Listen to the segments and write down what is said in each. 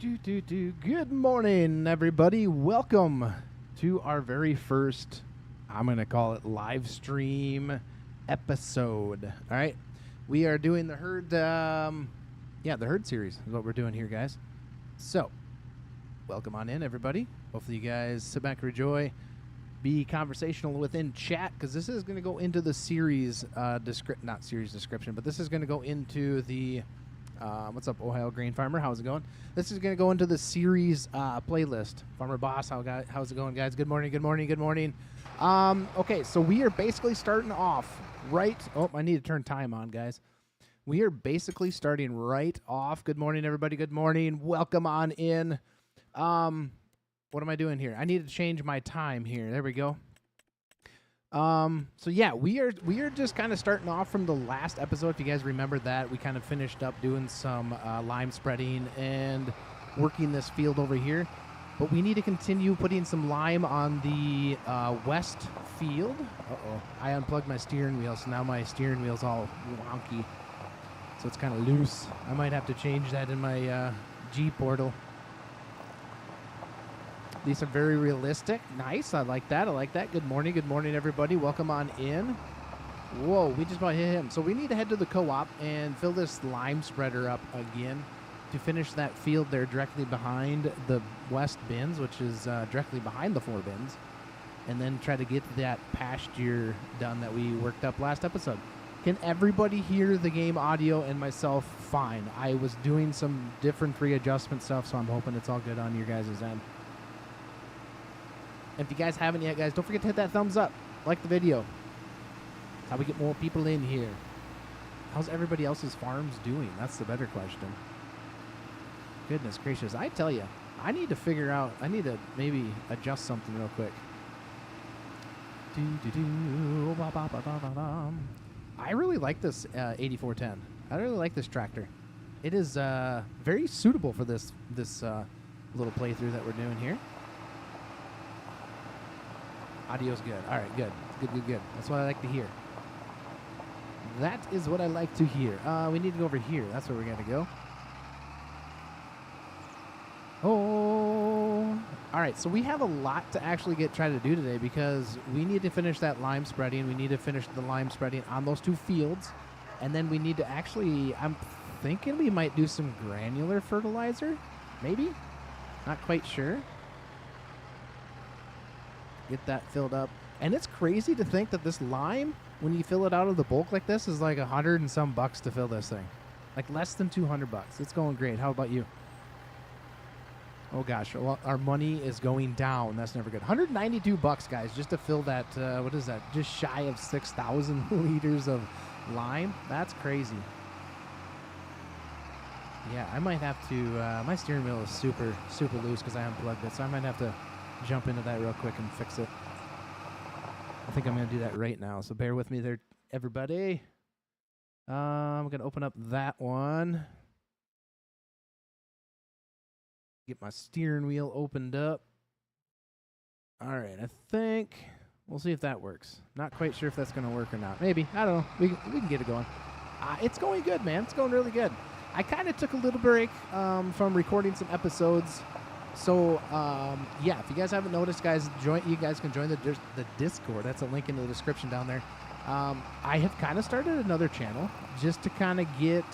Good morning, everybody. Welcome to our very first, I'm going to call it live stream episode. All right. We are doing the herd, the herd series is what we're doing here, guys. So, welcome on in, everybody. Hopefully you guys sit back and enjoy. Be conversational within chat, because this is going to go into the series, not series description, but this is going to go into the... what's up, Ohio Grain Farmer? How's it going? This is going to go into the series playlist. Farmer Boss, how's it going, guys? Good morning, good morning, good morning. Okay, so we are basically starting off right... Oh, I need to turn time on, guys. We are basically starting right off. Good morning, everybody. Good morning. Welcome on in. What am I doing here? I need to change my time here. There we go. So yeah, we are just kind of starting off from the last episode. If you guys remember that, we kind of finished up doing some lime spreading and working this field over here. But we need to continue putting some lime on the west field. Uh-oh. I unplugged my steering wheel, so now my steering wheel's all wonky. So it's kind of loose. I might have to change that in my G portal. These are very realistic. Nice. I like that. I like that. Good morning. Good morning, everybody. Welcome on in. Whoa, we just about hit him. So we need to head to the co-op and fill this lime spreader up again to finish that field there directly behind the west bins, which is directly behind the 4 bins, and then try to get that pasture done that we worked up last episode. Can everybody hear the game audio and myself fine? I was doing some different readjustment stuff, so I'm hoping it's all good on your guys' end. If you guys haven't yet, guys, don't forget to hit that thumbs up. Like the video. That's how we get more people in here. How's everybody else's farms doing? That's the better question. Goodness gracious. I tell you, I need to figure out, I need to maybe adjust something real quick. I really like this 8410. I really like this tractor. It is very suitable for this little playthrough that we're doing here. Audio's good. All right, good. Good. That's what I like to hear. That is what I like to hear. We need to go over here. That's where we're going to go. Oh. All right, so we have a lot to actually try to do today, because we need to finish that lime spreading. We need to finish the lime spreading on those 2 fields. And then we need to actually, I'm thinking we might do some granular fertilizer. Maybe? Not quite sure. Get that filled up. And it's crazy to think that this lime, when you fill it out of the bulk like this, is like $100 and some bucks to fill this thing. Like less than 200 bucks. It's going great. How about you? Oh gosh, well, our money is going down. That's never good. 192 bucks, guys, just to fill that, what is that? Just shy of 6,000 liters of lime. That's crazy. Yeah, I might have to, my steering wheel is super loose because I unplugged it, so I might have to jump into that real quick and fix it. I think I'm going to do that right now, so bear with me there, everybody. I'm going to open up that one. Get my steering wheel opened up. All right, I think we'll see if that works. Not quite sure if that's going to work or not. Maybe. I don't know. We can get it going. It's going good, man. It's going really good. I kind of took a little break from recording some episodes. So, yeah, if you guys haven't noticed, guys, you guys can join the Discord. That's a link in the description down there. I have kind of started another channel just to kind of get,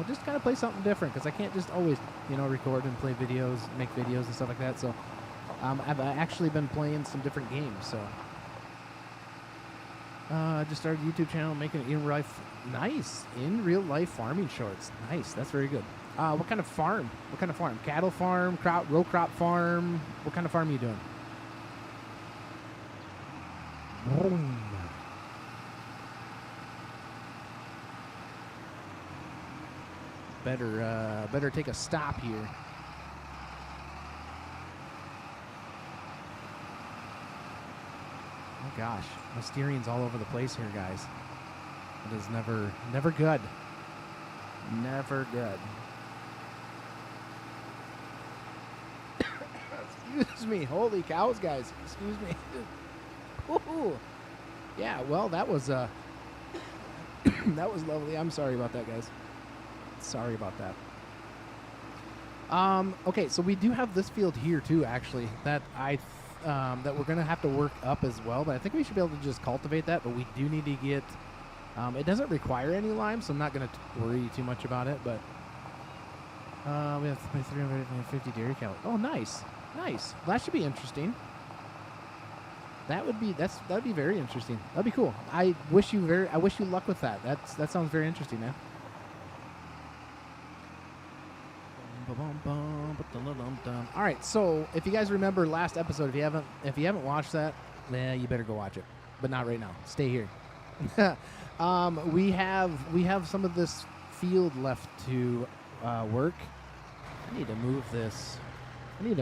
just kind of play something different, because I can't just always, record and play videos, make videos and stuff like that. So, I've actually been playing some different games. So, I just started a YouTube channel making in real life farming shorts. Nice. That's very good. What kind of farm? Cattle farm, row crop farm? What kind of farm are you doing? Boom. Better take a stop here. Oh gosh, my steering's all over the place here, guys. It is never good. Never good. Excuse me. Holy cows, guys. Excuse me. Ooh. Yeah, well, that was that was lovely. I'm sorry about that, guys. Sorry about that. Okay, so we do have this field here too, actually, that that we're gonna have to work up as well. But I think we should be able to just cultivate that. But we do need to get. It doesn't require any lime, so I'm not gonna worry too much about it. But we have 350 dairy cows. Oh, nice, nice. Well, that should be interesting. That'd be very interesting. That'd be cool. I wish you luck with that. That sounds very interesting, man. All right, so if you guys remember last episode, if you haven't watched that, you better go watch it, but not right now. Stay here. We have some of this field left to work. I need to move this. Here.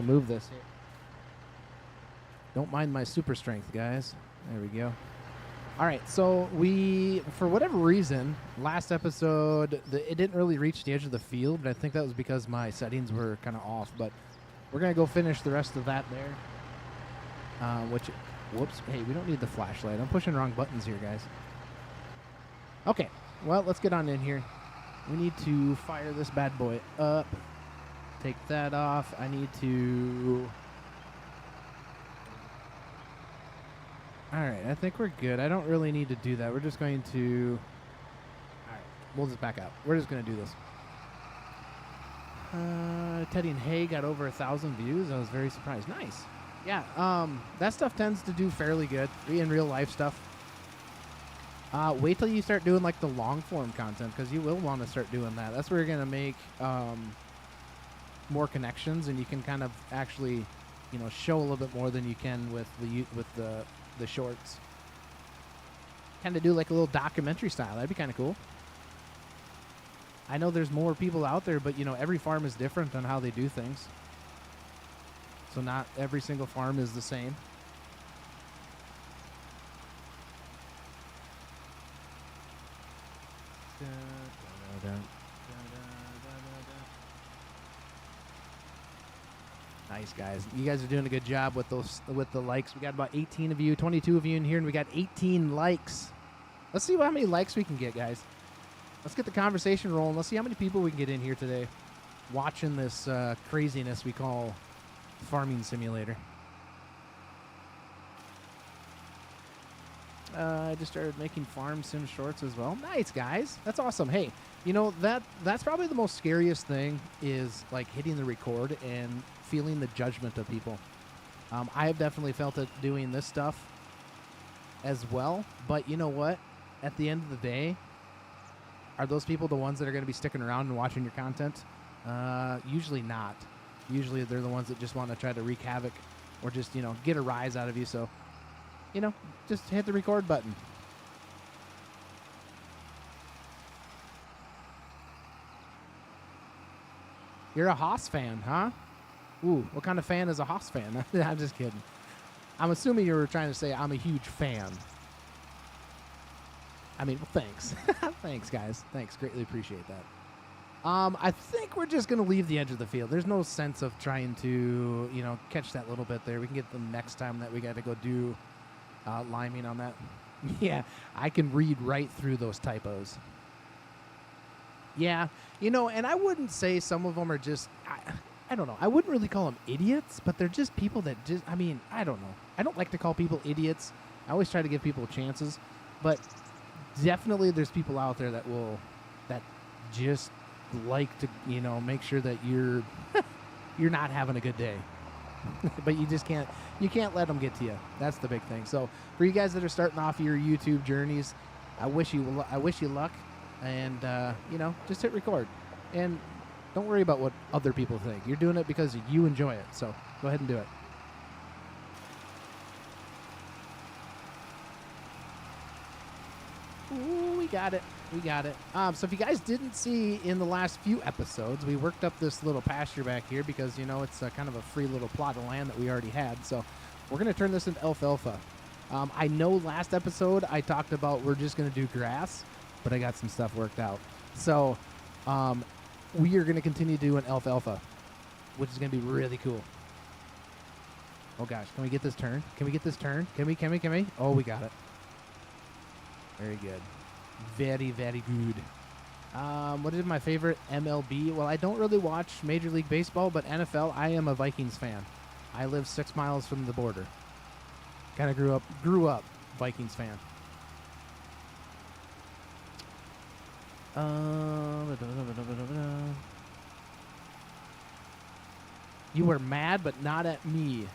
Don't mind my super strength, guys. There we go. All right, so for whatever reason, last episode, it didn't really reach the edge of the field, but I think that was because my settings were kind of off. But we're going to go finish the rest of that there. Whoops. Hey, we don't need the flashlight. I'm pushing the wrong buttons here, guys. Okay, well, let's get on in here. We need to fire this bad boy up. Take that off. I need to... All right, I think we're good. I don't really need to do that. We're just going to... All right, we'll just back out. We're just going to do this. Teddy and Hay got over 1,000 views. I was very surprised. Nice. Yeah, that stuff tends to do fairly good in real life stuff. Wait till you start doing like the long form content, because you will want to start doing that. That's where you're going to make more connections, and you can kind of actually, show a little bit more than you can with the shorts. Kind of do like a little documentary style. That'd be kind of cool. I know there's more people out there, but every farm is different on how they do things. So not every single farm is the same. Nice, guys. You guys are doing a good job with the likes. We got about 18 of you, 22 of you in here, and we got 18 likes. Let's see how many likes we can get, guys. Let's get the conversation rolling. Let's see how many people we can get in here today watching this craziness we call Farming Simulator. I just started making farm sim shorts as well. Nice, guys. That's awesome. Hey, that's probably the most scariest thing, is like hitting the record and feeling the judgment of people. I have definitely felt it doing this stuff as well. But you know what? At the end of the day, are those people the ones that are going to be sticking around and watching your content? Usually not. Usually they're the ones that just want to try to wreak havoc or just, get a rise out of you. So, just hit the record button. You're a Haas fan, huh? Ooh, what kind of fan is a Haas fan? I'm just kidding. I'm assuming you were trying to say I'm a huge fan. I mean, well, thanks. Thanks, guys. Thanks. Greatly appreciate that. I think we're just going to leave the edge of the field. There's no sense of trying to, catch that little bit there. We can get them next time that we got to go do liming on that. Yeah, I can read right through those typos. Yeah, and I wouldn't say some of them are just, I don't know. I wouldn't really call them idiots, but they're just people that just, I don't know. I don't like to call people idiots. I always try to give people chances, but definitely there's people out there that just like to, make sure that you're not having a good day. But you can't let them get to you. That's the big thing. So for you guys that are starting off your YouTube journeys, I wish you luck, and just hit record, and don't worry about what other people think. You're doing it because you enjoy it. So go ahead and do it. Ooh, we got it. So if you guys didn't see in the last few episodes, we worked up this little pasture back here because, it's kind of a free little plot of land that we already had. So we're going to turn this into alfalfa. I know last episode I talked about we're just going to do grass, but I got some stuff worked out. So we are going to continue doing alfalfa, which is going to be really cool. Oh, gosh. Can we get this turn? Can we? Oh, we got it. Very good. Very, very good. What is my favorite MLB? Well, I don't really watch Major League Baseball, but NFL, I am a Vikings fan. I live 6 miles from the border. Kind of grew up Vikings fan. You were mad, but not at me.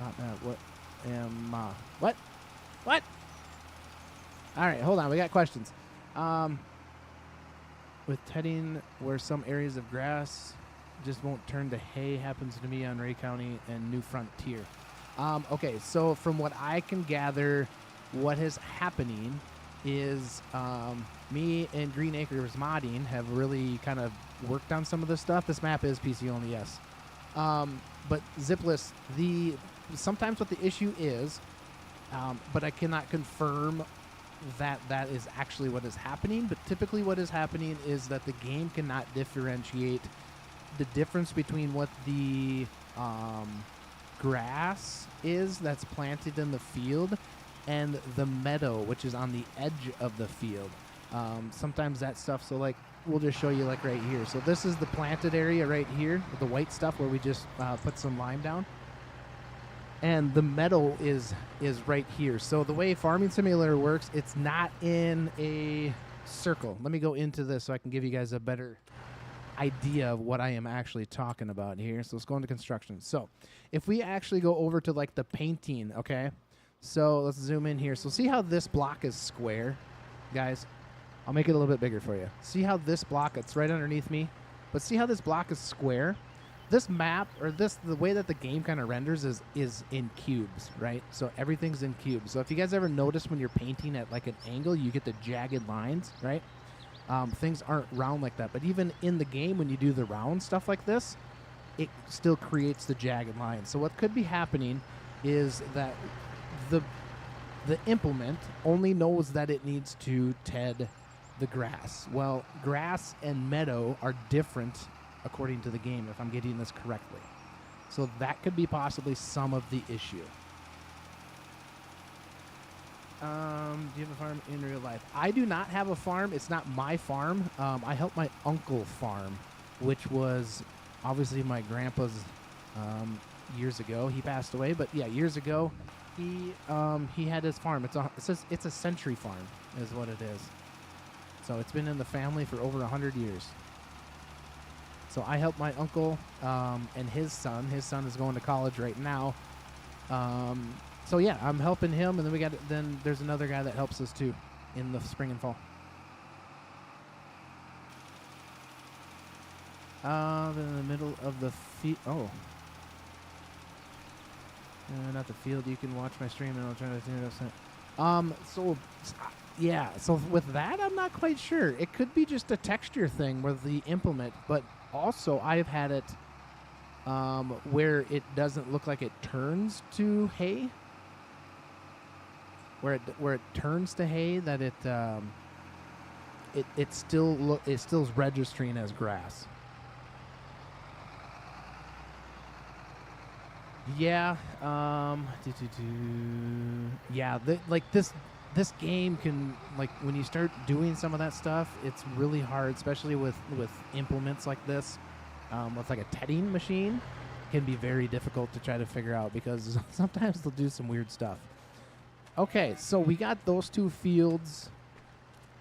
Not at what am what? What? All right, hold on. We got questions. With tedding, where some areas of grass just won't turn to hay, happens to me on Ray County and New Frontier. Okay, so from what I can gather, what is happening is me and Green Acres Modding have really kind of worked on some of this stuff. This map is PC only, yes. But Zipless, sometimes what the issue is, but I cannot confirm that is actually what is happening. But typically what is happening is that the game cannot differentiate the difference between what the grass is that's planted in the field and the meadow, which is on the edge of the field. Sometimes that stuff, so like we'll just show you like right here. So this is the planted area right here with the white stuff where we just put some lime down. And the meadow is right here. So the way Farming Simulator works, it's not in a circle. Let me go into this so I can give you guys a better idea of what I am actually talking about here. So let's go into construction. So if we actually go over to like the painting, okay? So let's zoom in here. So see how this block is square, guys? I'll make it a little bit bigger for you. See how this block, it's right underneath me, but see how this block is square? This map, or the way that the game kind of renders is in cubes, right? So everything's in cubes. So if you guys ever notice when you're painting at like an angle, you get the jagged lines, right? Things aren't round like that. But even in the game, when you do the round stuff like this, it still creates the jagged lines. So what could be happening is that the implement only knows that it needs to ted the grass. Well, grass and meadow are different according to the game, if I'm getting this correctly. So that could be possibly some of the issue. Do you have a farm in real life? I do not have a farm. It's not my farm. I help my uncle farm, which was obviously my grandpa's years ago. He passed away, but yeah, years ago, he had his farm. It's a century farm, is what it is. So it's been in the family for over 100 years. So I help my uncle and his son. His son is going to college right now. So yeah, I'm helping him, and then there's another guy that helps us too in the spring and fall. In the middle of the field. Oh, not the field. You can watch my stream, and I'll try to do that. So yeah. So with that, I'm not quite sure. It could be just a texture thing with the implement, but also I've had it where it doesn't look like it turns to hay. Where it turns to hay, that it still is registering as grass. Yeah. Yeah. This game can, like, when you start doing some of that stuff, it's really hard, especially with implements like this. With like a tedding machine, it can be very difficult to try to figure out because sometimes they'll do some weird stuff. Okay, so we got those two fields.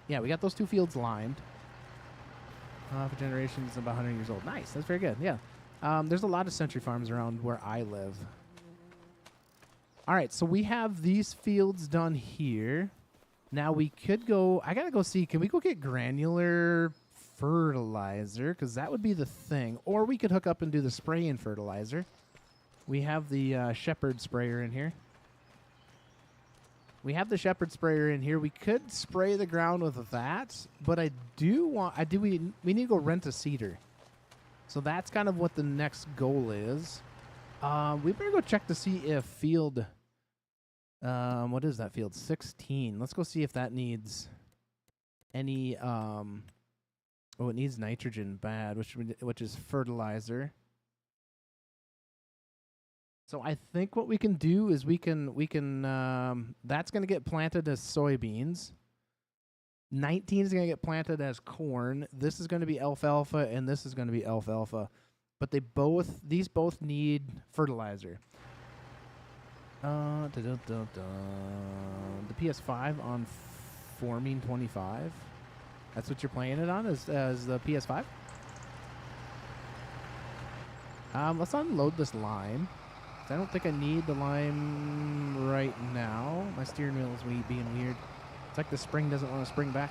Yeah, we got those two fields limed. For generations, about 100 years old. Nice, that's very good. Yeah. There's a lot of century farms around where I live. All right, so we have these fields done here. Now we could go, I got to go see, can we go get granular fertilizer? Because that would be the thing. Or we could hook up and do the spraying fertilizer. We have the Shepherd sprayer in here. We have the Shepherd sprayer in here. We could spray the ground with that, but we need to go rent a seeder. So that's kind of what the next goal is. We better go check to see if field, what is that field? 16. Let's go see if that needs any, it needs nitrogen bad, which is fertilizer. So I think what we can do is we can that's going to get planted as soybeans. 19 is going to get planted as corn. This is going to be alfalfa, and this is going to be alfalfa. But these both need fertilizer. The PS5 on Forming 25. That's what you're playing it on, as the PS5? Let's unload this lime. I don't think I need the lime right now. My steering wheel is being weird. It's like the spring doesn't want to spring back.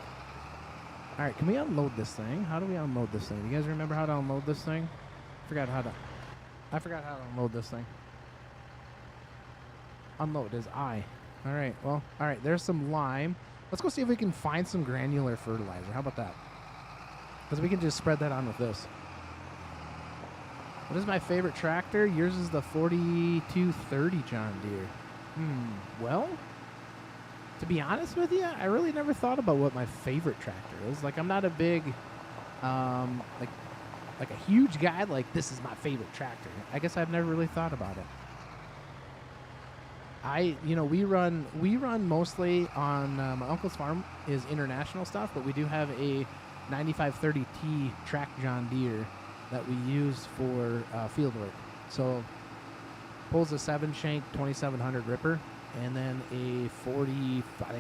All right, can we unload this thing? How do we unload this thing? You guys remember how to unload this thing? I forgot how to unload this thing. Unload is I. All right, well, all right, there's some lime. Let's go see if we can find some granular fertilizer. How about that? Because we can just spread that on with this. What is my favorite tractor? Yours is the 4230 John Deere. Well, to be honest with you, I really never thought about what my favorite tractor is. Like, I'm not a big, like a huge guy, like, this is my favorite tractor. I guess I've never really thought about it. We run mostly on, my uncle's farm is international stuff, but we do have a 9530T track John Deere that we use for field work. So pulls a 7-shank 2700 ripper, and then a 40 foot.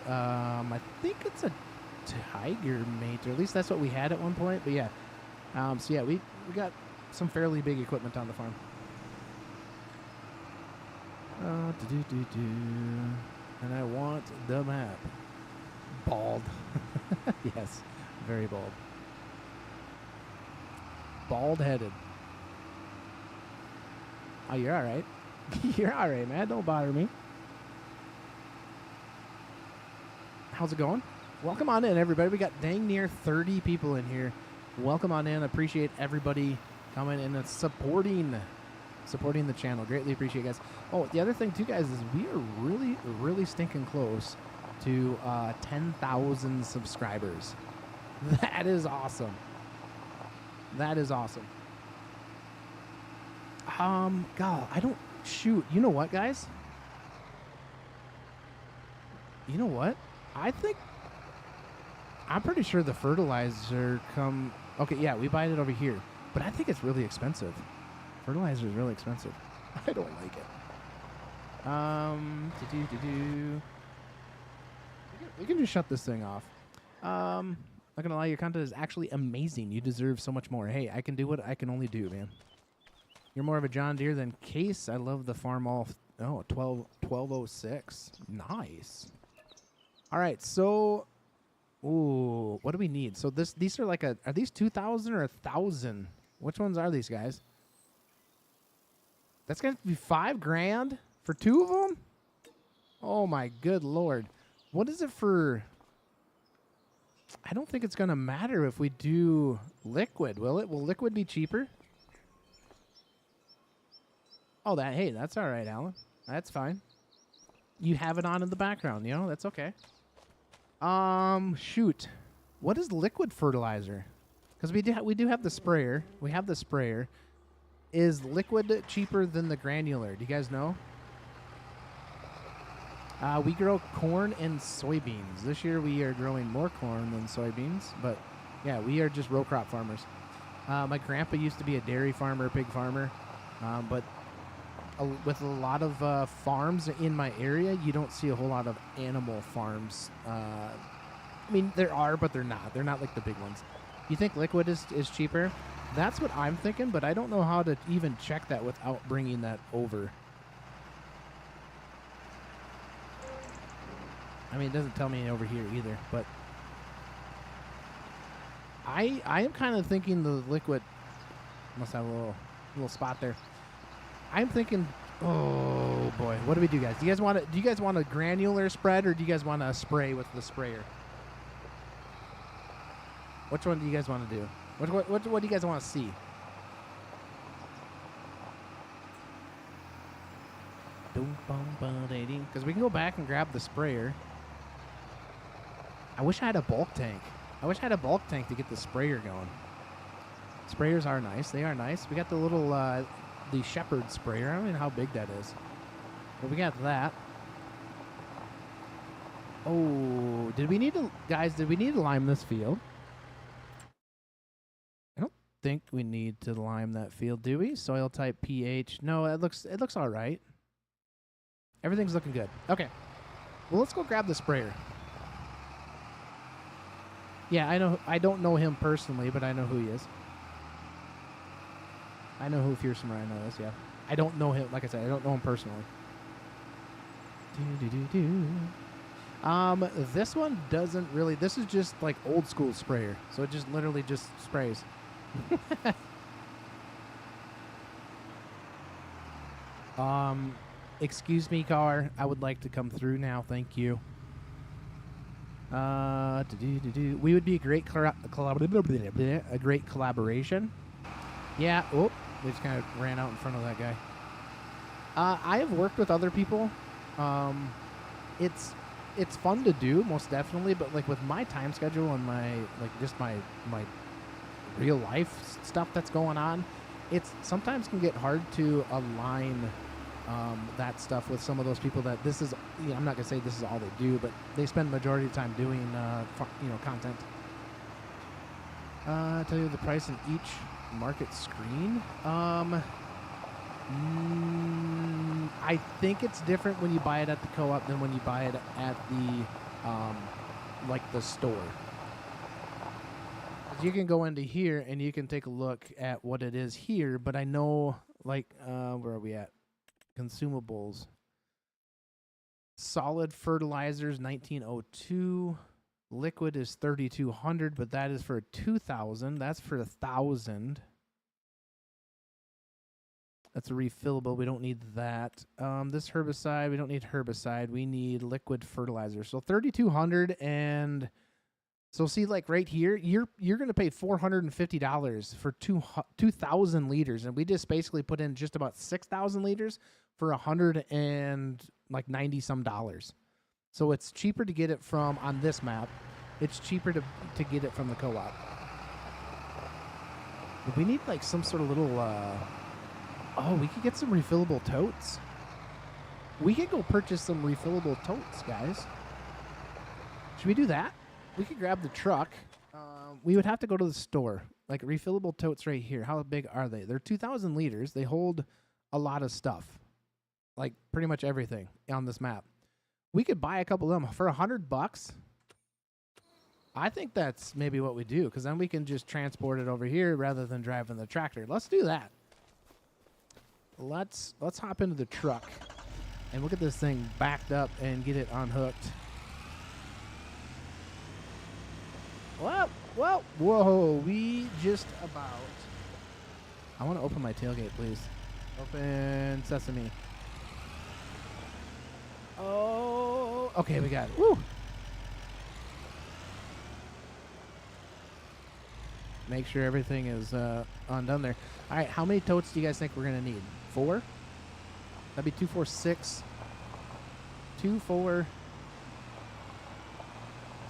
I think it's a Tiger mate, or at least that's what we had at one point. But yeah, so yeah, we got some fairly big equipment on the farm. And I want the map. Bald. Yes, very bald. Bald-headed. Oh, you're all right. You're all right, man. Don't bother me. How's it going? Welcome on in, everybody. We got dang near 30 people in here. Welcome on in. Appreciate everybody coming in and supporting the channel. Greatly appreciate it, guys. Oh, the other thing, too, guys, is we are really, really stinking close to 10,000 subscribers. That is awesome. That is awesome. God, I don't... Shoot. You know what, guys? You know what? I'm pretty sure the fertilizer Okay, yeah, we buy it over here. But I think it's really expensive. Fertilizer is really expensive. I don't like it. We can just shut this thing off. Not gonna lie, your content is actually amazing. You deserve so much more. Hey, I can do what I can only do, man. You're more of a John Deere than Case. I love the farm all... 1206. Nice. All right, so... Ooh, what do we need? So these are like are these 2,000 or 1,000? Which ones are these, guys? That's going to be $5,000 for 2 of them? Oh, my good Lord. What is it for... I don't think it's going to matter if we do liquid, will it? Will liquid be cheaper? Oh, hey, that's all right, Alan. That's fine. You have it on in the background, that's okay. Shoot. What is liquid fertilizer? Because we do have the sprayer. We have the sprayer. Is liquid cheaper than the granular? Do you guys know? We grow corn and soybeans. This year we are growing more corn than soybeans, but yeah, we are just row crop farmers. My grandpa used to be a dairy farmer, pig farmer, but with a lot of farms in my area, you don't see a whole lot of animal farms. I mean, there are, but they're not. They're not like the big ones. You think liquid is cheaper? That's what I'm thinking, but I don't know how to even check that without bringing that over. I mean, it doesn't tell me over here either, but I am kind of thinking the liquid must have a little spot there. I'm thinking, oh boy, what do we do, guys? Do you guys want a granular spread, or do you guys want to spray with the sprayer? Which one do you guys want to do? What do you guys want to see? Because we can go back and grab the sprayer. I wish I had a bulk tank. I wish I had a bulk tank to get the sprayer going. Sprayers are nice. They are nice. We got the little, the Shepherd sprayer. I don't know how big that is. But we got that. Oh, did we need to, guys? Did we need to lime this field? I don't think we need to lime that field, do we? Soil type pH. No, it looks all right. Everything's looking good. Okay. Well, let's go grab the sprayer. Yeah, I know. I don't know him personally, but I know who he is. I know who Fearsome Rhino is. Yeah, I don't know him. Like I said, I don't know him personally. This one doesn't really. This is just like old school sprayer, so it just literally just sprays. Excuse me, car. I would like to come through now. Thank you. We would be a great collaboration. Yeah. Oh, they just kind of ran out in front of that guy. I have worked with other people. It's fun to do, most definitely. But like with my time schedule and my just my real life stuff that's going on, it's sometimes can get hard to align that stuff with some of those people that this is, I'm not going to say this is all they do, but they spend the majority of the time doing, content. Tell you the price in each market screen. I think it's different when you buy it at the co-op than when you buy it at the store. You can go into here and you can take a look at what it is here, but I know, where are we at? Consumables. Solid fertilizers 1902. Liquid is 3200, but that is for 2000. That's for 1000. That's a refillable. We don't need that. This herbicide, we don't need herbicide. We need liquid fertilizer. So 3200, and so see, like right here, you're going to pay $450 for 2,000 liters, and we just basically put in just about 6,000 liters for $190 some dollars. So it's cheaper to get it from on this map. It's cheaper to get it from the co-op. But we need like some sort of little. We could get some refillable totes. We could go purchase some refillable totes, guys. Should we do that? We could grab the truck. We would have to go to the store. Like refillable totes right here. How big are they? They're 2,000 liters. They hold a lot of stuff. Like pretty much everything on this map. We could buy a couple of them for $100. I think that's maybe what we do, because then we can just transport it over here rather than driving the tractor. Let's do that. Let's hop into the truck and we'll get this thing backed up and get it unhooked. Whoa, we just about. I want to open my tailgate, please. Open sesame. Oh, okay, we got it. Woo! Make sure everything is undone there. All right, how many totes do you guys think we're going to need? 4? That'd be 2, 4, 6. 2, 4,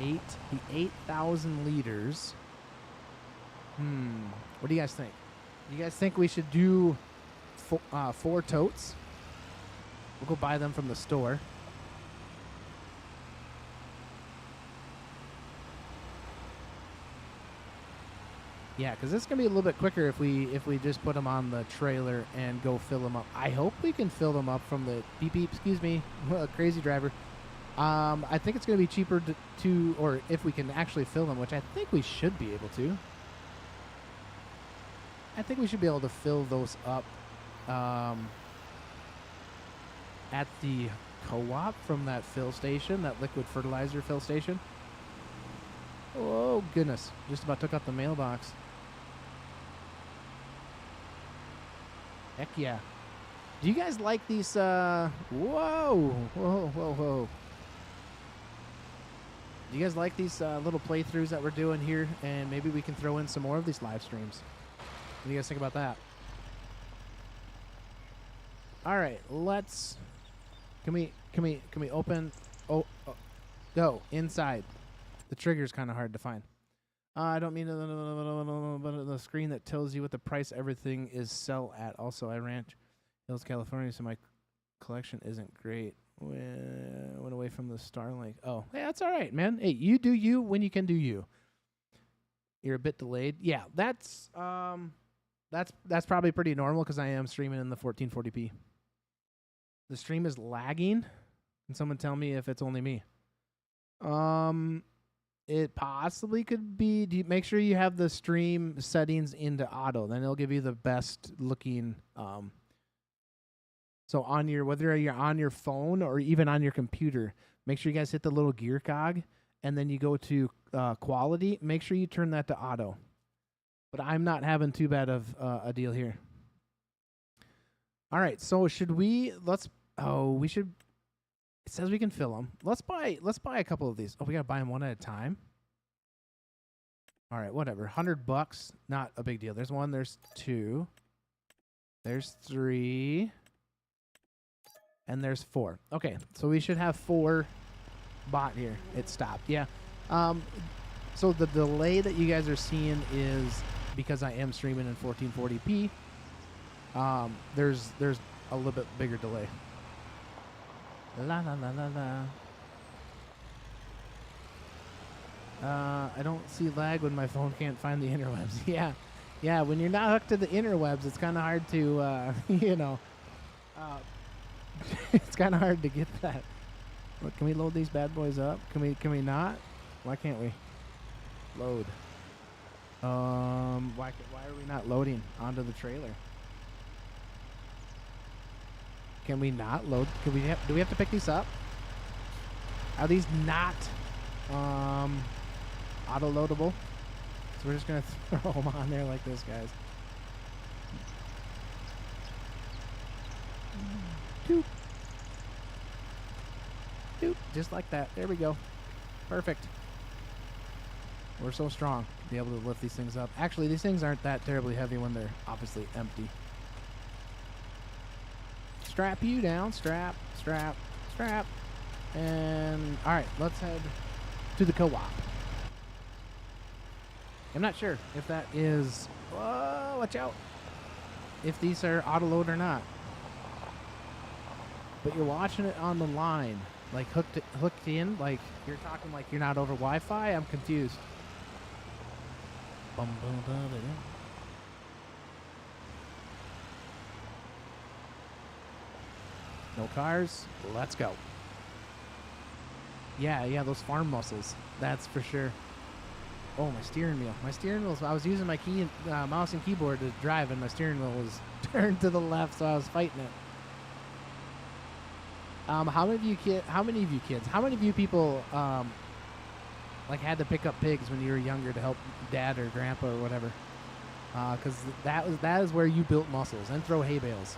8. The 8,000 liters. What do you guys think? Do you guys think we should do 4 totes? We'll go buy them from the store. Yeah, because this is going to be a little bit quicker if we just put them on the trailer and go fill them up. I hope we can fill them up from the beep, excuse me, crazy driver. I think it's going to be cheaper or if we can actually fill them, which I think we should be able to. I think we should be able to fill those up at the co-op from that fill station, that liquid fertilizer fill station. Oh, goodness. Just about took out the mailbox. Heck yeah. Do you guys like these, whoa. Do you guys like these little playthroughs that we're doing here? And maybe we can throw in some more of these live streams. What do you guys think about that? All right, let's. Can we open? Oh, go inside. The trigger's kind of hard to find. I don't mean the screen that tells you what the price everything is sell at. Also, I ranch Hills, California, so my collection isn't great. Went away from the Starlink. Oh, yeah, that's all right, man. Hey, you do you when you can do you. You're a bit delayed. Yeah, that's probably pretty normal because I am streaming in the 1440p. The stream is lagging. Can someone tell me if it's only me? It possibly could be. Make sure you have the stream settings into auto. Then it'll give you the best looking. So on your, whether you're on your phone or even on your computer, make sure you guys hit the little gear cog, and then you go to quality. Make sure you turn that to auto. But I'm not having too bad of a deal here. All right, so should we? We should. It says we can fill them. Let's buy a couple of these. Oh, we gotta buy them one at a time. All right, whatever. $100, not a big deal. There's one. There's two. There's three. And there's four. Okay, so we should have 4 bought here. It stopped. Yeah. So the delay that you guys are seeing is because I am streaming in 1440p. There's a little bit bigger delay. La la la la la. I don't see lag when my phone can't find the interwebs. Yeah. When you're not hooked to the interwebs, it's kind of hard to, it's kind of hard to get that. Look, can we load these bad boys up? Can we not? Why can't we? Load. Why are we not loading onto the trailer? Can we not load? Do we have to pick these up? Are these not auto loadable? So we're just gonna throw them on there like this, guys. Doop. Doop. Just like that. There we go. Perfect. We're so strong to be able to lift these things up. Actually, these things aren't that terribly heavy when they're obviously empty. Strap you down. Strap. And, all right, let's head to the co-op. I'm not sure if that is... Whoa, watch out. If these are auto-load or not. But you're watching it on the line. Like, hooked in. Like, you're talking like you're not over Wi-Fi. I'm confused. Bum, bum, bum, bum, bum. No cars. Let's go. Yeah, those farm muscles. That's for sure. Oh, my steering wheel. I was using my mouse and keyboard to drive, and my steering wheel was turned to the left, so I was fighting it. How many of you people like had to pick up pigs when you were younger to help dad or grandpa or whatever? Because that is where you built muscles, and throw hay bales.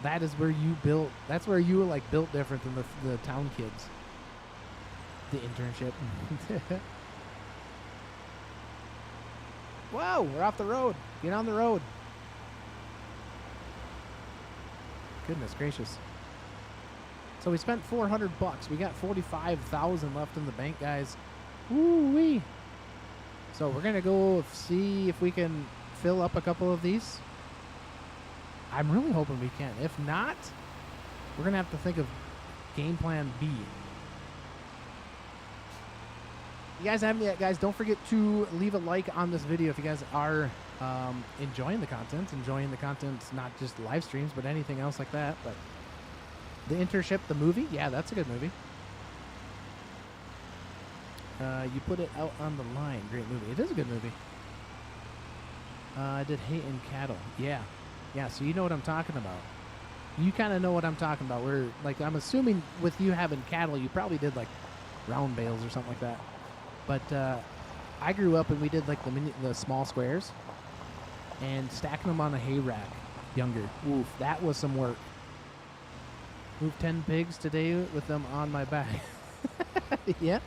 That's where you were like built different than the town kids. The internship. Whoa, we're off the road. Get on the road. Goodness gracious. So we spent $400. We got 45,000 left in the bank, guys. Woo-wee. So we're gonna go see if we can fill up a couple of these. I'm really hoping we can. If not, we're gonna have to think of game plan B. You guys haven't yet, guys, don't forget to leave a like on this video if you guys are enjoying the content, not just live streams, but anything else like that. But the internship, the movie, yeah, that's a good movie. You put it out on the line. Great movie. It is a good movie. I did hay and cattle. Yeah, so you know what I'm talking about. You kind of know what I'm talking about. I'm assuming with you having cattle, you probably did like round bales or something like that. But I grew up and we did like the small squares and stacking them on a hay rack younger. Oof, that was some work. Moved 10 pigs today with them on my back. Yep.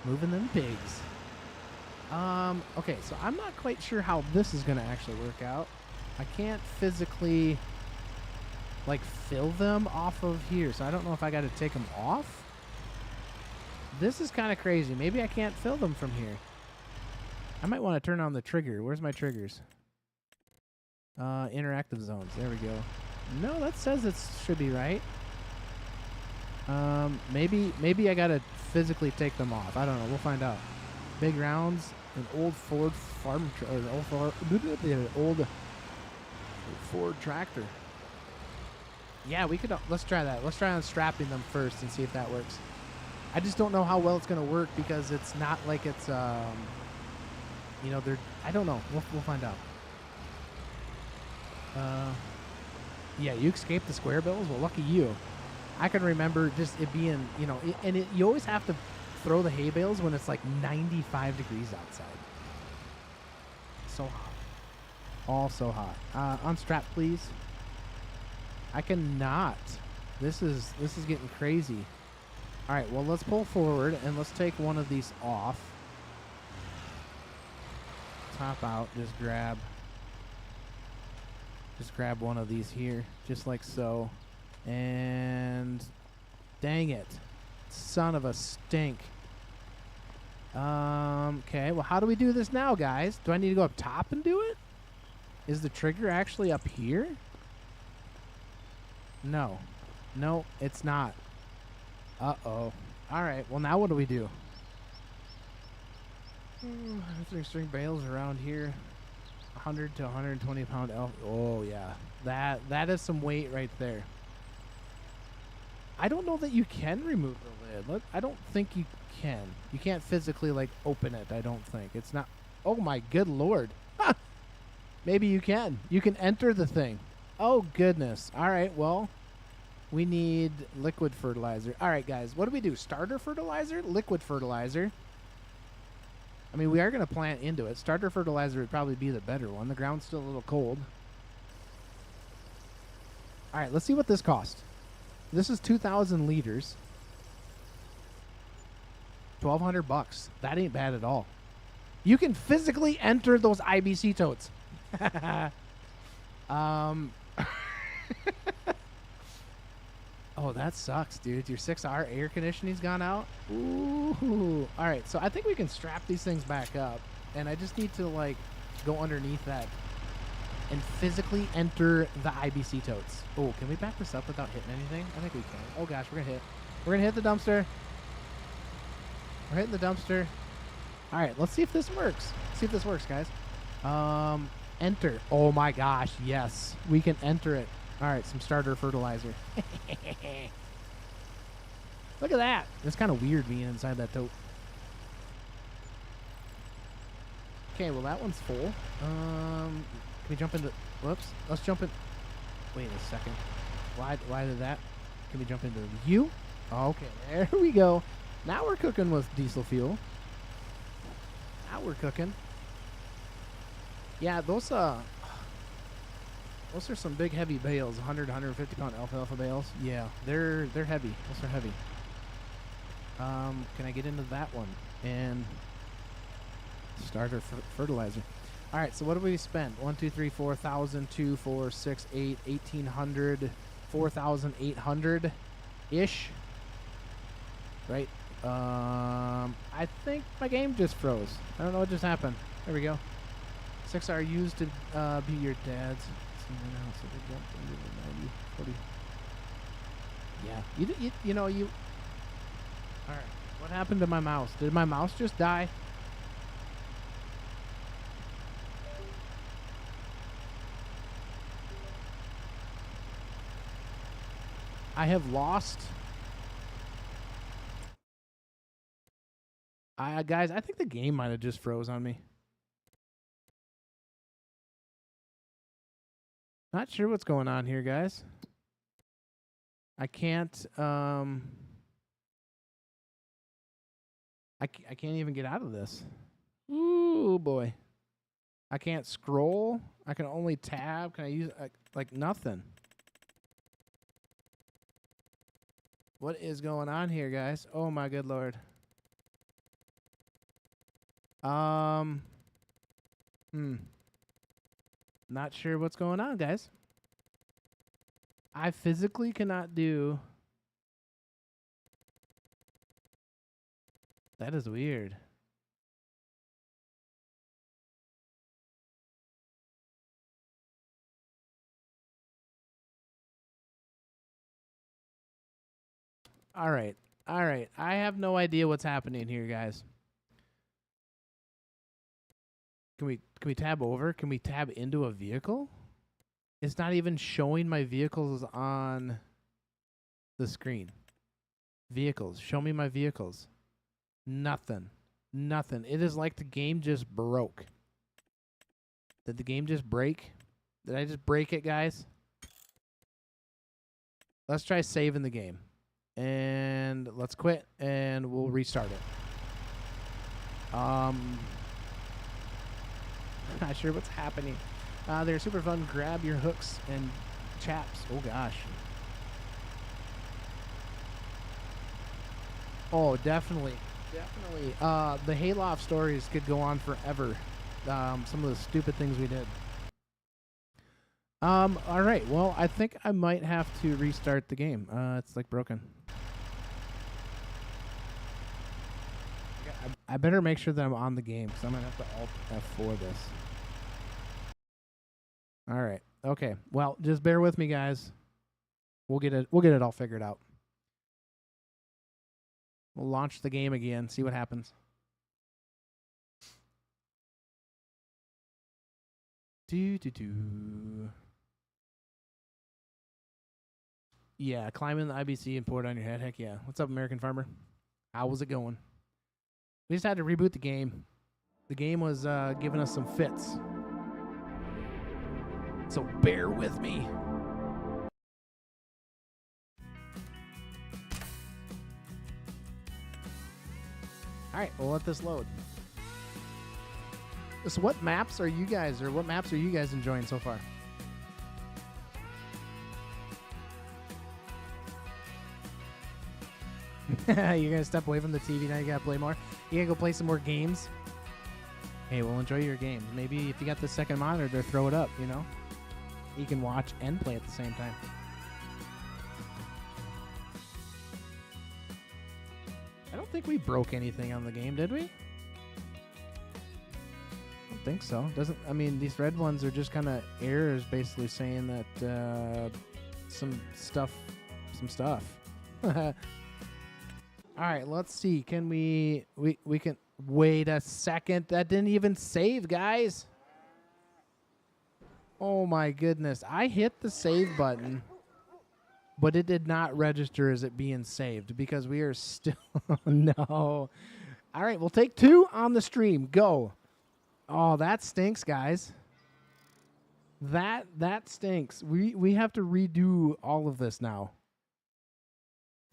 Moving them pigs. Okay, so I'm not quite sure how this is going to actually work out. I can't physically, like, fill them off of here, so I don't know if I got to take them off. This is kind of crazy. Maybe I can't fill them from here. I might want to turn on the trigger. Where's my triggers? Interactive zones. There we go. No, that says it should be right. Maybe I gotta physically take them off. I don't know. We'll find out. Big rounds, an old Ford farm, old Ford tractor. Yeah, we could. Let's try that. Let's try unstrapping them first and see if that works. I just don't know how well it's gonna work because it's not like it's you know, they're. I don't know. We'll find out. Yeah, you escaped the square bills. Well, lucky you. I can remember just it being, you know, you always have to throw the hay bales when it's like 95 degrees outside. So hot. All so hot. Unstrap, please. I cannot. This is getting crazy. All right, well, let's pull forward and let's take one of these off. Top out, just grab one of these here, just like so. And dang it, son of a stink. Okay, well, how do we do this now, guys? Do I need to go up top and do it? Is the trigger actually up here? No, it's not. Uh-oh. All right, well, now what do we do? String bales around here. 100 to 120 pound elf. Oh, yeah. That is some weight right there. I don't know that you can remove the lid. I don't think you can. You can't physically, like, open it, I don't think. It's not... Oh, my good lord. Huh. Maybe you can. You can enter the thing. Oh, goodness. All right, well, we need liquid fertilizer. All right, guys, what do we do? Starter fertilizer? Liquid fertilizer? I mean, we are going to plant into it. Starter fertilizer would probably be the better one. The ground's still a little cold. All right, let's see what this costs. This is 2,000 liters. 1,200 bucks. That ain't bad at all. You can physically enter those IBC totes. Oh, that sucks, dude. Your 6R air conditioning's gone out. Ooh. All right, so I think we can strap these things back up, and I just need to, like, go underneath that and physically enter the IBC totes. Oh, can we back this up without hitting anything? I think we can. Oh, gosh, we're going to hit the dumpster. We're hitting the dumpster. All right, let's see if this works. Let's see if this works, guys. Enter. Oh, my gosh, yes. We can enter it. All right, some starter fertilizer. Look at that. It's kind of weird being inside that tote. Okay, well, that one's full. Can we jump into... Whoops. Let's jump in... Wait a second. Why did that... Can we jump into you? Okay, there we go. Now we're cooking with diesel fuel. Now we're cooking. Yeah, those are some big heavy bales, 100 to 150 pound alfalfa bales. Yeah, they're heavy. Those are heavy. Can I get into that one? And starter fertilizer. All right, so what do we spend? 1, 2, 3, 4,000, 2, 4, 6, 8, 1,800, 4,800 ish. Right? I think my game just froze. I don't know what just happened. There we go. 6R used to be your dad's. Yeah, you know, you... All right, what happened to my mouse? Did my mouse just die? I have lost... guys, I think the game might have just froze on me. Not sure what's going on here, guys. I can't, I can't even get out of this. Ooh, boy. I can't scroll. I can only tab. Can I use, like, nothing? What is going on here, guys? Oh, my good lord. Not sure what's going on, guys. I physically cannot do... That is weird. All right. All right. I have no idea what's happening here, guys. Can we tab over? Can we tab into a vehicle? It's not even showing my vehicles on the screen. Vehicles. Show me my vehicles. Nothing. Nothing. It is like the game just broke. Did the game just break? Did I just break it, guys? Let's try saving the game. And let's quit, and we'll restart it. Not sure what's happening. They're super fun. Grab your hooks and chaps. Oh, gosh. Oh, definitely. Definitely. The Hayloft stories could go on forever. Some of the stupid things we did. All right. Well, I think I might have to restart the game. It's like broken. I better make sure that I'm on the game because I'm gonna have to Alt F4 this. All right. Okay. Well, just bear with me, guys. We'll get it all figured out. We'll launch the game again. See what happens. Yeah, climbing the IBC and pour it on your head. Heck yeah. What's up, American Farmer? How was it going? We just had to reboot the game. The game was giving us some fits. So bear with me. All right, we'll let this load. So what maps are you guys enjoying so far? You're going to step away from the TV now? You got to play more? You got to go play some more games? Hey, well, enjoy your game. Maybe if you got the second monitor, throw it up, you know? You can watch and play at the same time. I don't think we broke anything on the game, did we? I don't think so. These red ones are just kind of errors basically saying that some stuff. All right, let's see. Can we can wait a second. That didn't even save, guys. Oh my goodness. I hit the save button, but it did not register as it being saved because we are still no. All right, we'll take 2 on the stream. Go. Oh, that stinks, guys. That stinks. We have to redo all of this now.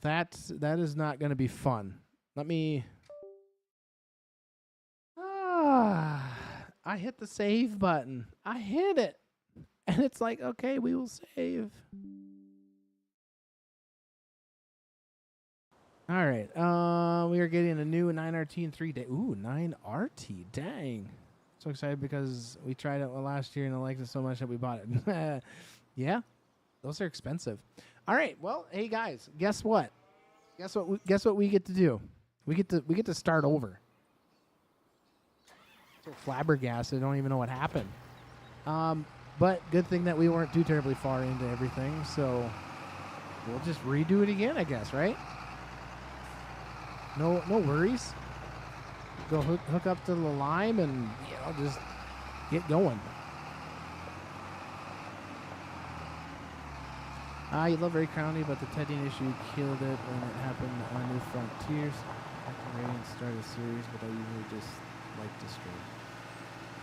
That is not going to be fun. Let me... I hit the save button. I hit it. And it's like, okay, we will save. All right. We are getting a new 9RT in 3 days. Ooh, 9RT. Dang. So excited because we tried it last year and I liked it so much that we bought it. Yeah. Those are expensive. All right. Well, hey guys, guess what? Guess what we get to do? We get to start over. So flabbergasted. I don't even know what happened. But good thing that we weren't too terribly far into everything. So we'll just redo it again, I guess, right? No worries. Go hook up to the lime and just get going. You love Ray County, but the tedding issue killed it when it happened on New Frontiers. After Ray started a series, but I usually just like to stream.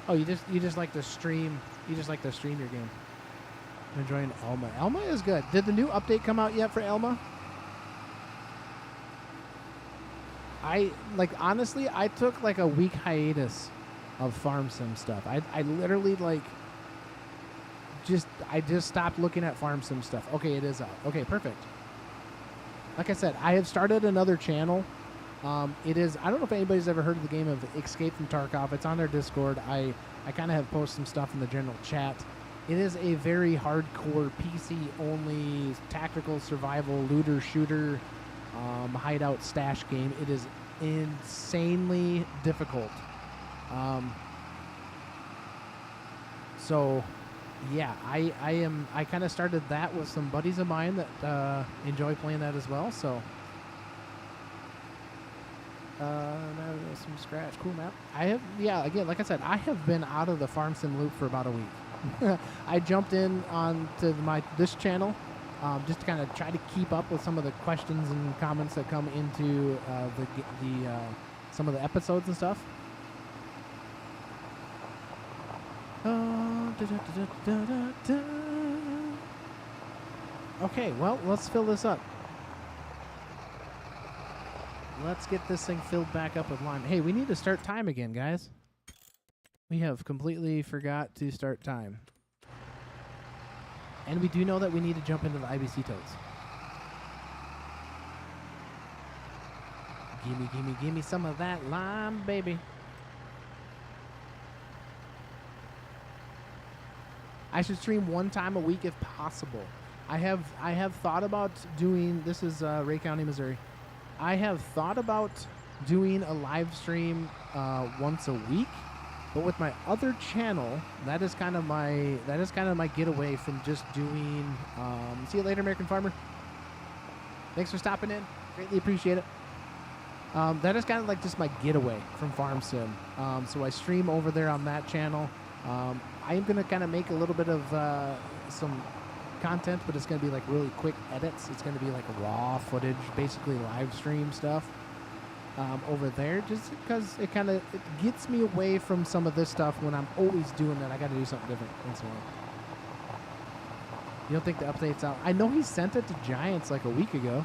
Oh, you just like to stream. You just like to stream your game. I'm enjoying Elma. Elma is good. Did the new update come out yet for Elma? Honestly, I took like a week hiatus of farm sim stuff. I literally I just stopped looking at farm sim stuff. Okay, it is out. Okay, perfect. Like I said, I have started another channel. It is, I don't know if anybody's ever heard of the game of Escape from Tarkov. It's on their Discord. I kind of have posted some stuff in the general chat. It is a very hardcore PC-only tactical survival looter shooter hideout stash game. It is insanely difficult. So yeah, I kind of started that with some buddies of mine that enjoy playing that as well. So Some scratch. Cool map. Again, like I said, I have been out of the farm sim loop for about a week. I jumped in onto this channel just to kind of try to keep up with some of the questions and comments that come into some of the episodes and stuff. Okay, well, let's fill this up. Let's get this thing filled back up with lime. Hey, we need to start time again, guys. We have completely forgot to start time. And we do know that we need to jump into the IBC totes. Gimme some of that lime, baby. I should stream one time a week if possible. I have thought about doing, this is Ray County, Missouri. I have thought about doing a live stream once a week, but with my other channel, that is kind of my getaway from just doing. See you later, American Farmer. Thanks for stopping in. Greatly appreciate it. That is kind of like just my getaway from Farm Sim. So I stream over there on that channel. I am gonna kind of make a little bit of some content, but it's going to be like really quick edits. It's going to be like raw footage, basically live stream stuff over there, just because it gets me away from some of this stuff when I'm always doing that. I got to do something different once in a while. You don't think the update's out? I know he sent it to Giants like a week ago.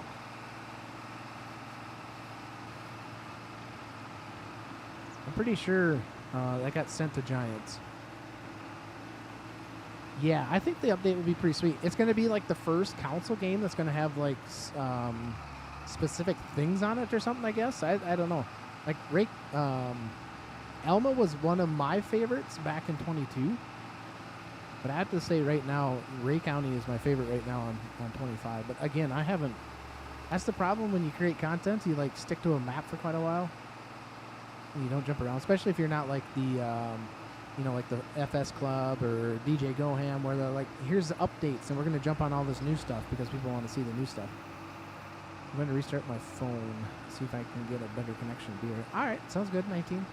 I'm pretty sure that got sent to Giants. Yeah, I think the update will be pretty sweet. It's going to be like the first console game that's going to have like specific things on it or something, I guess. I don't know. Like Elma was one of my favorites back in 22. But I have to say right now, Ray County is my favorite right now on 25. But again, I haven't. That's the problem when you create content. You like stick to a map for quite a while. And you don't jump around, especially if you're not like the... like the FS Club or DJ Goham, where they're like, here's the updates, and we're going to jump on all this new stuff because people want to see the new stuff. I'm going to restart my phone, see if I can get a better connection. All right, sounds good, 19.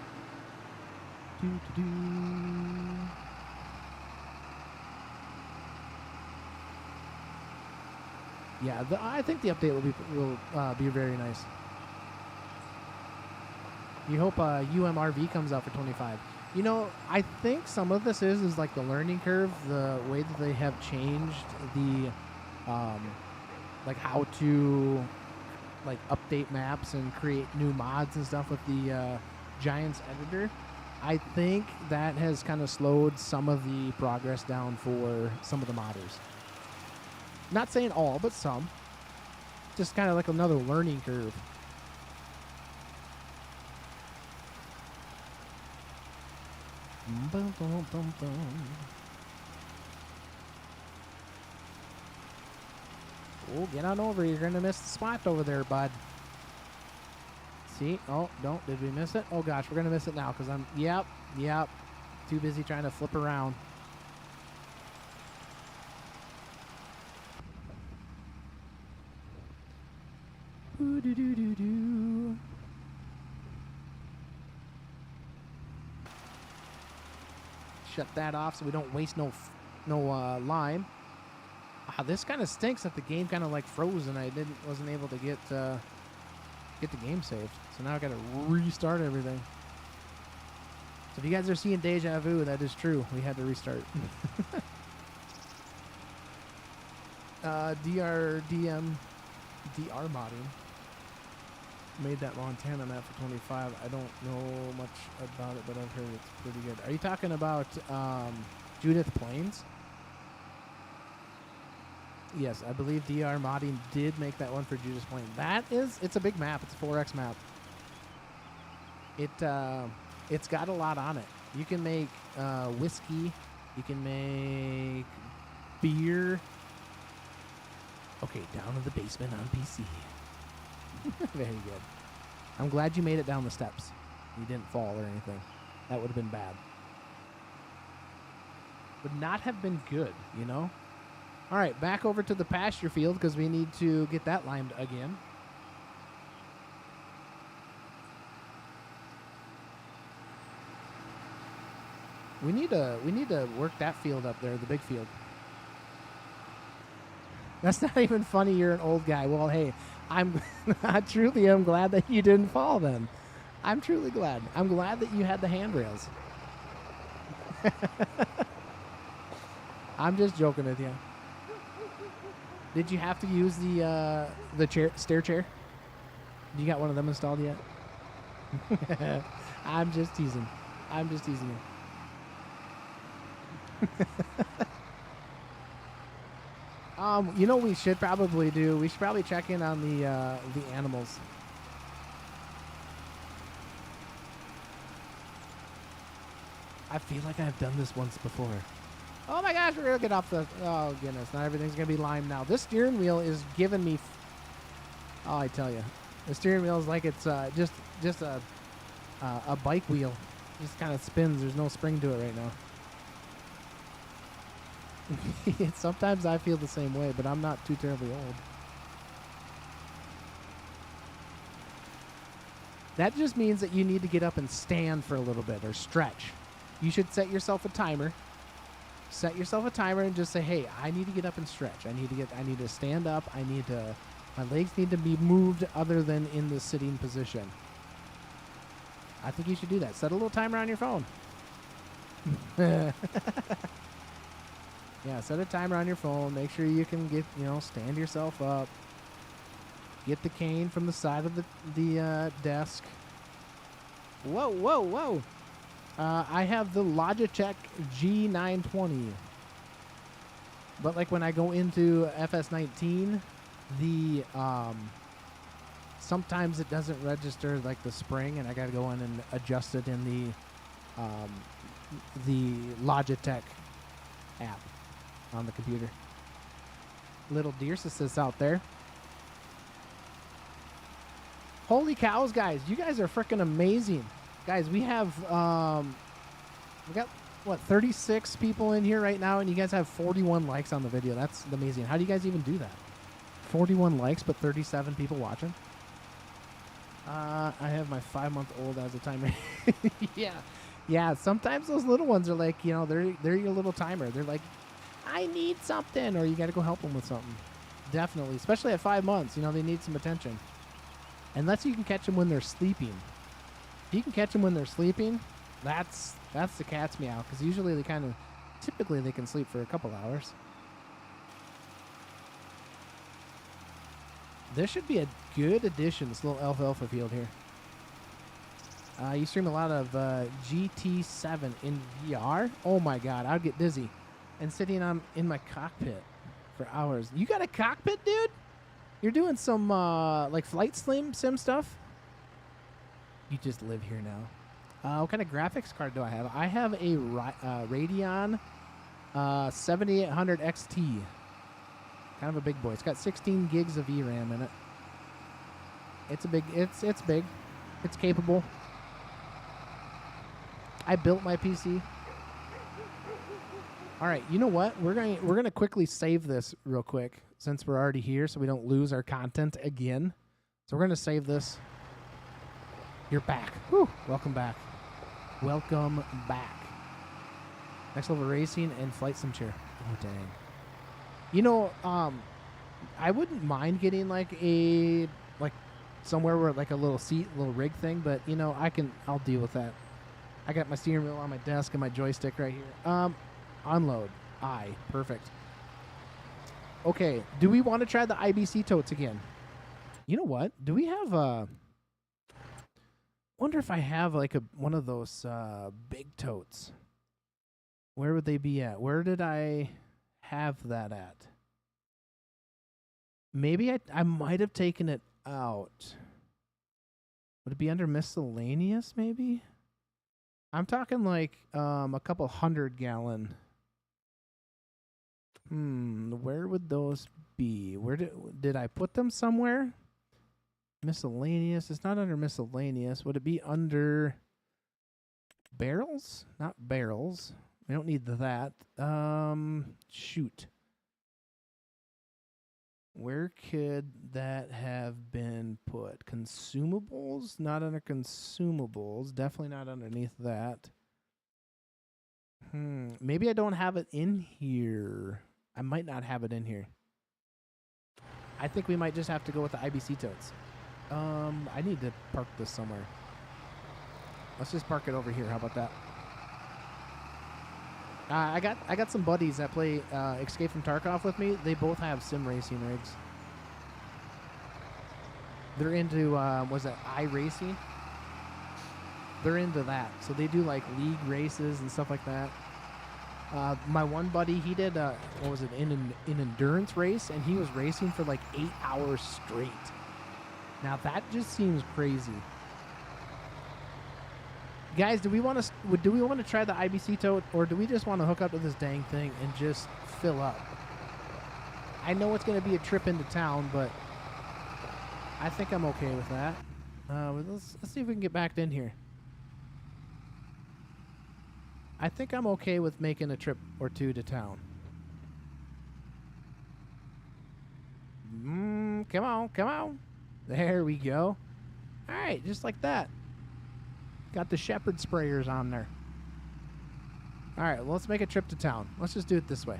Yeah, I think the update will be very nice. You hope UMRV comes out for 25. You know, I think some of this is like the learning curve, the way that they have changed the, like how to, like update maps and create new mods and stuff with the Giants editor. I think that has kind of slowed some of the progress down for some of the modders. Not saying all, but some. Just kind of like another learning curve. Bum, bum, bum, bum. Oh, get on over. You're going to miss the spot over there, bud. See? Oh, don't. Did we miss it? Oh, gosh. We're going to miss it now because I'm... Yep. Too busy trying to flip around. Ooh-doo-doo-doo-doo. Shut that off so we don't waste no lime. This kind of stinks that the game kind of like froze and I wasn't able to get the game saved. So now I got to restart everything. So if you guys are seeing deja vu, that is true. We had to restart. DR modding made that Montana map for 25. I don't know much about it, but I've heard it's pretty good. Are you talking about Judith Plains? Yes, I believe DR modding did make that one for Judith Plains. It's a big map. It's a 4X map. It's got a lot on it. You can make whiskey. You can make beer. Okay, down in the basement on PC. Very good. I'm glad you made it down the steps. You didn't fall or anything. That would have been bad. Would not have been good, you know? All right, back over to the pasture field because we need to get that limed again. We need to work that field up there, the big field. That's not even funny. You're an old guy. Well, hey, I truly am glad that you didn't fall. Then, I'm truly glad. I'm glad that you had the handrails. I'm just joking with you. Did you have to use the stair chair? You got one of them installed yet? I'm just teasing. I'm just teasing you. You know what we should probably do? We should probably check in on the animals. I feel like I've done this once before. Oh my gosh, we're gonna get off the. Oh goodness, not everything's gonna be lime now. This steering wheel is giving me. Oh, I tell you, the steering wheel is like it's just a bike wheel. Just kind of spins. There's no spring to it right now. Sometimes I feel the same way, but I'm not too terribly old. That just means that you need to get up and stand for a little bit or stretch. You should set yourself a timer. Set yourself a timer and just say, "Hey, I need to get up and stretch. I need to stand up. My legs need to be moved other than in the sitting position." I think you should do that. Set a little timer on your phone. Yeah, set a timer on your phone. Make sure you can stand yourself up. Get the cane from the side of the desk. Whoa, whoa, whoa. I have the Logitech G920. But like when I go into FS19, sometimes it doesn't register like the spring, and I got to go in and adjust it in the Logitech app on the computer. Little Dearsis out there. Holy cows, guys. You guys are freaking amazing. Guys, we have we got 36 people in here right now, and you guys have 41 likes on the video. That's amazing. How do you guys even do that? 41 likes, but 37 people watching. I have my 5-month-old as a timer. Yeah. Sometimes those little ones are like, they're your little timer. They're like, I need something, or you got to go help them with something. Definitely, especially at 5 months. They need some attention. Unless you can catch them when they're sleeping. If you can catch them when they're sleeping, that's the cat's meow. Because usually typically they can sleep for a couple hours. This should be a good addition, this little alfalfa field here. You stream a lot of GT7 in VR? Oh my god, I'd get dizzy. And sitting in my cockpit for hours. You got a cockpit, dude? You're doing some like flight sim stuff? You just live here now. What kind of graphics card do I have? I have a Radeon 7800 XT. Kind of a big boy. It's got 16 gigs of VRAM in it. It's big. It's capable. I built my PC. All right, you know what? We're gonna quickly save this real quick since we're already here, so we don't lose our content again. So we're gonna save this. You're back. Whew. Welcome back. Welcome back. Next level racing and flight sim chair. Oh dang. I wouldn't mind getting like somewhere where like a little seat, little rig thing, but I'll deal with that. I got my steering wheel on my desk and my joystick right here. Unload. Aye. Perfect. Okay. Do we want to try the IBC totes again? You know what? Do we have wonder if I have like one of those big totes. Where would they be at? Where did I have that at? Maybe I might have taken it out. Would it be under miscellaneous maybe? I'm talking like a couple 100-gallon. Where would those be? Where did I put them somewhere? Miscellaneous. It's not under miscellaneous. Would it be under barrels? Not barrels. We don't need that. Shoot. Where could that have been put? Consumables? Not under consumables. Definitely not underneath that. Maybe I don't have it in here. I might not have it in here. I think we might just have to go with the IBC totes. I need to park this somewhere. Let's just park it over here. How about that? I got some buddies that play Escape from Tarkov with me. They both have sim racing rigs. They're into was it iRacing? They're into that, so they do like league races and stuff like that. My one buddy, he did what was it, an endurance race, and he was racing for like 8 hours straight. Now that just seems crazy. Guys, do we want to try the IBC tote, or do we just want to hook up to this dang thing and just fill up? I know it's going to be a trip into town, but I think I'm okay with that. Let's see if we can get back in here. I think I'm okay with making a trip or two to town. Come on, come on. There we go. All right, just like that. Got the shepherd sprayers on there. All right, well, let's make a trip to town. Let's just do it this way.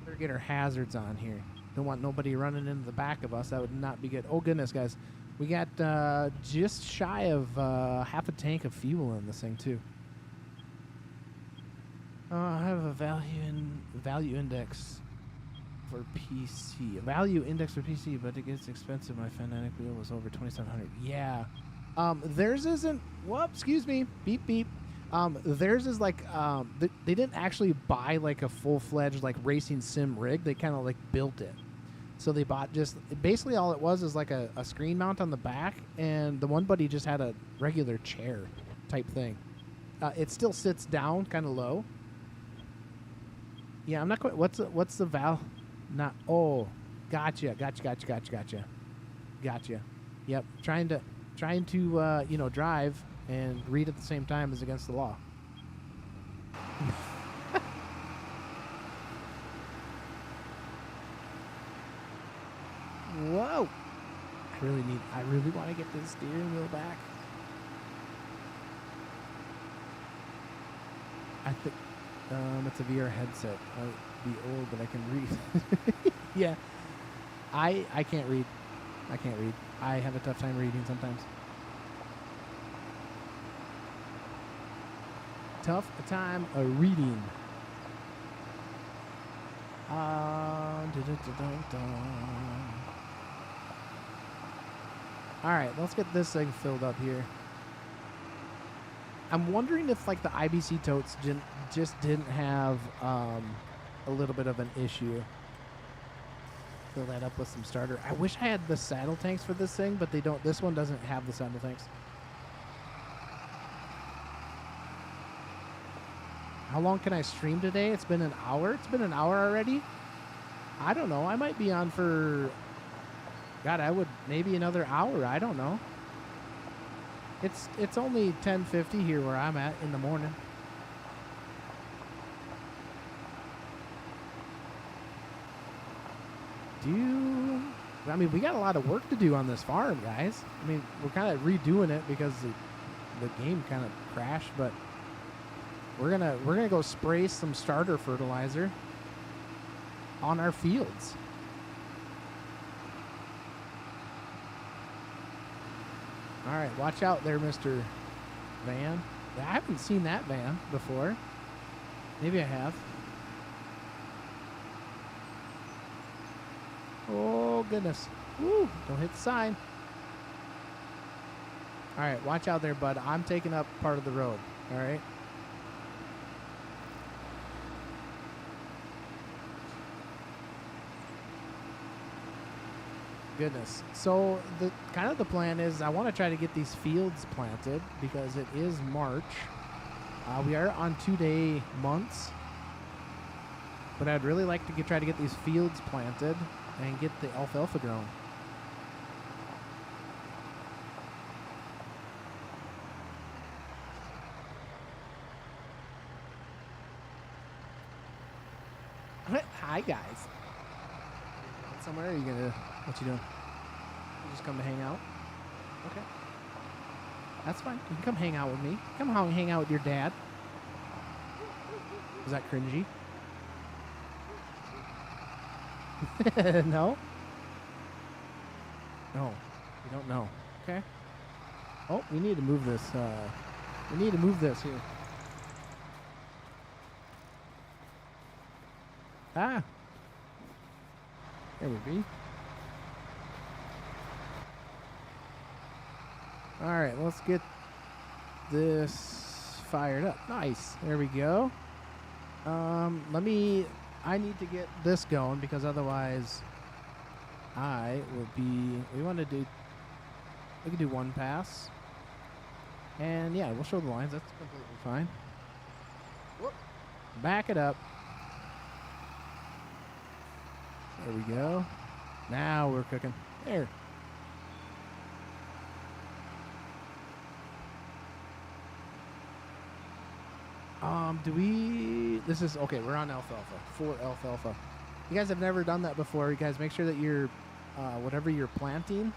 Better get our hazards on here. Don't want nobody running into the back of us. That would not be good. Oh, goodness, guys. We got just shy of half a tank of fuel in this thing, too. I have a value index for PC. A value index for PC, but it gets expensive. My phonetic wheel was over 2,700. Yeah. Theirs isn't. Whoop, excuse me. Beep beep. Theirs is like they didn't actually buy like a full-fledged like racing sim rig. They kind of like built it. So they bought just basically all it was is like a screen mount on the back, and the one buddy just had a regular chair type thing. It still sits down kind of low. Yeah, I'm not quite. What's the val? Not. Oh, gotcha. Yep. Trying to drive and read at the same time is against the law. Whoa! I really want to get this steering wheel back. I think it's a VR headset. I'll be old, but I can read. Yeah. I can't read. I have a tough time reading sometimes. Tough time reading. Alright, let's get this thing filled up here. I'm wondering if like the IBC totes just didn't have a little bit of an issue. Fill that up with some starter. I wish I had the saddle tanks for this thing, but they don't. This one doesn't have the saddle tanks. How long can I stream today? It's been an hour. It's been an hour already. I don't know. I might be on for. God, I would maybe another hour. I don't know. It's only 10:50 here where I'm at in the morning. I mean, we got a lot of work to do on this farm, guys. I mean, we're kind of redoing it because the game kind of crashed, but we're gonna go spray some starter fertilizer on our fields. All right, watch out there, Mr. Van. I haven't seen that van before. Maybe I have. Oh, goodness. Woo, don't hit the sign. All right, watch out there, bud. I'm taking up part of the road, all right? Goodness. So the plan is I want to try to get these fields planted because it is March. We are on 2-day months, but I'd really like to try to get these fields planted and get the alfalfa grown. Hi guys. Somewhere are you gonna? What you doing? You just come to hang out? Okay. That's fine. You can come hang out with me. Come hang out with your dad. Is that cringy? No? No. You don't know. Okay. Oh, we need to move this. We need to move this here. Ah. There we be. All right, let's get this fired up. Nice. There we go. I need to get this going because otherwise I will be, we can do one pass. And yeah, we'll show the lines. That's completely fine. Whoop. Back it up. There we go. Now we're cooking. There. This is, okay, we're on alfalfa, 4 alfalfa. You guys have never done that before. You guys make sure that you're, whatever you're planting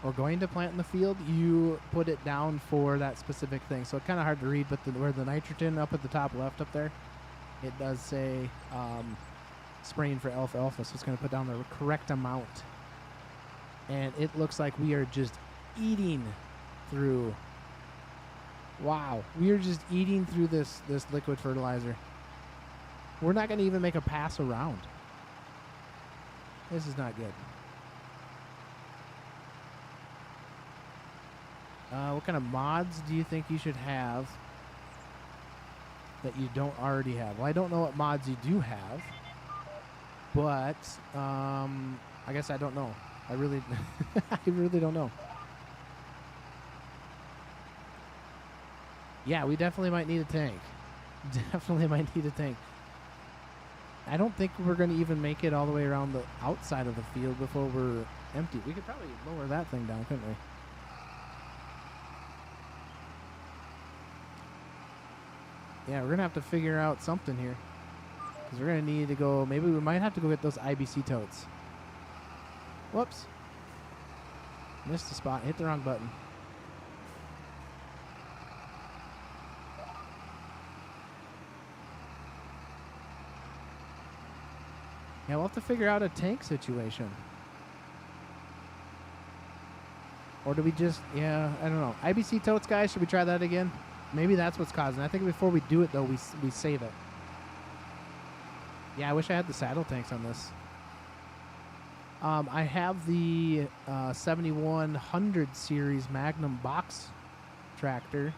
or going to plant in the field, you put it down for that specific thing. So it's kind of hard to read, but where the nitrogen up at the top left up there, it does say spraying for alfalfa. So it's going to put down the correct amount. And it looks like we are just eating through. Wow, we are just eating through this liquid fertilizer. We're not going to even make a pass around. This is not good. What kind of mods do you think you should have that you don't already have? Well, I don't know what mods you do have, but I guess I don't know. I really, I really don't know. Yeah, we definitely might need a tank. Definitely might need a tank. I don't think we're going to even make it all the way around the outside of the field before we're empty. We could probably lower that thing down, couldn't we? Yeah, we're going to have to figure out something here. Because we're going to need to go, maybe we might have to go get those IBC totes. Whoops. Missed the spot. Hit the wrong button. Yeah, we'll have to figure out a tank situation. Or do we just, yeah, I don't know. IBC totes, guys, should we try that again? Maybe that's what's causing it. I think before we do it, though, we save it. Yeah, I wish I had the saddle tanks on this. I have the 7100 series Magnum box tractor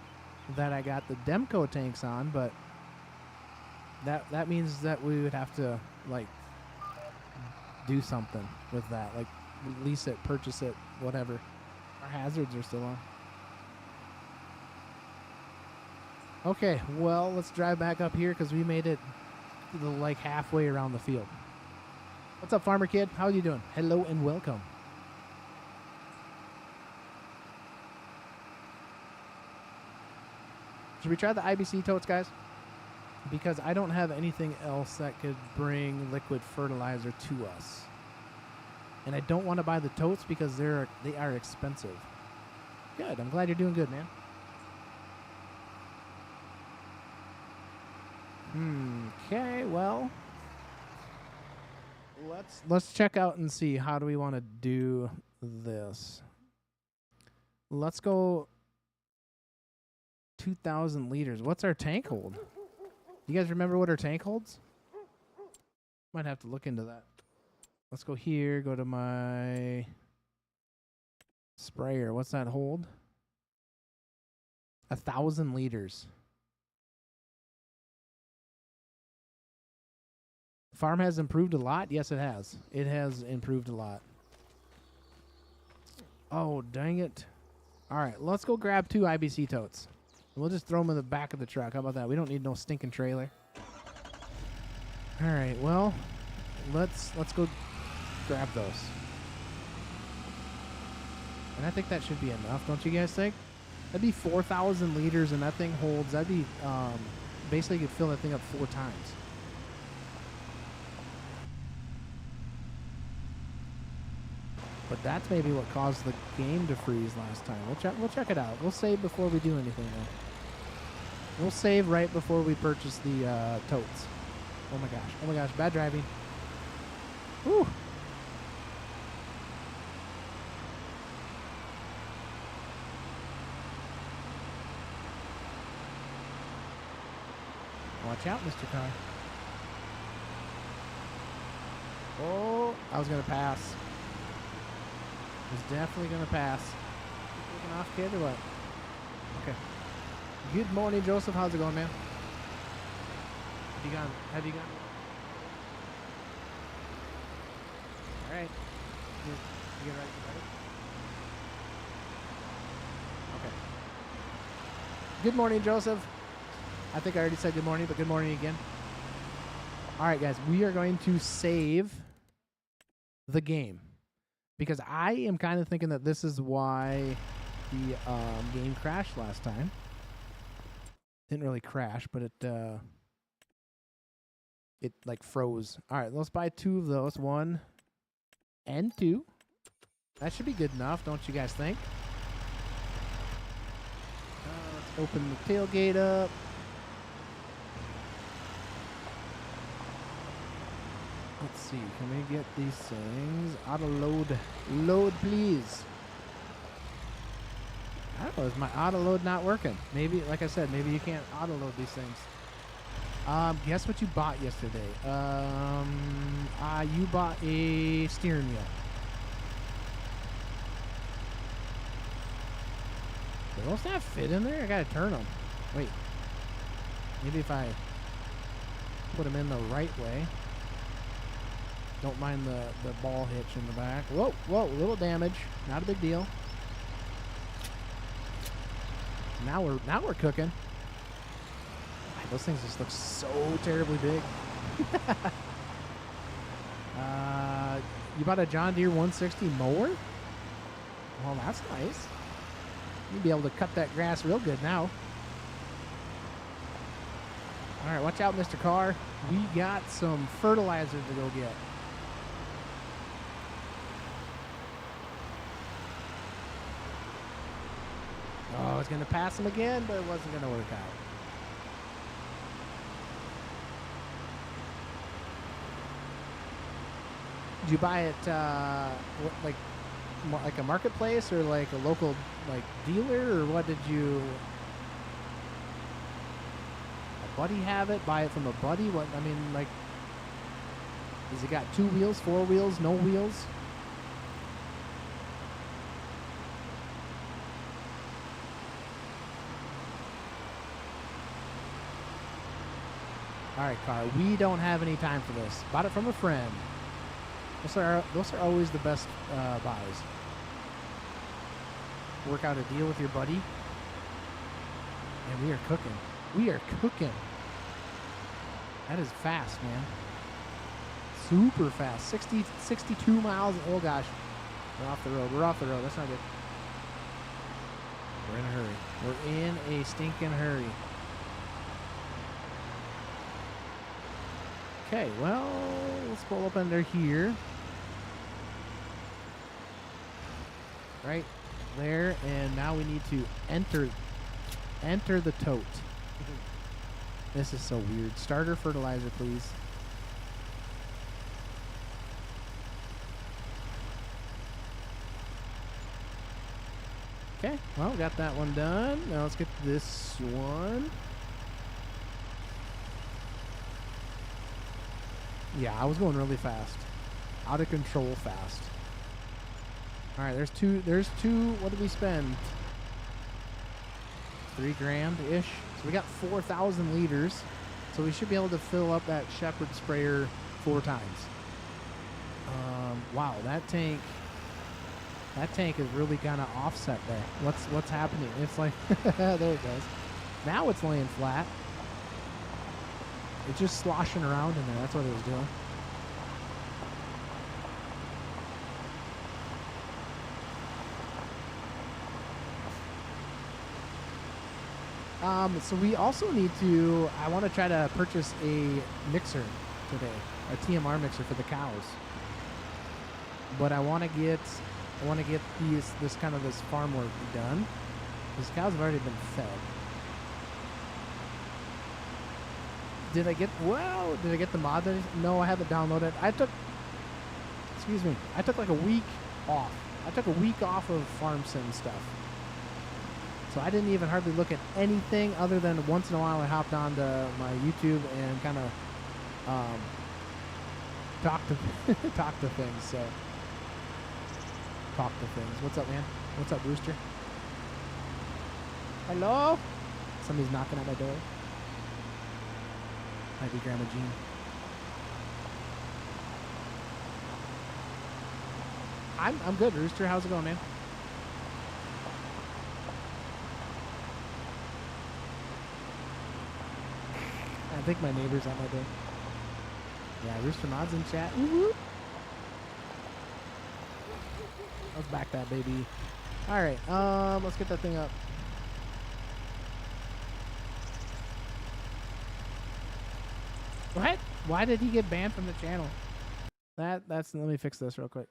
that I got the Demco tanks on, but that means that we would have to, like, do something with that, like lease it, purchase it, whatever. Our hazards are still on. Okay, well, let's drive back up here because we made it like halfway around the field. What's up, farmer kid? How are you doing? Hello and welcome. Should we try the IBC totes, guys? Because I don't have anything else that could bring liquid fertilizer to us. And I don't want to buy the totes because they are expensive. Good. I'm glad you're doing good, man. Okay, well, let's check out and see how do we want to do this. Let's go 2,000 liters. What's our tank hold? You guys remember what our tank holds? Might have to look into that. Let's go here, go to my sprayer. What's that hold? 1,000 liters. Farm has improved a lot? Yes, it has. It has improved a lot. Oh, dang it. All right, let's go grab 2 IBC totes. We'll just throw them in the back of the truck. How about that? We don't need no stinking trailer. All right, well, let's go grab those. And I think that should be enough, don't you guys think? That'd be 4,000 liters, and that thing holds. That'd be basically you could fill that thing up 4 times. But that's maybe what caused the game to freeze last time. We'll check it out. We'll save before we do anything, though. We'll save right before we purchase the totes. Oh my gosh. Oh my gosh. Bad driving. Whew. Watch out, Mr. Car. Oh, I was going to pass. I was definitely going to pass. You taking off, kid, or what? Okay. Good morning, Joseph. How's it going, man? Have you gone? All right. You get ready? Okay. Good morning, Joseph. I think I already said good morning, but good morning again. All right, guys. We are going to save the game because I am kind of thinking that this is why the game crashed last time. Didn't really crash, but it like froze. All right, let's buy 2 of those, 1 and 2. That should be good enough, don't you guys think? Let's open the tailgate up. Let's see, can we get these things? Auto load. Load, please. I don't know, is my auto load not working? Maybe, like I said, maybe you can't auto load these things. Guess what you bought yesterday? You bought a steering wheel. Do those not fit in there? I gotta turn them. Wait. Maybe if I put them in the right way. Don't mind the ball hitch in the back. Whoa, whoa, a little damage. Not a big deal. Now we're cooking. Those things just look so terribly big. You bought a John Deere 160 mower? Well, that's nice. You'll be able to cut that grass real good now. All right, watch out, Mr. Carr. We got some fertilizer to go get. Oh, I was going to pass him again, but it wasn't going to work out. Did you buy it like a marketplace or like a local like dealer, or what did you? A buddy have it? Buy it from a buddy? What I mean, like, has it got 2 wheels, 4 wheels, no wheels? All right, car. We don't have any time for this. Bought it from a friend. Those are always the best buys. Work out a deal with your buddy. And we are cooking. We are cooking. That is fast, man. Super fast. 62 miles. Oh, gosh. We're off the road. We're off the road. That's not good. We're in a hurry. We're in a stinking hurry. Okay, well, let's pull up under here. Right there, and now we need to enter the tote. This is so weird. Starter fertilizer, please. Okay, well, got that one done. Now let's get this one. Yeah, I was going really fast. Out of control fast. All right, there's two, what did we spend? $3 grand-ish. So we got 4,000 liters. So we should be able to fill up that Shepherd sprayer 4 times. Wow, that tank is really kind of offset there. What's happening? It's like, there it goes. Now it's laying flat. It's just sloshing around in there. That's what it was doing. So we also need to, I want to try to purchase a mixer today, a TMR mixer for the cows. But I want to get this kind of this farm work done. These cows have already been fed. Did I get the mod? No, I haven't downloaded. Excuse me. I took like a week off. I took a week off of farm sim stuff. So I didn't even hardly look at anything other than once in a while I hopped onto my YouTube and kind of talk to things. So talk to things. What's up, man? What's up, Rooster? Hello? Somebody's knocking at my door. Might be Grandma Jean. I'm good, Rooster. How's it going, man? I think my neighbor's at my door. Yeah, Rooster Mod's in chat. Woo-woo. Let's back that baby. All right, let's get that thing up. What? Why did he get banned from the channel? That's. Let me fix this real quick.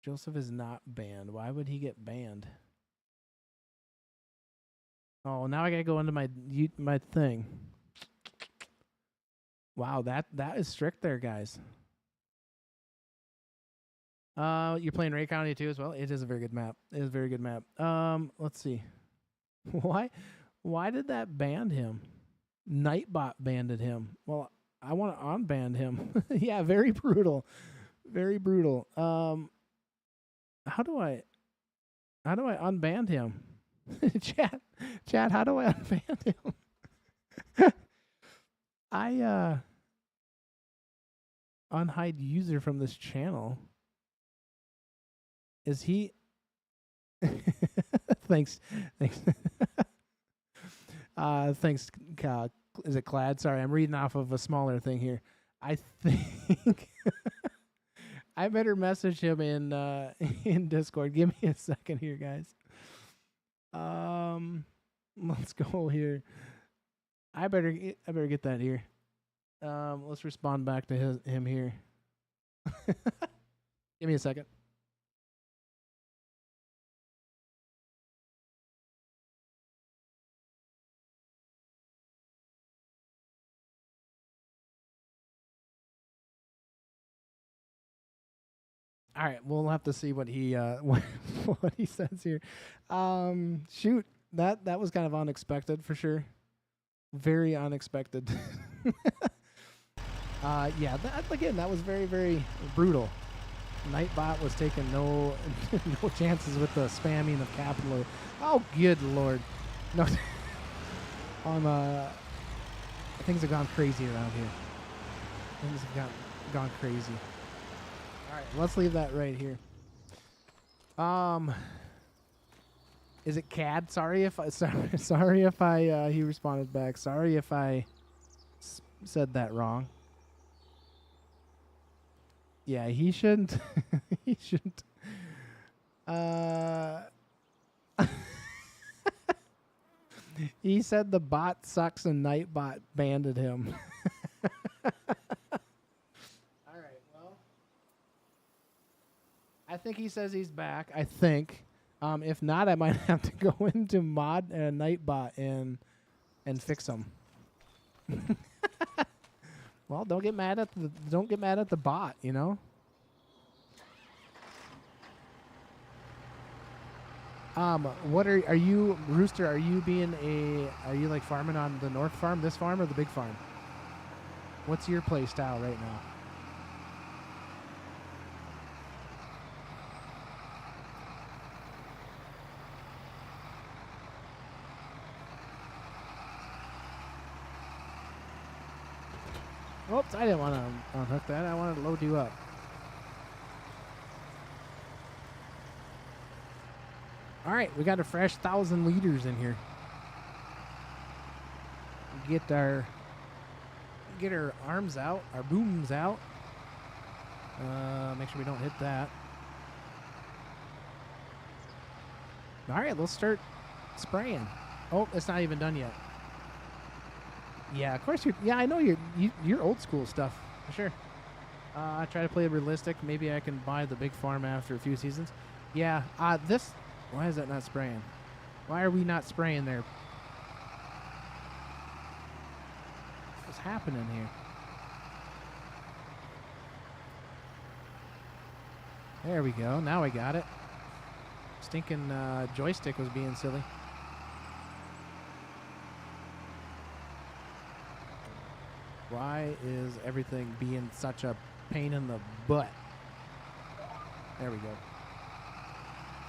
Joseph is not banned. Why would he get banned? Oh, now I gotta go into my thing. Wow, that is strict there, guys. You're playing Ray County too as well. It is a very good map. Let's see. Why did that ban him? Nightbot banned him. Well, I want to unban him. Yeah, very brutal. Very brutal. How do I unban him? Chat, how do I unban him? I unhide user from this channel. Is he thanks. Thanks. Is it Clad? Sorry, I'm reading off of a smaller thing here. I think I better message him in Discord. Give me a second here, guys. Let's go here. I better get that here. Let's respond back to him here. Give me a second. All right, we'll have to see what he what he says here. Shoot, that was kind of unexpected for sure. Very unexpected. Yeah, that was very, very brutal. Nightbot was taking no chances with the spamming of capital. Oh, good lord! No, things have gone crazy around here. Things have gone crazy. All right, let's leave that right here. Is it Cad? Sorry if I he responded back. Sorry if I said that wrong. Yeah, he shouldn't. He shouldn't. He said the bot sucks and Nightbot banded him. All right, well, I think he says he's back. I think. If not, I might have to go into mod and Nightbot and fix him. Well, don't get mad at the bot, you know. What are you, Rooster? Are you like farming on the north farm, this farm, or the big farm? What's your play style right now? Oops, I didn't want to unhook that. I wanted to load you up. All right, we got a fresh 1,000 liters in here. Get our arms out, our booms out. Make sure we don't hit that. All right, let's start spraying. Oh, it's not even done yet. Yeah, of course I know you're old school stuff for sure. I try to play realistic. Maybe I can buy the big farm after a few seasons. Yeah. Why is that not spraying? Why are we not spraying there? What's happening here? There we go. Now I got it. Stinking joystick was being silly. Why is everything being such a pain in the butt? There we go.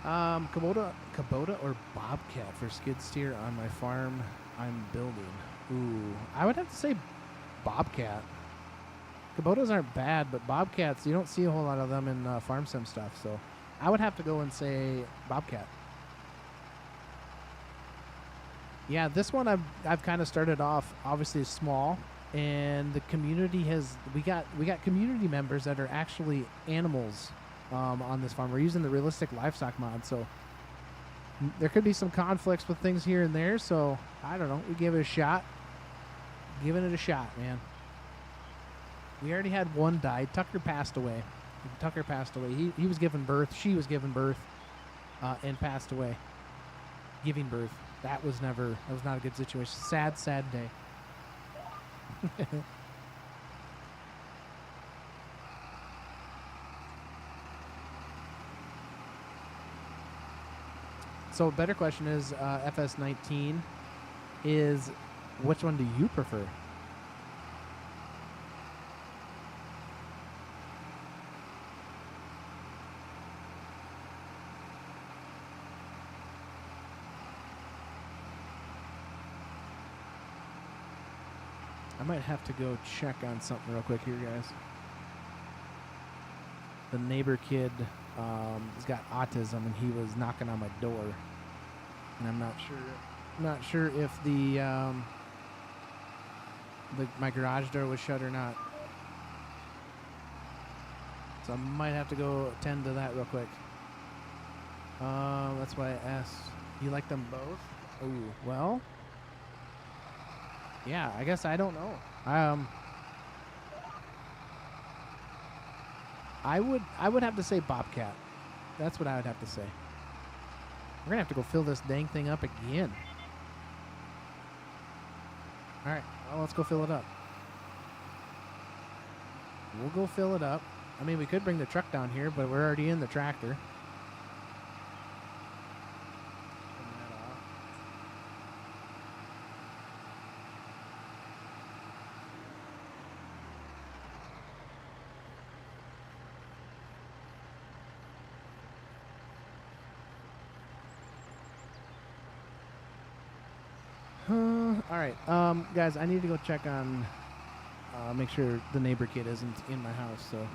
Kubota or Bobcat for skid steer on my farm I'm building. Ooh, I would have to say Bobcat. Kubotas aren't bad, but Bobcats, you don't see a whole lot of them in farm sim stuff, so I would have to go and say Bobcat. Yeah, this one I've kind of started off obviously small, and the community has we got community members that are actually animals on this farm. We're using the Realistic Livestock mod, so there could be some conflicts with things here and there, so I don't know. We give it a shot. Giving it a shot, man. We already had one die. Tucker passed away. He was given birth. She was given birth and passed away. Giving birth. That was not a good situation. Sad, sad day. So a better question is FS19 is which one do you prefer? I might have to go check on something real quick here, guys. The neighbor kid has got autism, and he was knocking on my door, and I'm not sure if my garage door was shut or not. So I might have to go attend to that real quick. That's why I asked. You like them both? Oh, well. Yeah, I guess I don't know. I would have to say Bobcat. That's what I would have to say. We're gonna have to go fill this dang thing up again. All right, well, let's go fill it up. We'll go fill it up. I mean, we could bring the truck down here, but we're already in the tractor. All right, guys, I need to go check on, make sure the neighbor kid isn't in my house, so.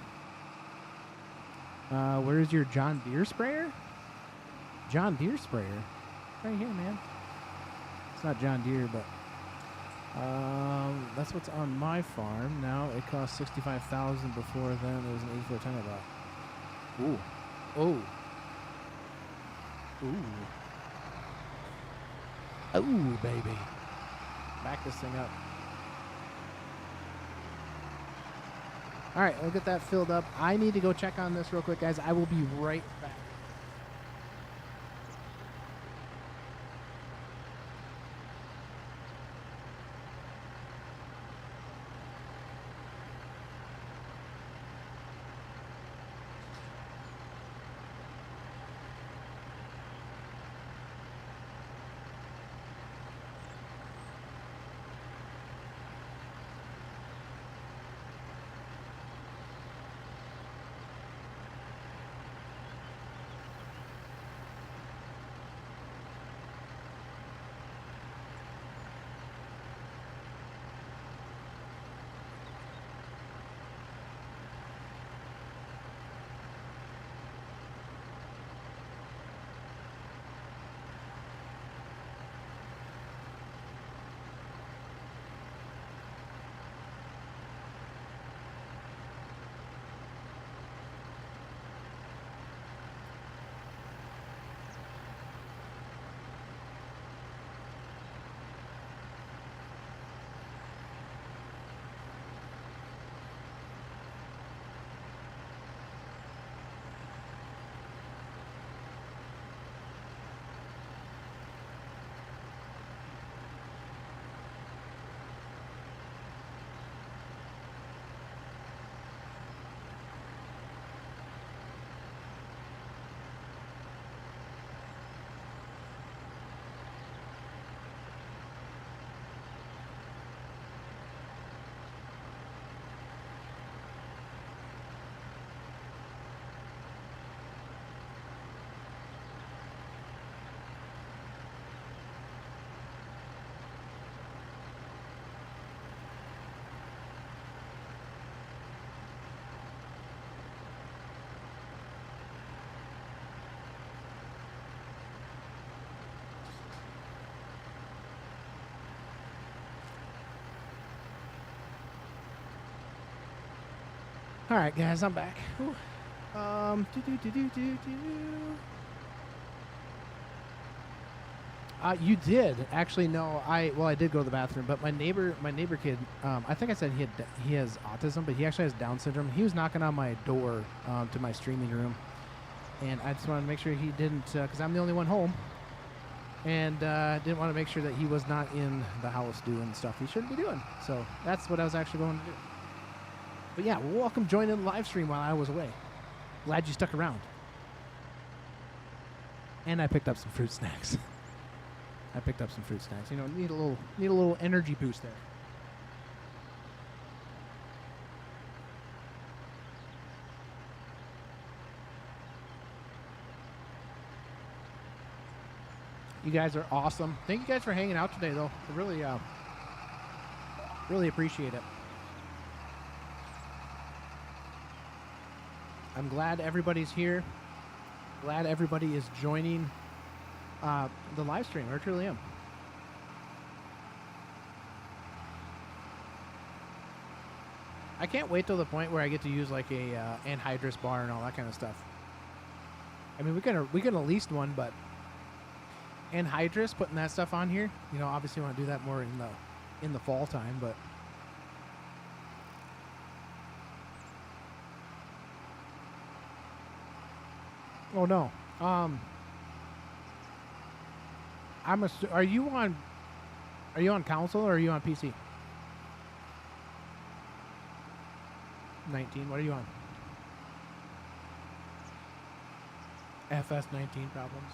Where's your John Deere sprayer? John Deere sprayer? Right here, man. It's not John Deere, but, that's what's on my farm. Now it cost $65,000. Before then, it was an 8410 I bought. Ooh. Oh. Ooh. Oh, baby. Back this thing up. All right, we'll get that filled up. I need to go check on this real quick, guys. I will be right back. All right, guys, I'm back. Whew. You did actually no. I did go to the bathroom, but my neighbor kid. I think I said he has autism, but he actually has Down syndrome. He was knocking on my door to my streaming room, and I just wanted to make sure he didn't, because I'm the only one home, and didn't want to make sure that he was not in the house doing stuff he shouldn't be doing. So that's what I was actually going to do. But yeah, welcome joining the live stream while I was away. Glad you stuck around. And I picked up some fruit snacks. You know, need a little energy boost there. You guys are awesome. Thank you guys for hanging out today, though. I really appreciate it. I'm glad everybody's here. Glad everybody is joining the live stream. I truly am. I can't wait till the point where I get to use like a anhydrous bar and all that kind of stuff. I mean, we can at least one, but anhydrous, putting that stuff on here, you know, obviously want to do that more in the fall time, but oh no. Are you on console or are you on PC? 19. What are you on? FS19 problems.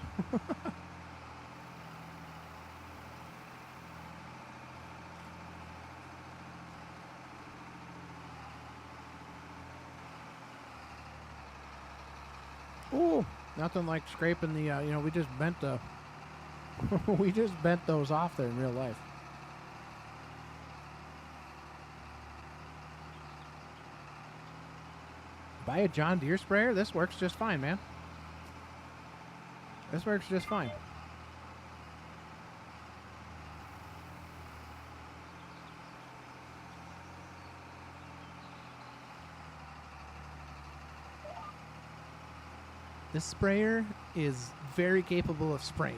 Ooh, nothing like scraping the, you know, we just bent the, we just bent those off there in real life. Buy a John Deere sprayer? This works just fine, man. This works just fine. This sprayer is very capable of spraying.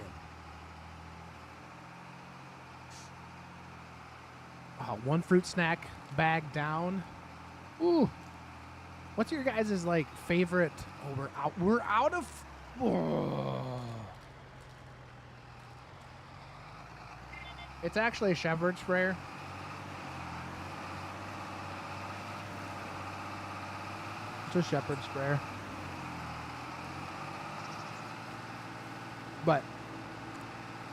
One fruit snack bag down. Ooh. What's your guys' like favorite? Oh, we're out of. Oh. It's actually a shepherd sprayer. It's a shepherd sprayer. But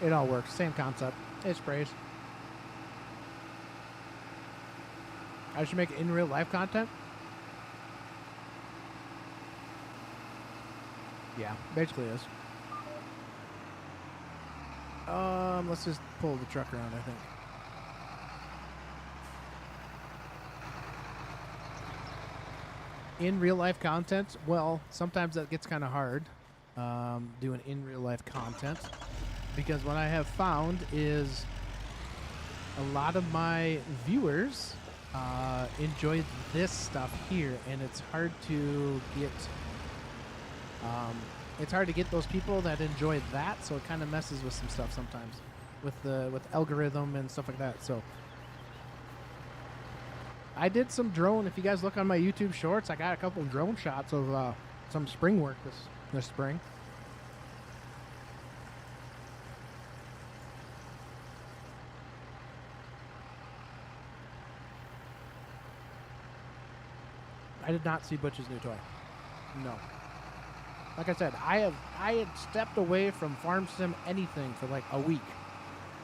it all works. Same concept. It sprays. I should make it in real life content. Yeah, basically is. Let's just pull the truck around, I think. In real life content, well, sometimes that gets kind of hard, doing in real life content, because what I have found is a lot of my viewers enjoy this stuff here, and it's hard to get those people that enjoy that, so it kind of messes with some stuff sometimes with algorithm and stuff like that. So I did some drone. If you guys look on my YouTube shorts, I got a couple drone shots of some spring work this spring. I did not see Butch's new toy. No. Like I said, I had stepped away from Farm Sim anything for like a week.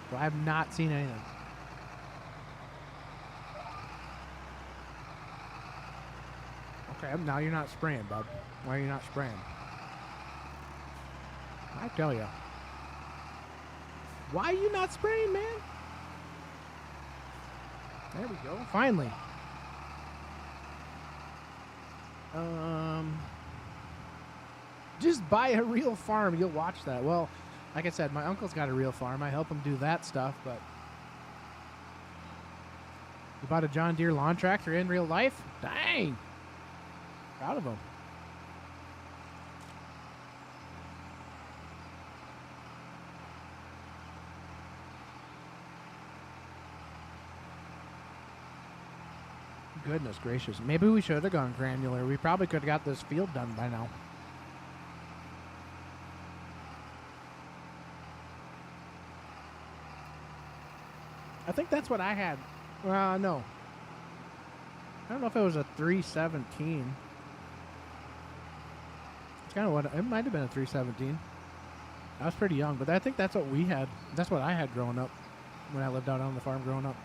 So I have not seen anything. Okay, now you're not spraying, bud. Why are you not spraying? I tell you. Why are you not spraying, man? There we go. Finally. Just buy a real farm. You'll watch that. Well, like I said, my uncle's got a real farm. I help him do that stuff, but you bought a John Deere lawn tractor in real life? Dang. Proud of him. Goodness gracious. Maybe we should have gone granular. We probably could have got this field done by now. I think that's what I had. No. I don't know if it was a 317. It's kind of what it might have been, a 317. I was pretty young, but I think that's what we had. That's what I had growing up when I lived out on the farm growing up.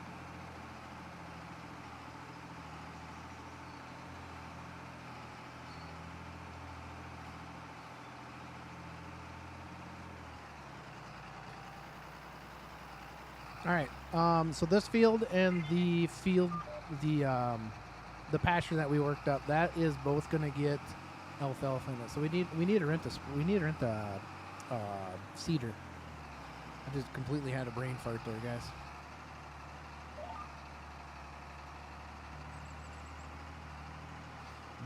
All right. So this field and the pasture that we worked up, that is both going to get alfalfa in it. So we need to rent a cedar. I just completely had a brain fart there, guys.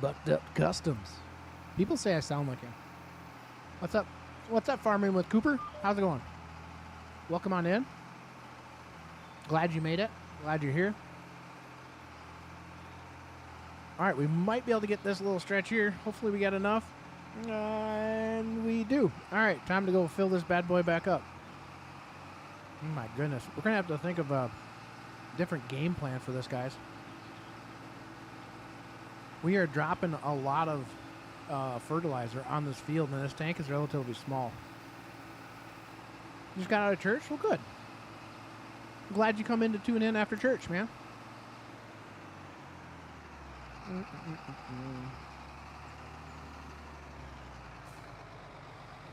Bucked Up Customs. People say I sound like him. What's up? What's up, Farming with Cooper? How's it going? Welcome on in. Glad you made it. Glad you're here. All right, we might be able to get this little stretch here. Hopefully we got enough. And we do. All right, time to go fill this bad boy back up. Oh my goodness. We're going to have to think of a different game plan for this, guys. We are dropping a lot of fertilizer on this field, and this tank is relatively small. You just got out of church? Well, good. I'm glad you come in to tune in after church, man.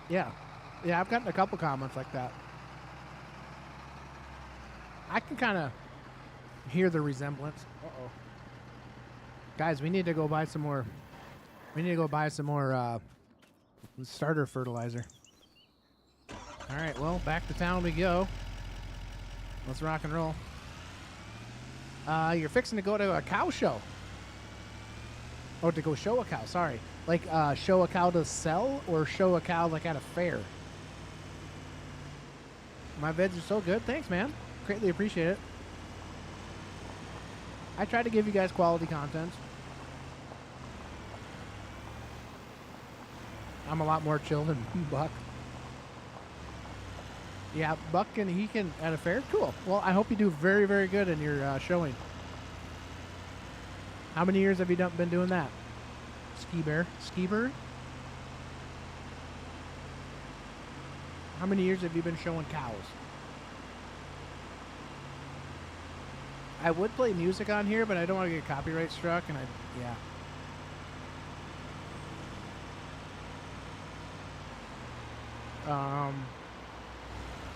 Yeah. Yeah, I've gotten a couple comments like that. I can kind of hear the resemblance. Uh-oh. Guys, we need to go buy some more. We need to go buy some more starter fertilizer. All right, well, back to town we go. Let's rock and roll. You're fixing to go to a cow show. Oh, to go show a cow, sorry. Like, show a cow to sell or show a cow, like, at a fair? My vids are so good. Thanks, man. Greatly appreciate it. I try to give you guys quality content. I'm a lot more chill than Buck. Yeah, Buck he can at a fair. Cool. Well, I hope you do very, very good in your showing. How many years have you been doing that? Ski bear? How many years have you been showing cows? I would play music on here, but I don't want to get copyright struck, and yeah.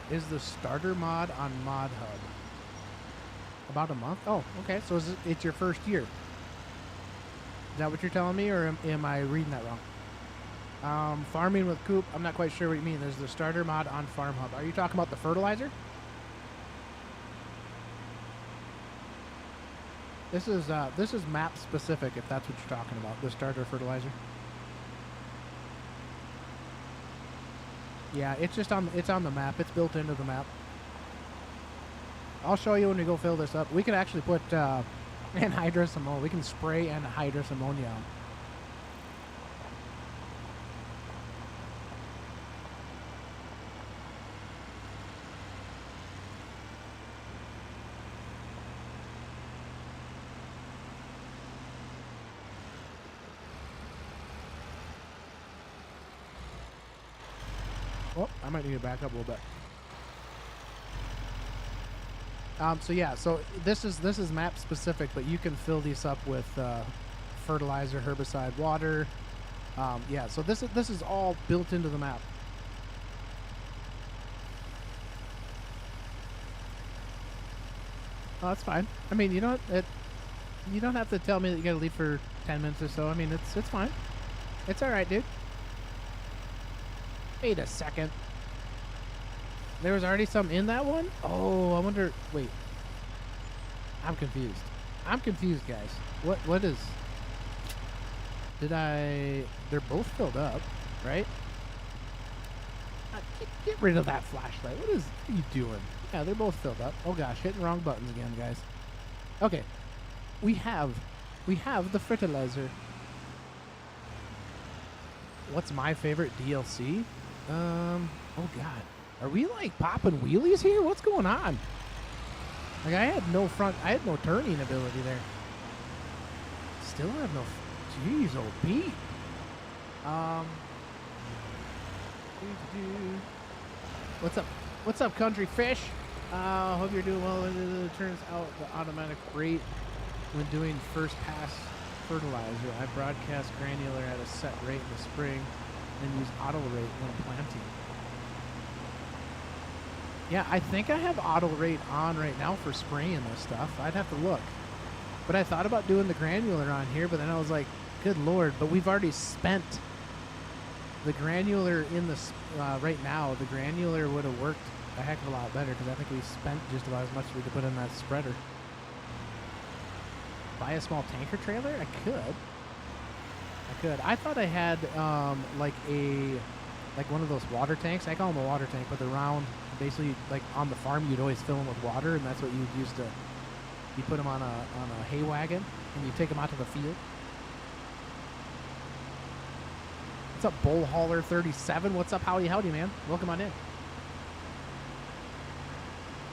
Is the starter mod on Mod Hub? About a month? Oh, okay. So it's your first year. Is that what you're telling me, or am I reading that wrong? Farming with Coop. I'm not quite sure what you mean. There's the starter mod on Farm Hub. Are you talking about the fertilizer? This is map specific, if that's what you're talking about. The starter fertilizer. Yeah, it's on the map. It's built into the map. I'll show you when we go fill this up. We can actually put anhydrous ammonia. We can spray anhydrous ammonia on. Oh, I might need to back up a little bit. So yeah, so this is map specific, but you can fill these up with fertilizer, herbicide, water. Yeah, so this is all built into the map. Oh, that's fine. I mean, you don't have to tell me that you gotta leave for 10 minutes or so. I mean, it's fine. It's all right, dude. Wait a second. There was already some in that one? Oh, I wonder. Wait. I'm confused. I'm confused, guys. What is... They're both filled up, right? Get rid of that flashlight. What are you doing? Yeah, they're both filled up. Oh gosh, hitting wrong buttons again, guys. Okay. We have the fertilizer. What's my favorite DLC? Oh god. Are we like popping wheelies here? What's going on? Like I had no turning ability there. Still have no. Jeez, oh Pete. What's up? What's up, country fish? Hope you're doing well. It turns out the automatic rate when doing first pass fertilizer, I broadcast granular at a set rate in the spring and use auto rate when planting. Yeah, I think I have auto rate on right now for spraying this stuff. I'd have to look. But I thought about doing the granular on here, but then I was like, good lord, but we've already spent the granular in the right now. The granular would have worked a heck of a lot better because I think we spent just about as much as we could put in that spreader. Buy a small tanker trailer? I could. I thought I had like one of those water tanks. I call them a water tank, but they're round. Basically, like on the farm, you'd always fill them with water, and that's what you'd use to. You put them on a hay wagon, and you take them out to the field. What's up, Bull Hauler 37? What's up, howdy, man? Welcome on in.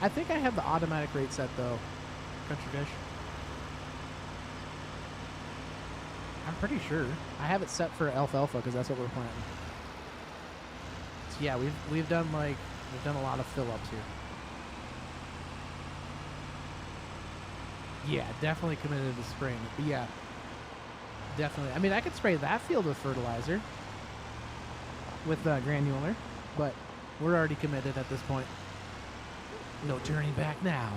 I think I have the automatic rate set though, country fish. I'm pretty sure I have it set for alfalfa because that's what we're planting. So yeah, we've done a lot of fill ups here. Yeah, definitely committed to spraying it. But yeah, definitely. I mean, I could spray that field with fertilizer with granular, but we're already committed at this point. No turning back now.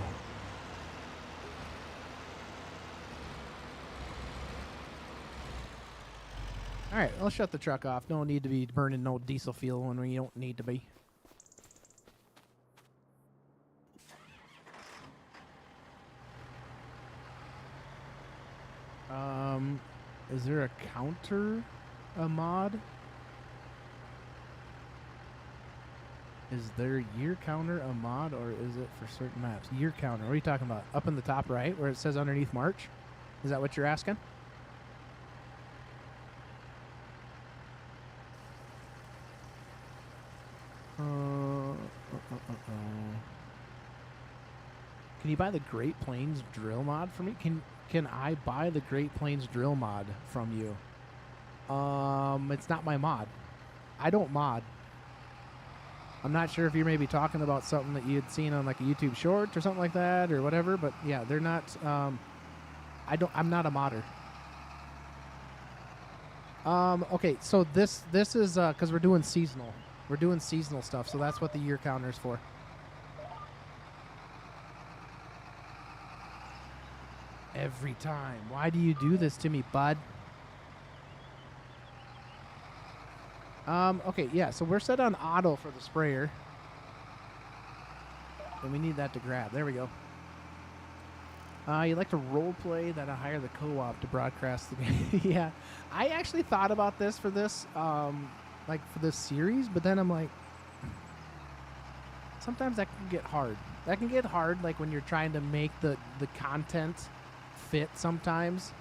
All right, let's shut the truck off. No need to be burning no diesel fuel when we don't need to be. Is there a counter, a mod? Is there year counter a mod, or is it for certain maps? Year counter, what are you talking about? Up in the top right, where it says underneath March? Is that what you're asking? Can you buy the Great Plains drill mod for me? Can I buy the Great Plains drill mod from you? It's not my mod. I don't mod. I'm not sure if you're maybe talking about something that you had seen on like a YouTube short or something like that or whatever, but yeah, they're not, I'm not a modder. Okay, so this is, cause we're doing seasonal. We're doing seasonal stuff, so that's what the year counter is for. Every time. Why do you do this to me, bud? Okay, yeah, so we're set on auto for the sprayer. And we need that to grab. There we go. You'd like to role play that I hire the co-op to broadcast the game. Yeah, I actually thought about this for this, like for this series, but then I'm like, sometimes that can get hard. That can get hard, like when you're trying to make the content fit sometimes.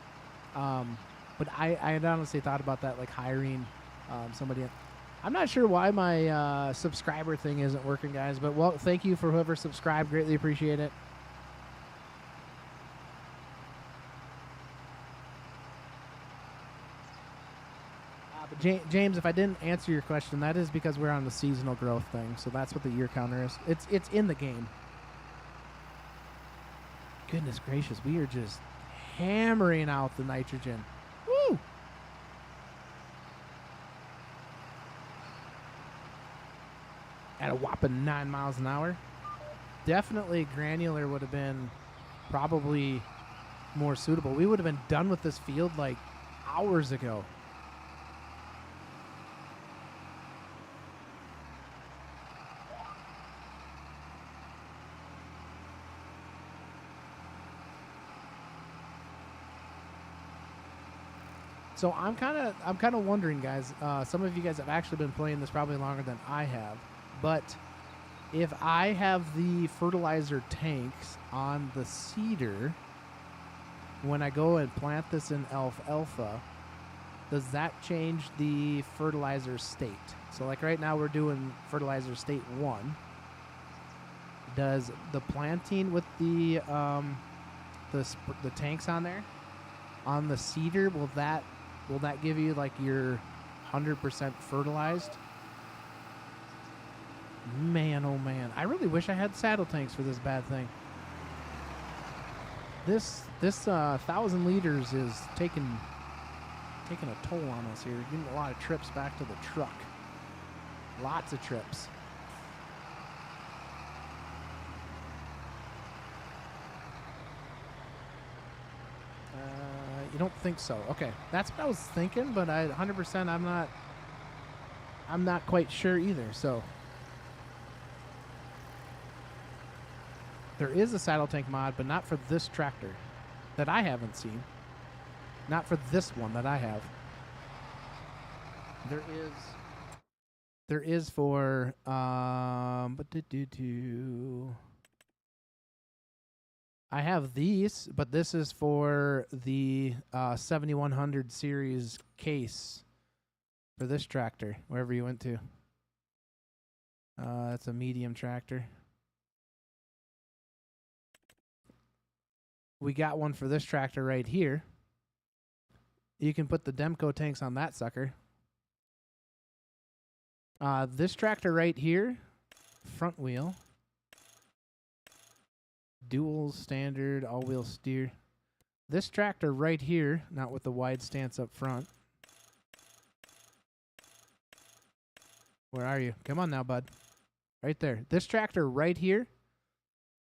But I had honestly thought about that, like hiring somebody. I'm not sure why my subscriber thing isn't working, guys, but well, thank you for whoever subscribed. Greatly appreciate it. But James, if I didn't answer your question, that is because we're on the seasonal growth thing, so that's what the year counter is. It's in the game. Goodness gracious, we are just hammering out the nitrogen. Woo! At a whopping 9 miles an hour. Definitely granular would have been probably more suitable. We would have been done with this field like hours ago. So I'm kind of wondering, guys. Some of you guys have actually been playing this probably longer than I have, but if I have the fertilizer tanks on the seeder, when I go and plant this in alfalfa, does that change the fertilizer state? So like right now we're doing fertilizer state 1. Does the planting with the tanks on there on the seeder, will that give you like your 100% fertilized? Man, oh man, I really wish I had saddle tanks for this bad thing. This 1,000 liters is taking a toll on us here. Getting a lot of trips back to the truck. Lots of trips. You don't think so? Okay, that's what I was thinking, but 100% I'm not quite sure either. So there is a saddle tank mod, but not for this tractor that I haven't seen. Not for this one that I have. There is for I have these, but this is for the 7100 series case for this tractor, wherever you went to. That's a medium tractor. We got one for this tractor right here. You can put the Demco tanks on that sucker. This tractor right here, front wheel. Dual, standard, all-wheel steer. This tractor right here, not with the wide stance up front. Where are you? Come on now, bud. Right there. This tractor right here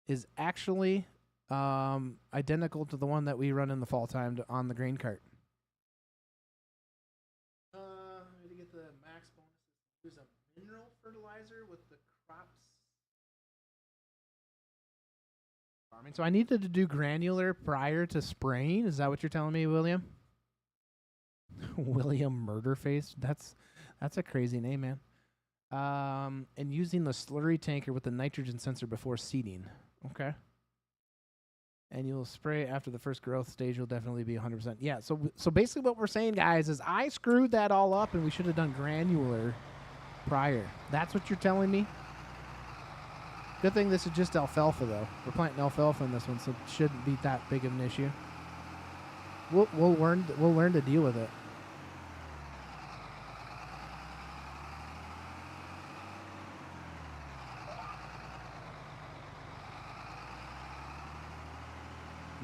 is actually identical to the one that we run in the fall time on the grain cart. To get the max bonus, use a mineral fertilizer with the crops. So I needed to do granular prior to spraying. Is that what you're telling me, William? William Murderface. That's a crazy name, man. And using the slurry tanker with the nitrogen sensor before seeding. Okay. And you'll spray after the first growth stage. You'll definitely be 100%. Yeah. So basically, what we're saying, guys, is I screwed that all up, and we should have done granular prior. That's what you're telling me. Good thing this is just alfalfa, though. We're planting alfalfa in this one, so it shouldn't be that big of an issue. We'll learn to deal with it.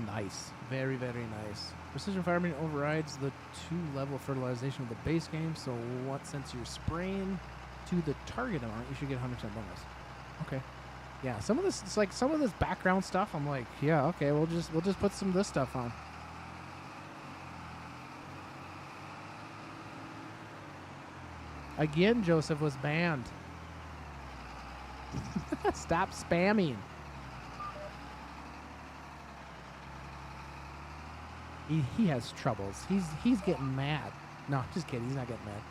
Nice. Very, very nice. Precision farming overrides the 2-level fertilization of the base game, so since you're spraying to the target amount, you should get 100% bonus. Okay. Yeah, some of this background stuff, I'm like, yeah, okay, we'll just put some of this stuff on. Again, Joseph was banned. Stop spamming. He has troubles. He's getting mad. No, just kidding. He's not getting mad.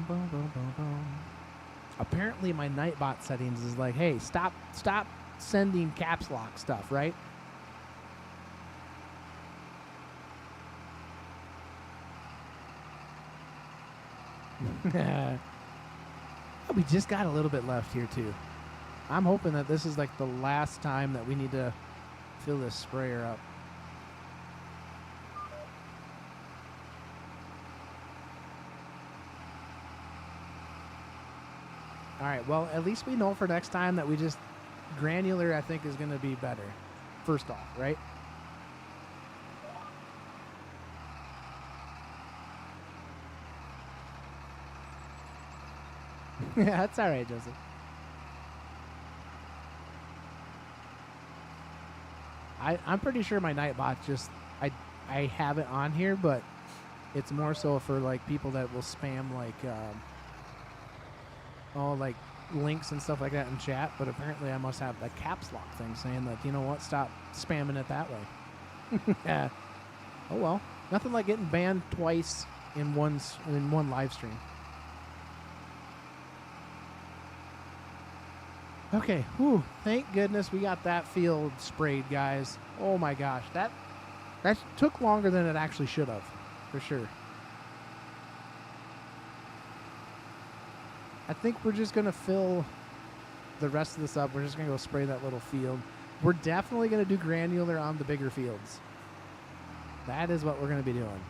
Boom, boom, boom, boom. Apparently my Nightbot settings is like, hey, stop sending caps lock stuff, right? We just got a little bit left here too. I'm hoping that this is like the last time that we need to fill this sprayer up. All right, well, at least we know for next time that we just granular, I think, is going to be better. First off, right? Yeah, that's all right, Joseph. I'm pretty sure my Nightbot just, I have it on here, but it's more so for like people that will spam like like links and stuff like that in chat, but apparently I must have the caps lock thing saying that, you know what, stop spamming it that way. Yeah. Oh well. Nothing like getting banned twice in one live stream. Okay, whew, thank goodness we got that field sprayed, guys. Oh my gosh, that took longer than it actually should have, for sure. I think we're just going to fill the rest of this up. We're just going to go spray that little field. We're definitely going to do granular on the bigger fields. That is what we're going to be doing.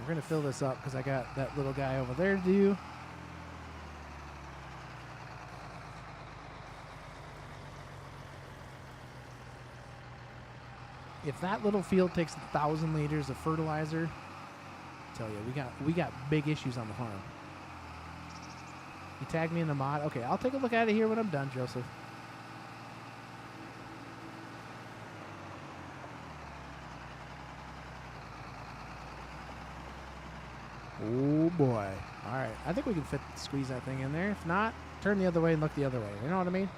We're going to fill this up because I got that little guy over there to do. If that little field takes 1,000 liters of fertilizer, I tell you, we got big issues on the farm. You tag me in the mod. Okay, I'll take a look at it here when I'm done, Joseph. Oh boy. All right, I think we can squeeze that thing in there. If not, turn the other way and look the other way. You know what I mean?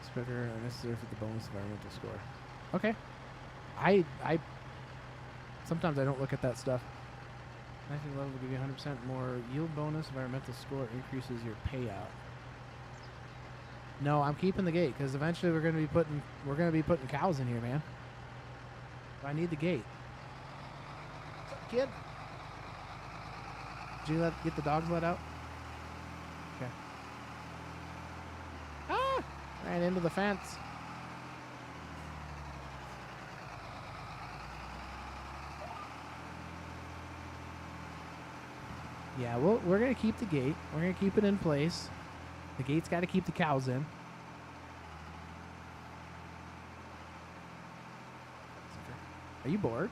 Spreader necessary for the bonus environmental score. Okay. I sometimes I don't look at that stuff. 19 level will give you 100% more yield bonus. Environmental score increases your payout. No, I'm keeping the gate because eventually we're gonna be putting cows in here, man. I need the gate. What's up, kid? Did you get the dogs let out? Okay. Ah! Ran into the fence. Yeah, well, we're going to keep the gate. We're going to keep it in place. The gate's got to keep the cows in. Are you bored?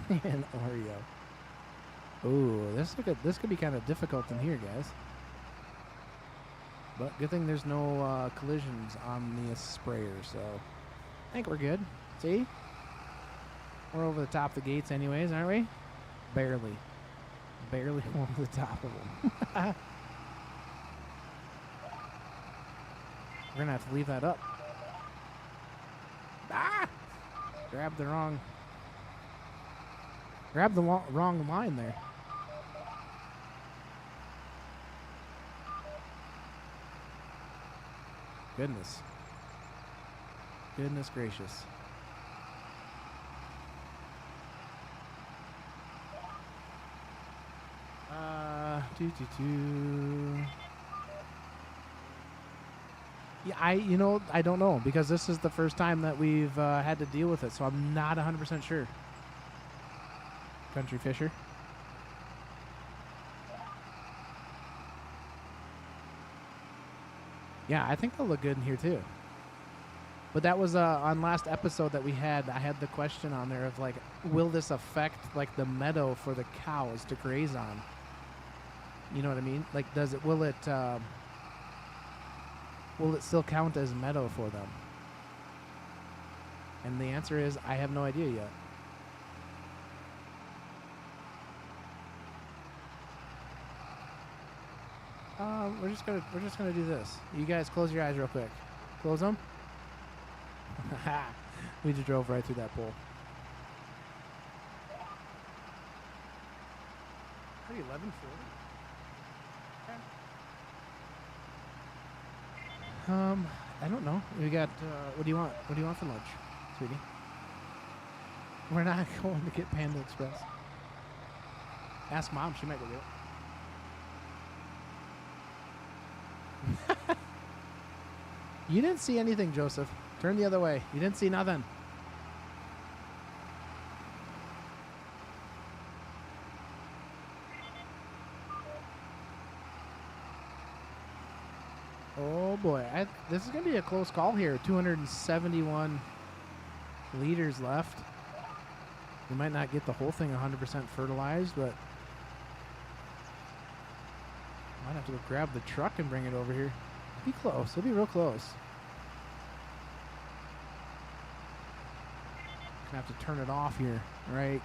And Oreo. Ooh, this could be kind of difficult in here, guys. But good thing there's no collisions on the sprayer, so I think we're good. See? We're over the top of the gates anyways, aren't we? Barely. Barely over the top of them. We're going to have to leave that up. Ah! Grabbed the wrong line there. Goodness. Goodness gracious. Yeah, I don't know because this is the first time that we've had to deal with it, so I'm not 100% sure. Country Fisher. Yeah, I think they'll look good in here too. But that was on last episode that we had. I had the question on there of like, will this affect like the meadow for the cows to graze on? You know what I mean? Like, will it still count as meadow for them? And the answer is, I have no idea yet. We're just gonna do this. You guys close your eyes real quick. Close them. We just drove right through that pole. Are you 11:40? I don't know. We got, what do you want? What do you want for lunch, sweetie? We're not going to get Panda Express. Ask Mom. She might go get it. You didn't see anything, Joseph. Turn the other way. You didn't see nothing. Oh boy, this is going to be a close call here. 271 liters left. We might not get the whole thing 100% fertilized, but I might have to go grab the truck and bring it over here. It'll be close. It'll be real close. have to turn it off here, right?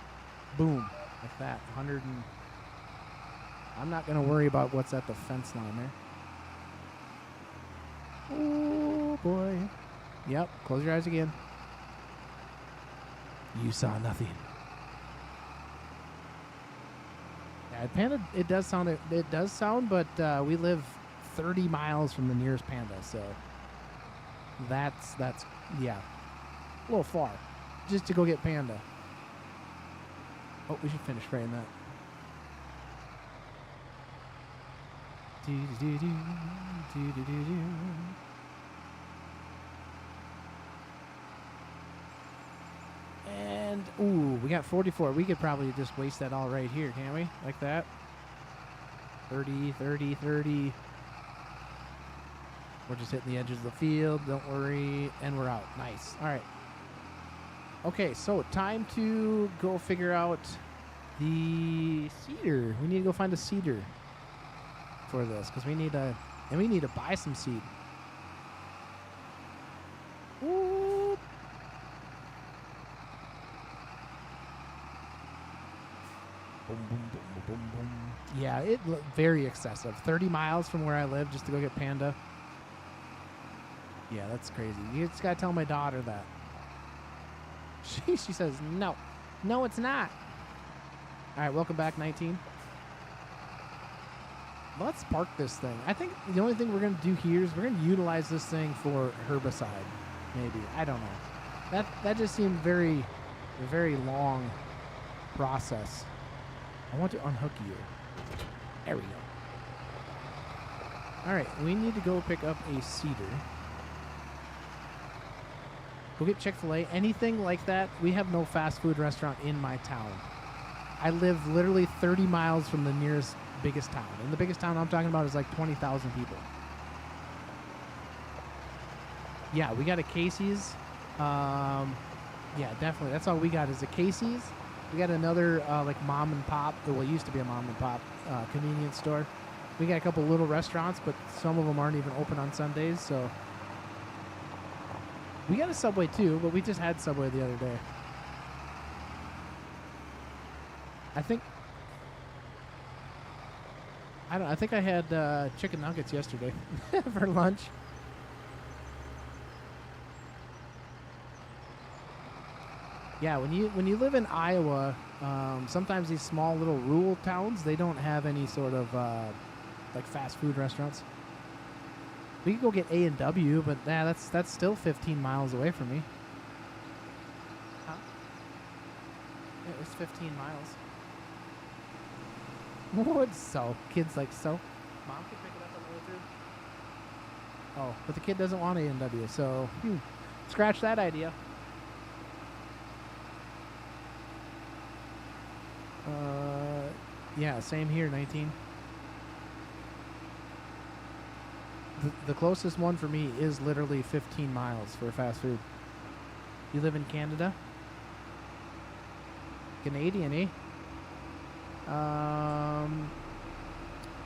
Boom, like that. 100 and... I'm not going to worry about what's at the fence line there. Oh, boy. Yep, close your eyes again. You saw nothing. Yeah, panda, it does sound, but we live 30 miles from the nearest panda, so that's yeah, a little far just to go get panda. Oh, we should finish spraying that. And ooh, we got 44. We could probably just waste that all right here, can't we? Like that. 30, 30, 30. We're just hitting the edges of the field. Don't worry. And we're out. Nice. All right. Okay, so time to go figure out the seeder. We need to go find a seeder for this because we need to buy some seed. Whoop. Boom, boom, boom, boom, boom, boom. Yeah, it very excessive. 30 miles from where I live just to go get panda. Yeah, that's crazy. You just gotta tell my daughter that. She says no. No, it's not. All right, welcome back, 19. Let's park this thing. I think the only thing we're going to do here is we're going to utilize this thing for herbicide, maybe. I don't know. That just seemed a very long process. I want to unhook you. There we go. All right, we need to go pick up a cedar. Go get Chick-fil-A. Anything like that. We have no fast food restaurant in my town. I live literally 30 miles from the nearest biggest town. And the biggest town I'm talking about is like 20,000 people. Yeah, we got a Casey's. Yeah, definitely. That's all we got is a Casey's. We got another like mom and pop. Well, it used to be a mom and pop convenience store. We got a couple little restaurants, but some of them aren't even open on Sundays. So we got a Subway too, but we just had Subway the other day. I think I had chicken nuggets yesterday for lunch. Yeah, when you live in Iowa, sometimes these small little rural towns, they don't have any sort of like fast food restaurants. We could go get A&W, but that's still 15 miles away from me. Huh? It was 15 miles. What? So kids like so. Mom can pick it up on the way through. Oh, but the kid doesn't want A&W, so scratch that idea. Yeah, same here, 19. The closest one for me is literally 15 miles for fast food. You live in Canada? Canadian, eh?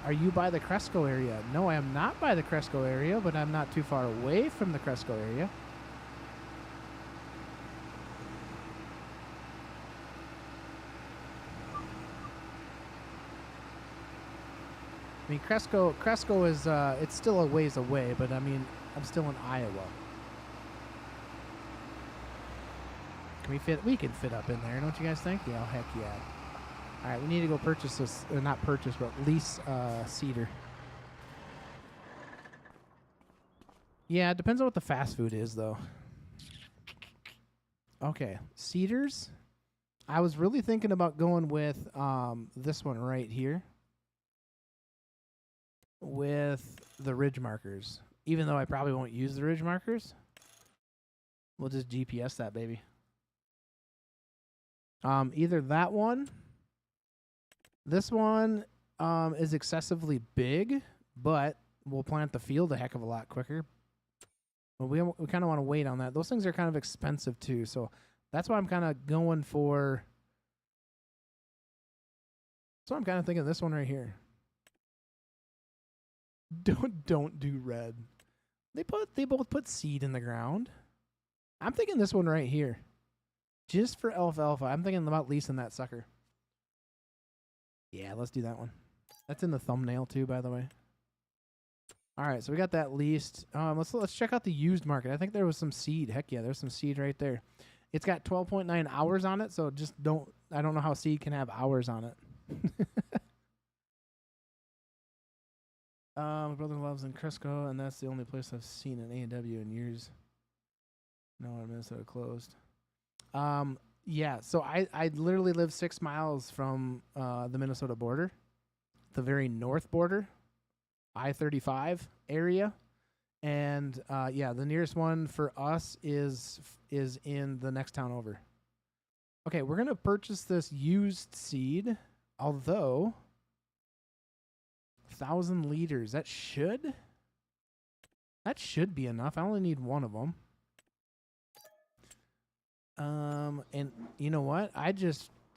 Are you by the Cresco area? No, I am not by the Cresco area, but I'm not too far away from the Cresco area. I mean, Cresco is, it's still a ways away, but I mean, I'm still in Iowa. We can fit up in there, don't you guys think? Yeah, heck yeah. All right, we need to go purchase this, not purchase, but lease cedar. Yeah, it depends on what the fast food is, though. Okay, cedars. I was really thinking about going with this one right here. With the ridge markers. Even though I probably won't use the ridge markers, we'll just GPS that baby. Either that one. This one is excessively big, but we'll plant the field a heck of a lot quicker. But we kind of want to wait on that. Those things are kind of expensive too, so that's why I'm kind of going for. So I'm kind of thinking this one right here. Don't do red. They both put seed in the ground. I'm thinking this one right here. Just for alfalfa. I'm thinking about leasing that sucker. Yeah, let's do that one. That's in the thumbnail too, by the way. All right, so we got that leased. Let's check out the used market. I think there was some seed. Heck yeah, there's some seed right there. It's got 12.9 hours on it, so just don't. I don't know how seed can have hours on it. My brother lives in Cresco, and that's the only place I've seen an A&W in years. No, Minnesota closed. Yeah, so I literally live 6 miles from the Minnesota border, the very north border, I-35 area, and yeah, the nearest one for us is in the next town over. Okay, we're gonna purchase this used seed, although 1,000 liters. That should be enough. I only need one of them. And you know what?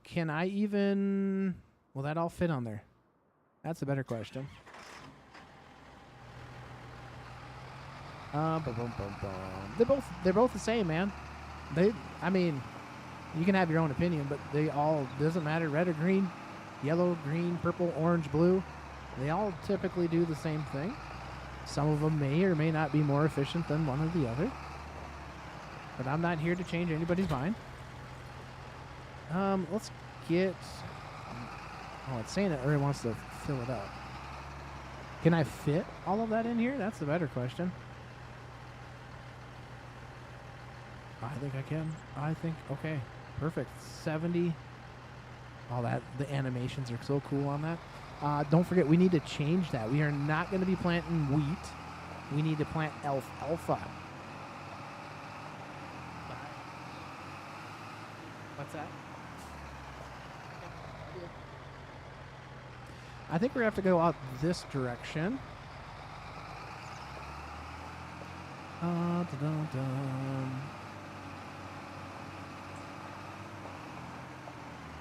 Can I even? Will that all fit on there? That's a better question. They're both the same, man. I mean, you can have your own opinion, but they all doesn't matter red or green, yellow, green, purple, orange, blue. They all typically do the same thing. Some of them may or may not be more efficient than one or the other. But I'm not here to change anybody's mind. Let's get... Oh, it's saying it already wants to fill it up. Can I fit all of that in here? That's the better question. I think I can. Okay. Perfect. 70. Oh, the animations are so cool on that. Don't forget, we need to change that. We are not going to be planting wheat. We need to plant alfalfa. What's that? I think we're going to have to go out this direction.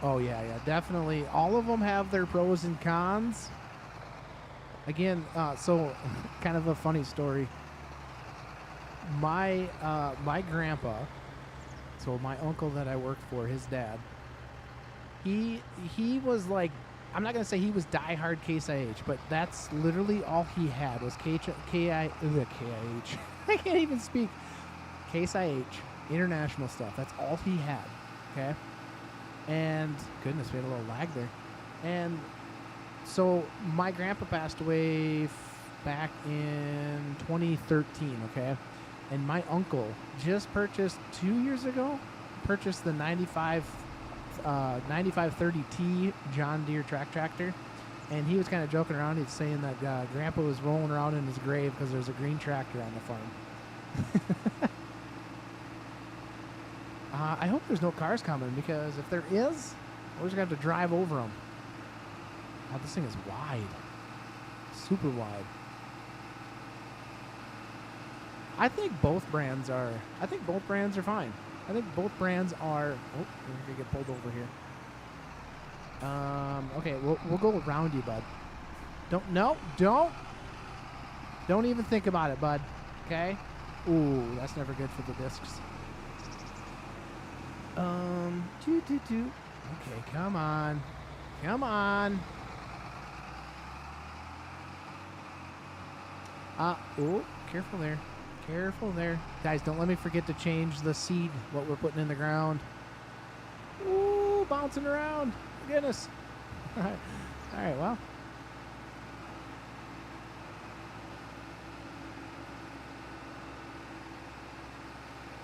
Oh, yeah, definitely. All of them have their pros and cons. Again, so kind of a funny story. My grandpa, so my uncle that I worked for, his dad, he was like, I'm not going to say he was diehard Case IH, but that's literally all he had was KIH. I can't even speak. Case IH, international stuff. That's all he had, okay? And, goodness, we had a little lag there. And so my grandpa passed away back in 2013, okay? And my uncle just purchased 2 years ago, purchased the 9530T John Deere track tractor. And he was kind of joking around. He's saying that Grandpa was rolling around in his grave because there's a green tractor on the farm. I hope there's no cars coming, because if there is, we're just going to have to drive over them. Oh, this thing is wide. Super wide. I think both brands are fine. I think both brands are... Oh, we're going to get pulled over here. Okay, we'll go around you, bud. Don't even think about it, bud. Okay? Ooh, that's never good for the discs. Okay, come on. Oh, careful there. Guys, don't let me forget to change the seed, what we're putting in the ground. Ooh, bouncing around. Goodness. All right, well.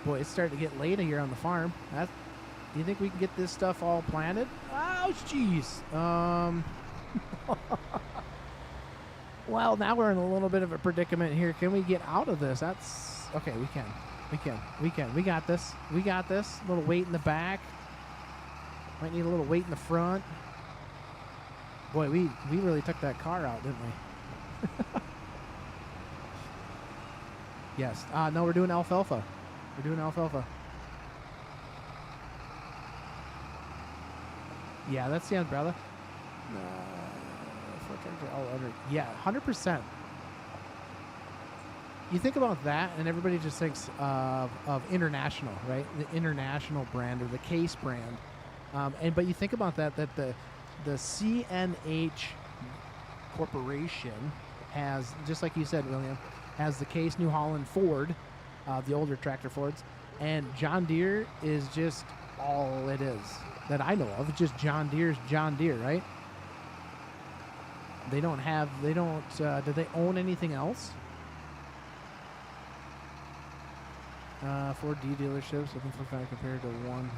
Boy, it's starting to get late here on the farm. Do you think we can get this stuff all planted? Ouch, jeez. Well, now we're in a little bit of a predicament here. Can we get out of this? That's... Okay, we can. We got this. A little weight in the back. Might need a little weight in the front. Boy, we really took that car out, didn't we? Yes. No, we're doing alfalfa. Yeah, that's the umbrella. Yeah, 100%. you think about that, and everybody just thinks of International, right? The International brand or the Case brand. But you think about that the CNH Corporation has, just like you said, William, has the Case New Holland Ford, the older tractor Fords, and John Deere is just all it is that I know of. It's just John Deere's John Deere, right? Do they own anything else? Ford D dealerships looking for five compared to 100.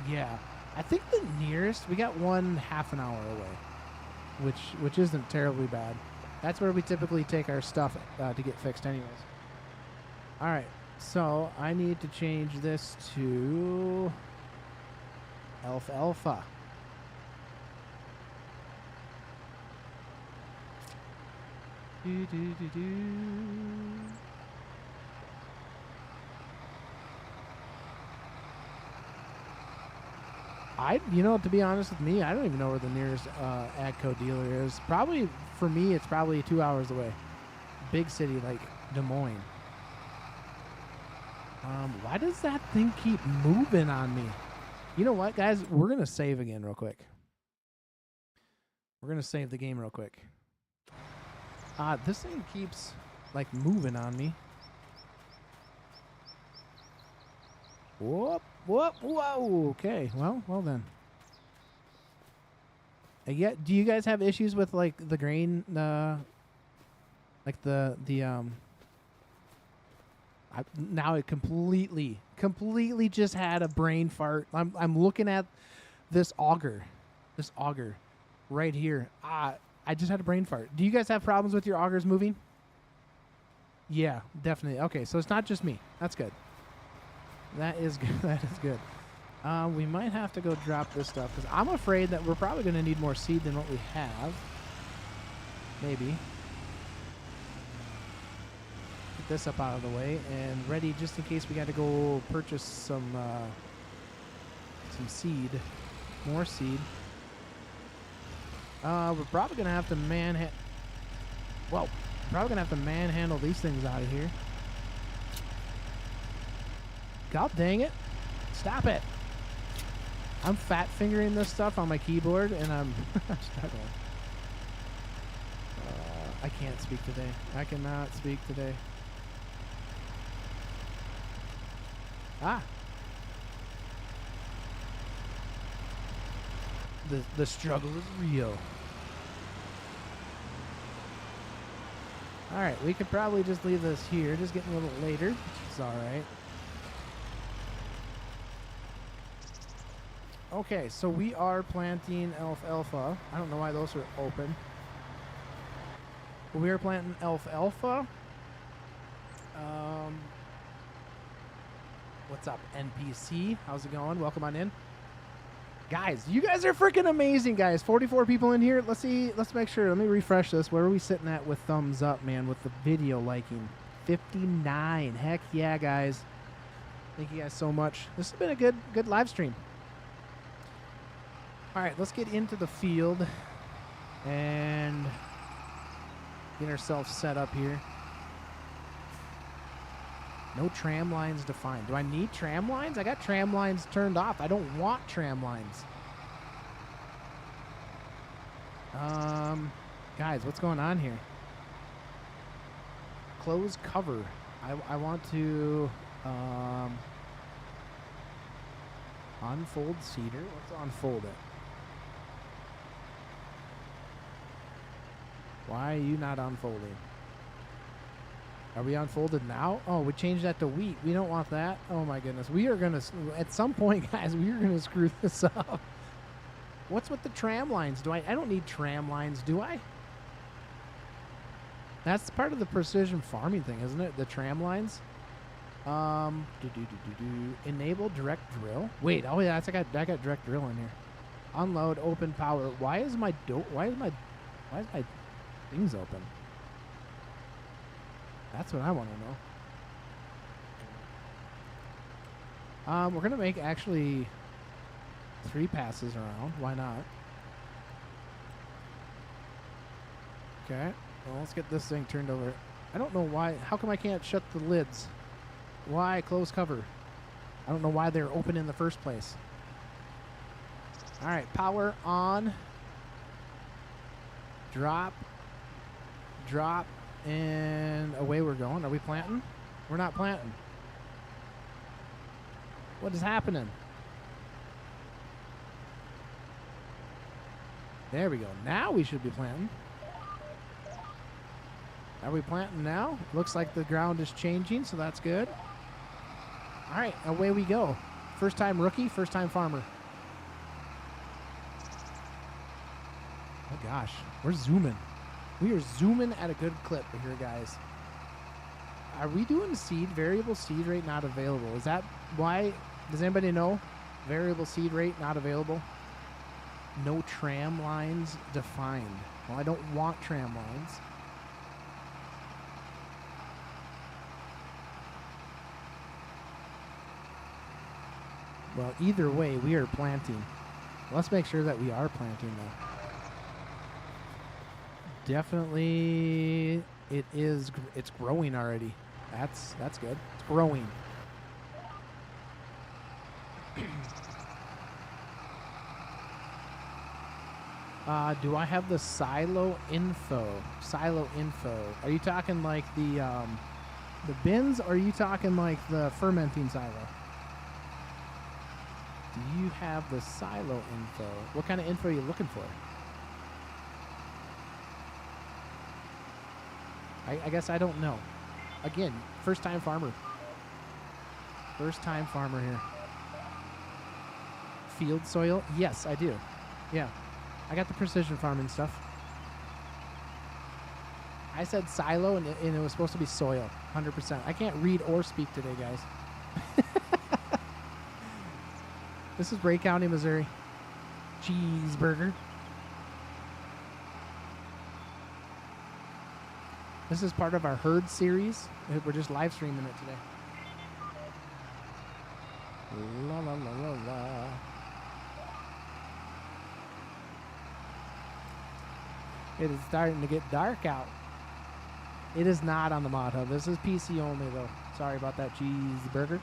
Yeah, I think the nearest, we got one half an hour away, which isn't terribly bad. That's where we typically take our stuff to get fixed anyways. All right, so I need to change this to alfalfa. To be honest with me, I don't even know where the nearest AGCO dealer is. Probably, for me, it's probably 2 hours away. Big city like Des Moines. Why does that thing keep moving on me? You know what, guys? We're going to save again real quick. We're going to save the game real quick. This thing keeps, like, moving on me. Whoop, whoop, whoa. Okay, well then. Do you guys have issues with, like, the grain, now it completely just had a brain fart. I'm looking at this auger right here. I just had a brain fart. Do you guys have problems with your augers moving? Yeah, definitely. Okay, so it's not just me. That's good. That is good. That is good. We might have to go drop this stuff because I'm afraid that we're probably going to need more seed than what we have. Maybe. Get this up out of the way and ready just in case we got to go purchase some seed, more seed. We're probably going to have to manhandle these things out of here. God dang it. Stop it. I'm fat fingering this stuff on my keyboard and I'm struggling. I can't speak today. I cannot speak today. The struggle is real. Alright, we could probably just leave this here. Just getting a little later, which is alright. Okay, so we are planting alfalfa. I don't know why those are open. But we are planting alfalfa. What's up, NPC? How's it going? Welcome on in. Guys, you guys are freaking amazing, guys. 44 people in here. Let's see. Let's make sure. Let me refresh this. Where are we sitting at with thumbs up, man, with the video liking? 59. Heck yeah, guys. Thank you guys so much. This has been a good live stream. All right, let's get into the field and get ourselves set up here. No tram lines defined. Do I need tram lines? I got tram lines turned off. I don't want tram lines. Guys, what's going on here? Close cover. I want to unfold cedar. Let's unfold it. Why are you not unfolding? Are we unfolded now? Oh, we changed that to wheat. We don't want that. Oh my goodness. We are going to, at some point, guys, we are going to screw this up. What's with the tram lines? I don't need tram lines, do I? That's part of the precision farming thing, isn't it? The tram lines. Enable direct drill. Wait, oh yeah, I got direct drill in here. Unload, open power. Why is my things open? That's what I want to know. We're gonna make actually 3 passes around. Why not? Okay. Well, let's get this thing turned over. I don't know why. How come I can't shut the lids? Why close cover? I don't know why they're open in the first place. All right, power on. Drop. Drop. And away we're going. Are we planting? We're not planting. What is happening? There we go. Now we should be planting. Are we planting now? Looks like the ground is changing, so that's good. All right, away we go. First time rookie, first time farmer. Oh gosh, we're zooming. We are zooming at a good clip here, guys. Are we doing seed? Variable seed rate not available. Is that why? Does anybody know? Variable seed rate not available. No tram lines defined. Well, I don't want tram lines. Well, either way, we are planting. Let's make sure that we are planting, though. Definitely, it's growing already. That's good. It's growing. Do I have the silo info? Silo info. Are you talking like the bins, or are you talking like the fermenting silo? Do you have the silo info? What kind of info are you looking for? I guess I don't know. Again, first time farmer. First time farmer here. Field soil? Yes, I do. Yeah. I got the precision farming stuff. I said silo, and it was supposed to be soil. 100%. I can't read or speak today, guys. This is Bray County, Missouri. Cheeseburger. This is part of our herd series. We're just live streaming it today. La la la la la. It is starting to get dark out. It is not on the Mod Hub. This is PC only, though. Sorry about that, cheeseburger.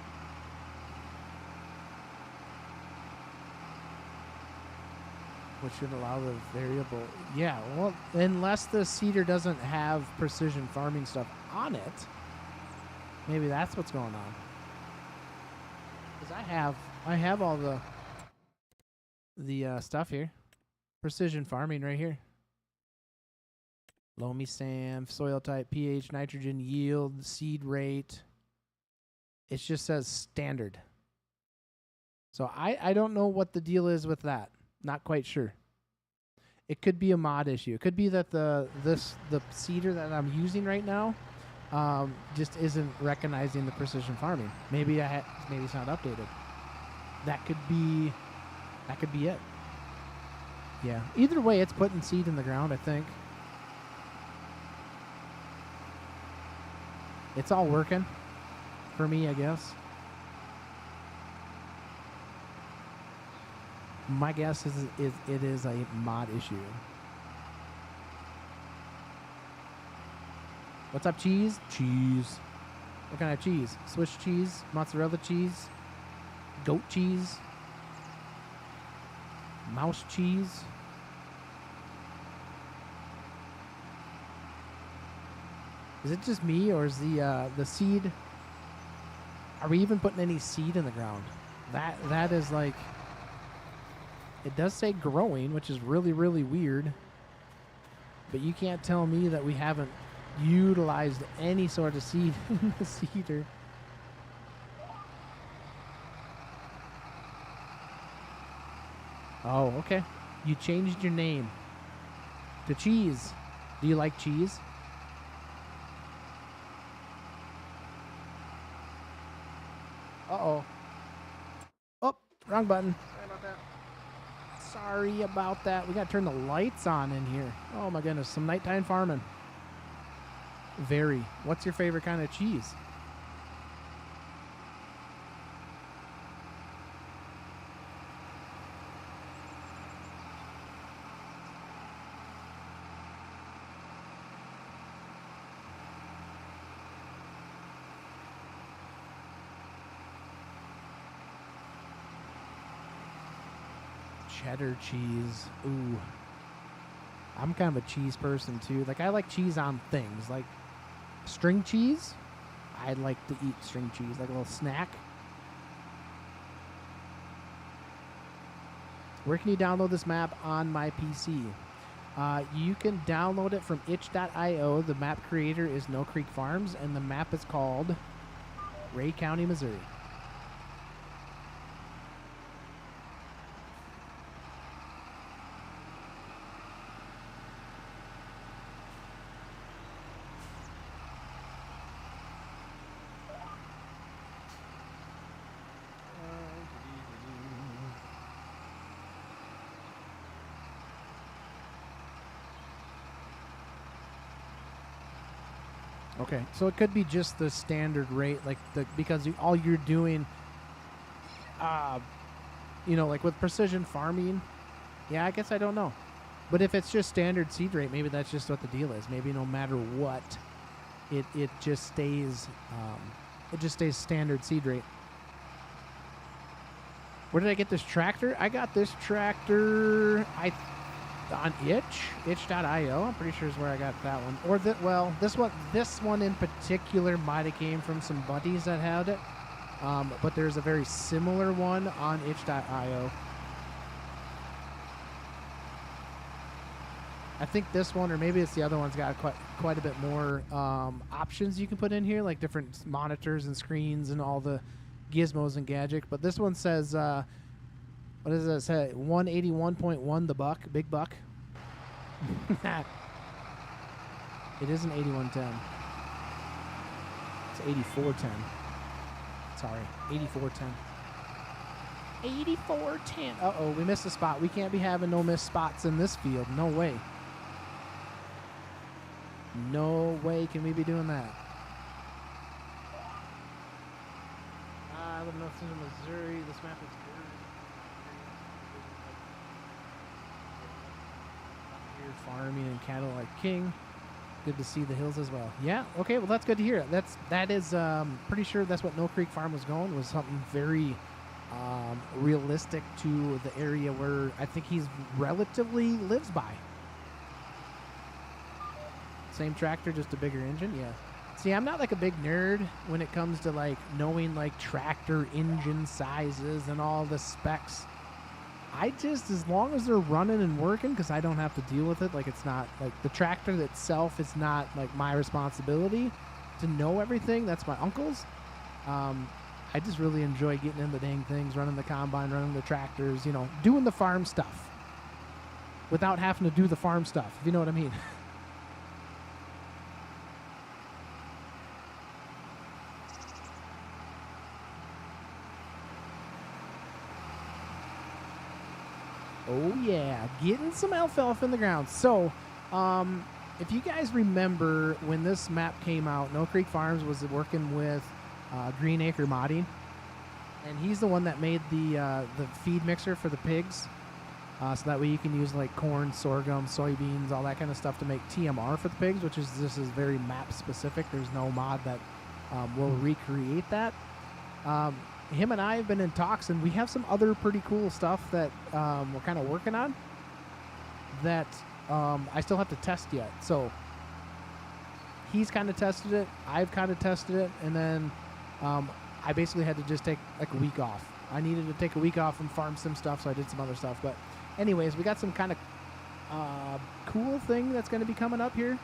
Which should allow the variable. Yeah, well, unless the seeder doesn't have precision farming stuff on it, maybe that's what's going on. Because I have all the stuff here. Precision farming right here. Loamy sand, soil type, pH, nitrogen, yield, seed rate. It just says standard. So I don't know what the deal is with that. Not quite sure. It could be a mod issue. It could be that the seeder that I'm using right now just isn't recognizing the precision farming. Maybe maybe it's not updated. That could be it. Yeah. Either way, it's putting seed in the ground, I think. It's all working for me, I guess. My guess is it is a mod issue. What's up, cheese? Cheese. What kind of cheese? Swiss cheese? Mozzarella cheese? Goat cheese? Mouse cheese? Is it just me, or is the seed? Are we even putting any seed in the ground? That is like. It does say growing, which is really, really weird. But you can't tell me that we haven't utilized any sort of seed in the seeder. Oh, okay. You changed your name to Cheese. Do you like cheese? Uh-oh. Oh, wrong button. Sorry about that. We got to turn the lights on in here. Oh my goodness, some nighttime farming. Very. What's your favorite kind of cheese? cheddar cheese. Ooh. I'm kind of a cheese person too. Like I like cheese on things. Like string cheese. I'd like to eat string cheese, like a little snack. Where can you download this map on my PC? You can download it from itch.io. The map creator is No Creek Farms, and the map is called Ray County, Missouri. Okay, so it could be just the standard rate, like because all you're doing, like with precision farming. Yeah, I guess I don't know, but if it's just standard seed rate, maybe that's just what the deal is. Maybe no matter what, it just stays, standard seed rate. Where did I get this tractor? I got this tractor on itch.io. I'm pretty sure is where I got that one. Or this one in particular might have came from some buddies that had it. But there's a very similar one on itch.io. I think this one, or maybe it's the other one's got quite a bit more options you can put in here, like different monitors and screens and all the gizmos and gadgets. But this one says, what does it say? 181.1 the buck, big buck. It isn't 8110. It's 8410. Sorry, 8410. 8410. Uh-oh, we missed a spot. We can't be having no missed spots in this field. No way. No way can we be doing that. I live in Missouri. This map is good. Farming and cattle like king. Good to see the hills as well. Yeah, okay, well that's good to hear. That is pretty sure that's what No Creek Farm was going, was something very realistic to the area where I think he's relatively lives by. Same tractor, just a bigger engine, yeah. See, I'm not like a big nerd when it comes to like knowing like tractor engine sizes and all the specs. I just, as long as they're running and working, because I don't have to deal with it, like it's not, like the tractor itself is not like my responsibility to know everything. That's my uncle's. I just really enjoy getting in the dang things, running the combine, running the tractors, doing the farm stuff without having to do the farm stuff, if you know what I mean. Oh yeah, getting some alfalfa in the ground. So, if you guys remember when this map came out, No Creek Farms was working with Green Acre Modding, and he's the one that made the feed mixer for the pigs. So that way you can use like corn, sorghum, soybeans, all that kind of stuff to make TMR for the pigs, which is very map specific. There's no mod that will recreate that. Him and I have been in talks, and we have some other pretty cool stuff that we're kind of working on that I still have to test yet. So he's kind of tested it, I've kind of tested it, and then I basically had to just take like a week off. I needed to take a week off and farm some stuff, so I did some other stuff. But anyways, we got some kind of cool thing that's going to be coming up here.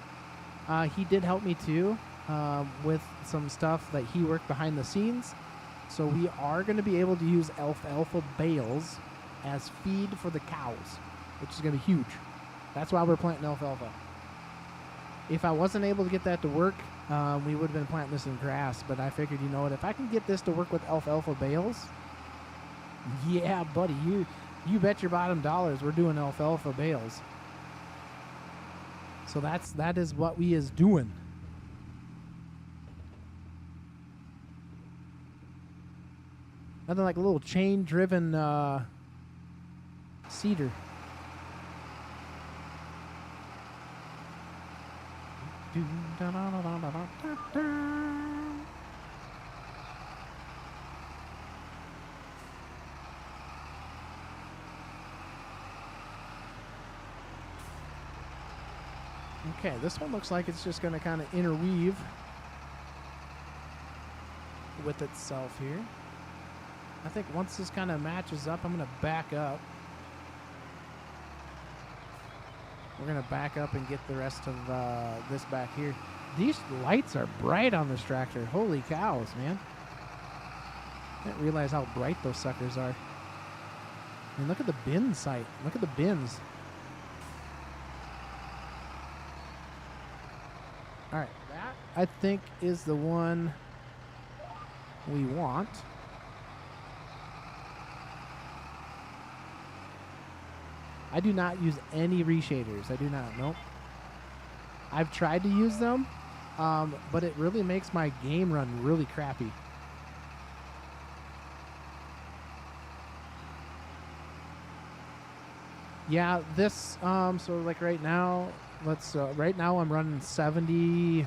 He did help me too with some stuff that he worked behind the scenes. So we are going to be able to use alfalfa bales as feed for the cows, which is going to be huge. That's why we're planting alfalfa. If I wasn't able to get that to work, we would have been planting this in grass. But I figured, if I can get this to work with alfalfa bales, yeah, buddy, you bet your bottom dollars we're doing alfalfa bales. So that is what we is doing. Nothing like a little chain-driven cedar. Okay, this one looks like it's just going to kind of interweave with itself here. I think once this kind of matches up, I'm going to back up. We're going to back up and get the rest of this back here. These lights are bright on this tractor. Holy cows, man. I didn't realize how bright those suckers are. I mean, look at the bin sight. Look at the bins. All right, that I think is the one we want. I do not use any reshaders. I do not. Nope. I've tried to use them, but it really makes my game run really crappy. Yeah, this, so like right now, right now I'm running 70,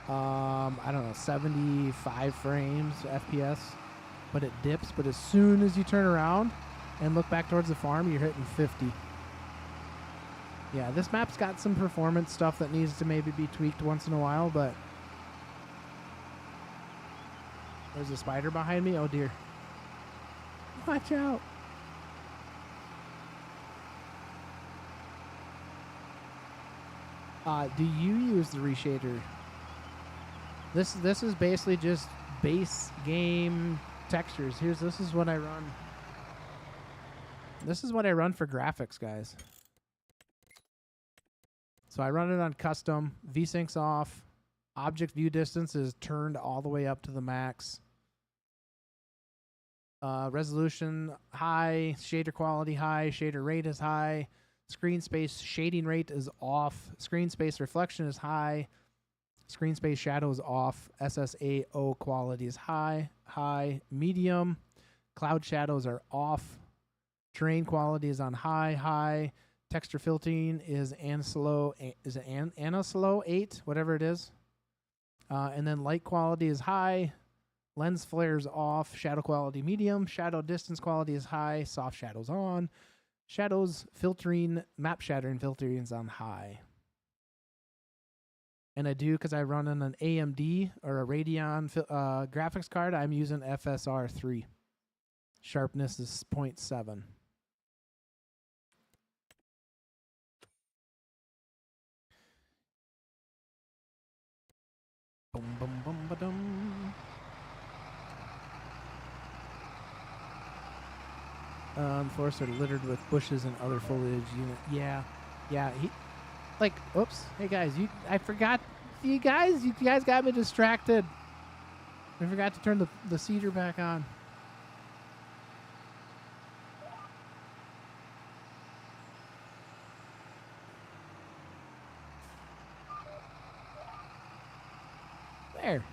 I don't know, 75 frames FPS, but it dips. But as soon as you turn around and look back towards the farm, you're hitting 50. Yeah, this map's got some performance stuff that needs to maybe be tweaked once in a while, but there's a spider behind me. Oh dear. Watch out. Do you use the reshader? This is basically just base game textures. This is what I run. This is what I run for graphics, guys. So I run it on custom, VSync's off, object view distance is turned all the way up to the max. Resolution high, shader quality high, shader rate is high, screen space shading rate is off, screen space reflection is high, screen space shadow is off, SSAO quality is high, medium, cloud shadows are off, terrain quality is on high, texture filtering is Anislow 8, whatever it is. And then light quality is high, lens flare is off, shadow quality medium, shadow distance quality is high, soft shadows on, shadows filtering, map shattering filtering is on high. And I do, because I run on an AMD or a Radeon graphics card, I'm using FSR 3. Sharpness is 0.7. Boom, boom, boom, ba-dum. Forests are littered with bushes and other foliage. Yeah. Oops. Hey guys, I forgot. You guys got me distracted. I forgot to turn the cedar back on. There.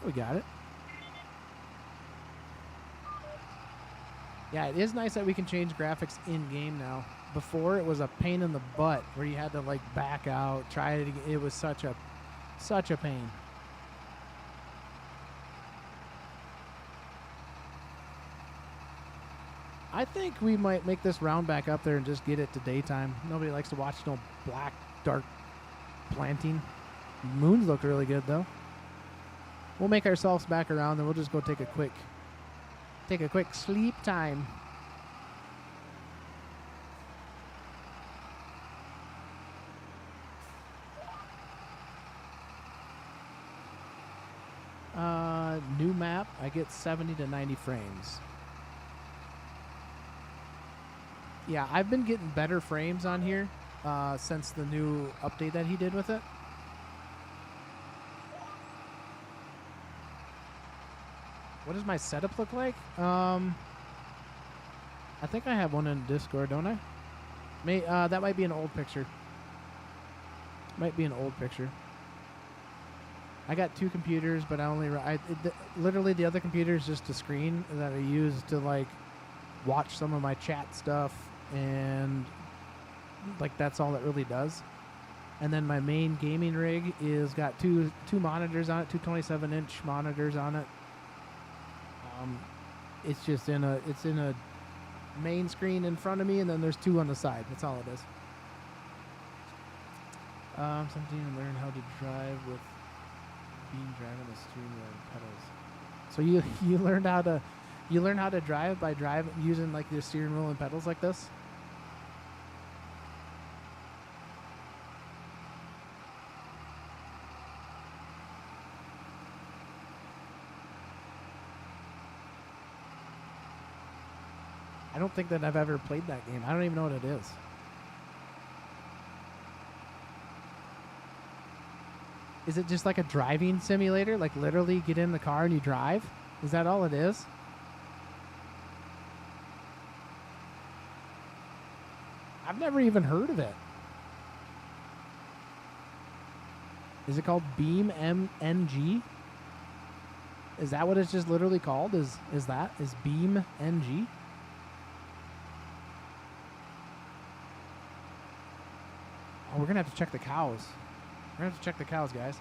We got it. Yeah, it is nice that we can change graphics in-game now. Before, it was a pain in the butt where you had to, like, back out, try it again. It was such a pain. I think we might make this round back up there and just get it to daytime. Nobody likes to watch no black, dark planting. Moons look really good, though. We'll make ourselves back around, and we'll just go take a quick sleep time. New map, I get 70 to 90 frames. Yeah, I've been getting better frames on here since the new update that he did with it. What does my setup look like? I think I have one in Discord, don't I? That might be an old picture. I got 2 computers, but literally the other computer is just a screen that I use to, like, watch some of my chat stuff, and, like, that's all it really does. And then my main gaming rig is got two monitors on it, two 27-inch monitors on it. It's just in a main screen in front of me, and then there's 2 on the side. That's all it is. I'm 17 and learn how to drive with being driving a steering wheel and pedals. So you learn how to drive by using like your steering wheel and pedals like this? I don't think that I've ever played that game. I don't even know what it is. Is it just like a driving simulator? Like literally get in the car and you drive? Is that all it is? I've never even heard of it. Is it called Beam MNG? Is that what it's just literally called? Is Beam NG? Oh, we're gonna have to check the cows. We're gonna have to check the cows, guys.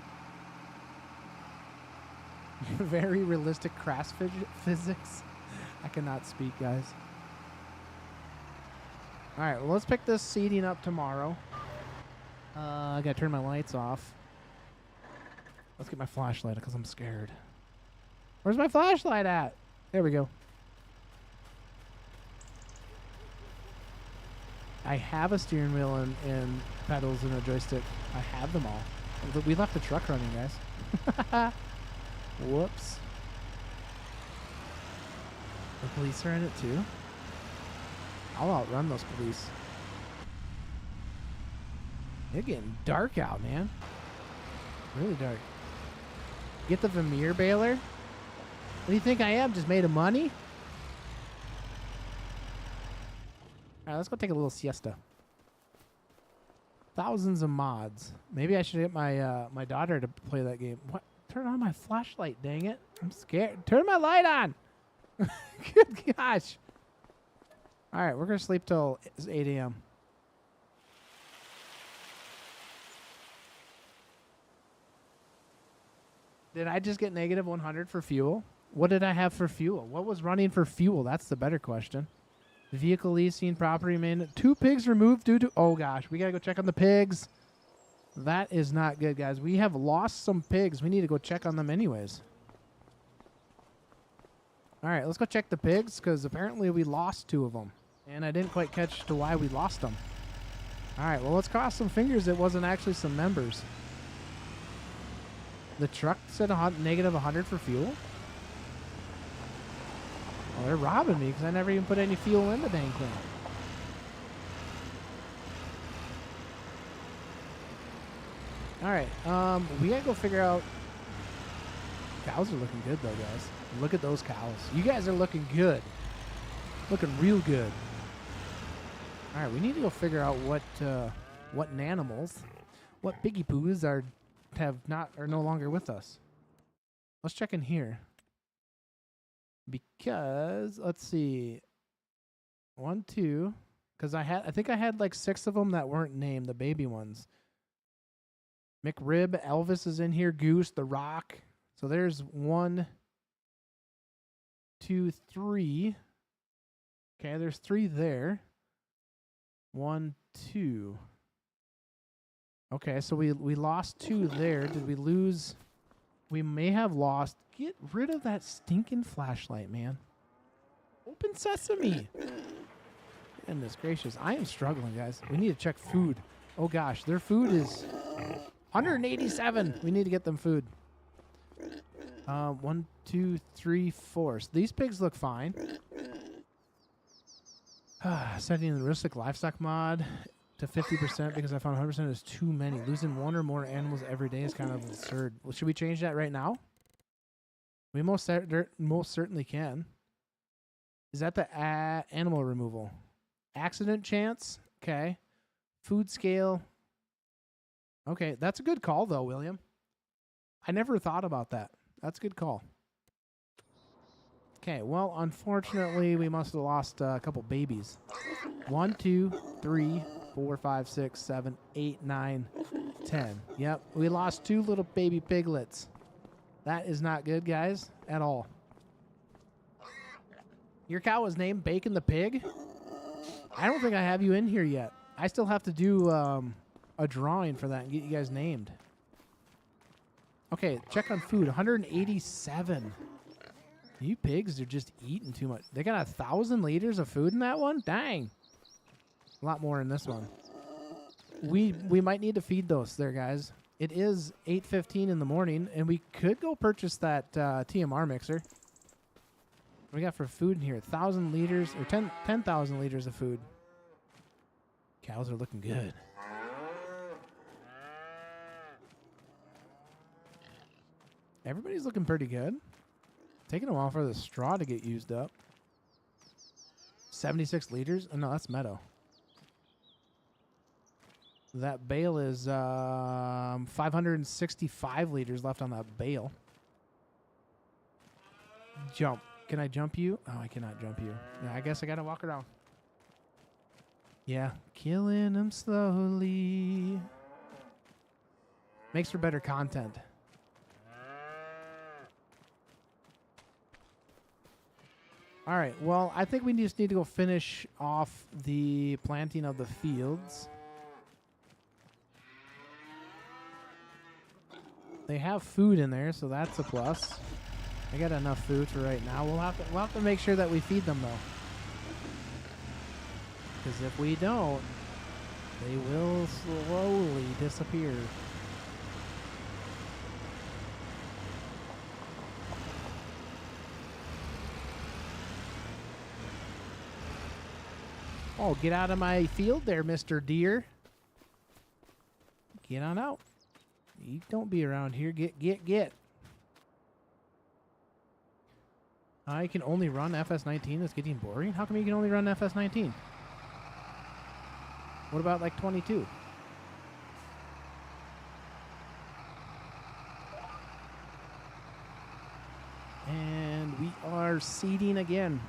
Very realistic crash physics. I cannot speak, guys. All right, well, let's pick this seating up tomorrow. I gotta turn my lights off. Let's get my flashlight because I'm scared. Where's my flashlight at? There we go. I have a steering wheel and pedals and a joystick. I have them all. We left the truck running, guys. Whoops. The police are in it too. I'll outrun those police. It's getting dark out, man. Really dark. Get the Vermeer baler? What do you think I am? Just made of money? Alright, let's go take a little siesta. Thousands of mods. Maybe I should get my my daughter to play that game. What? Turn on my flashlight, dang it. I'm scared. Turn my light on! Good gosh. Alright, we're going to sleep till 8 a.m. Did I just get negative 100 for fuel? What did I have for fuel? What was running for fuel? That's the better question. Vehicle leasing, property maintenance. 2 pigs removed due to... Oh, gosh. We got to go check on the pigs. That is not good, guys. We have lost some pigs. We need to go check on them anyways. All right, let's go check the pigs because apparently we lost 2 of them. And I didn't quite catch to why we lost them. All right, well, let's cross some fingers it wasn't actually some members. The truck said negative 100 for fuel. Oh, they're robbing me because I never even put any fuel in the dang thing. All right, we gotta go figure out. Cows are looking good though, guys. Look at those cows. You guys are looking good. Looking real good. All right, we need to go figure out what nanimals, what piggy poos are no longer with us. Let's check in here. Because let's see. 1, 2. Because I think I had like 6 of them that weren't named, the baby ones. McRib, Elvis is in here. Goose, The Rock. So there's 1, 2, 3. Okay, there's 3 there. 1, 2. Okay, so we lost 2 there. Did we lose? We may have lost. Get rid of that stinking flashlight, man. Open sesame. Goodness gracious. I am struggling, guys. We need to check food. Oh, gosh. Their food is 187. We need to get them food. 1, 2, 3, 4. So these pigs look fine. Setting the Realistic Livestock mod to 50% because I found 100% is too many. Losing 1 or more animals every day is kind of absurd. Well, should we change that right now? We most certainly can. Is that the animal removal? Accident chance? Okay. Food scale. Okay, that's a good call, though, William. I never thought about that. That's a good call. Okay, well, unfortunately, we must have lost a couple babies. 1, 2, 3, 4, 5, 6, 7, 8, 9, 10. Yep, we lost 2 little baby piglets. That is not good, guys, at all. Your cow was named Bacon the Pig? I don't think I have you in here yet. I still have to do a a drawing for that and get you guys named. Okay, check on food. 187. You pigs are just eating too much. They got 1,000 liters of food in that one? Dang. A lot more in this one. We might need to feed those there, guys. It is 8:15 in the morning, and we could go purchase that TMR mixer. What we got for food in here? 1,000 liters, or 10,000 liters of food. Cows are looking good. Everybody's looking pretty good. Taking a while for the straw to get used up. 76 liters? Oh, no, that's meadow. That bale is 565 liters left on that bale. Jump. Can I jump you? Oh, I cannot jump you. Yeah, I guess I gotta walk around. Yeah, killing them slowly. Makes for better content. All right, well, I think we just need to go finish off the planting of the fields. They have food in there, so that's a plus. I got enough food for right now. We'll have to make sure that we feed them, though. Because if we don't, they will slowly disappear. Oh, get out of my field there, Mr. Deer. Get on out. You don't be around here. Get. I can only run FS19. It's getting boring. How come you can only run FS19? What about like 22? And we are seeding again.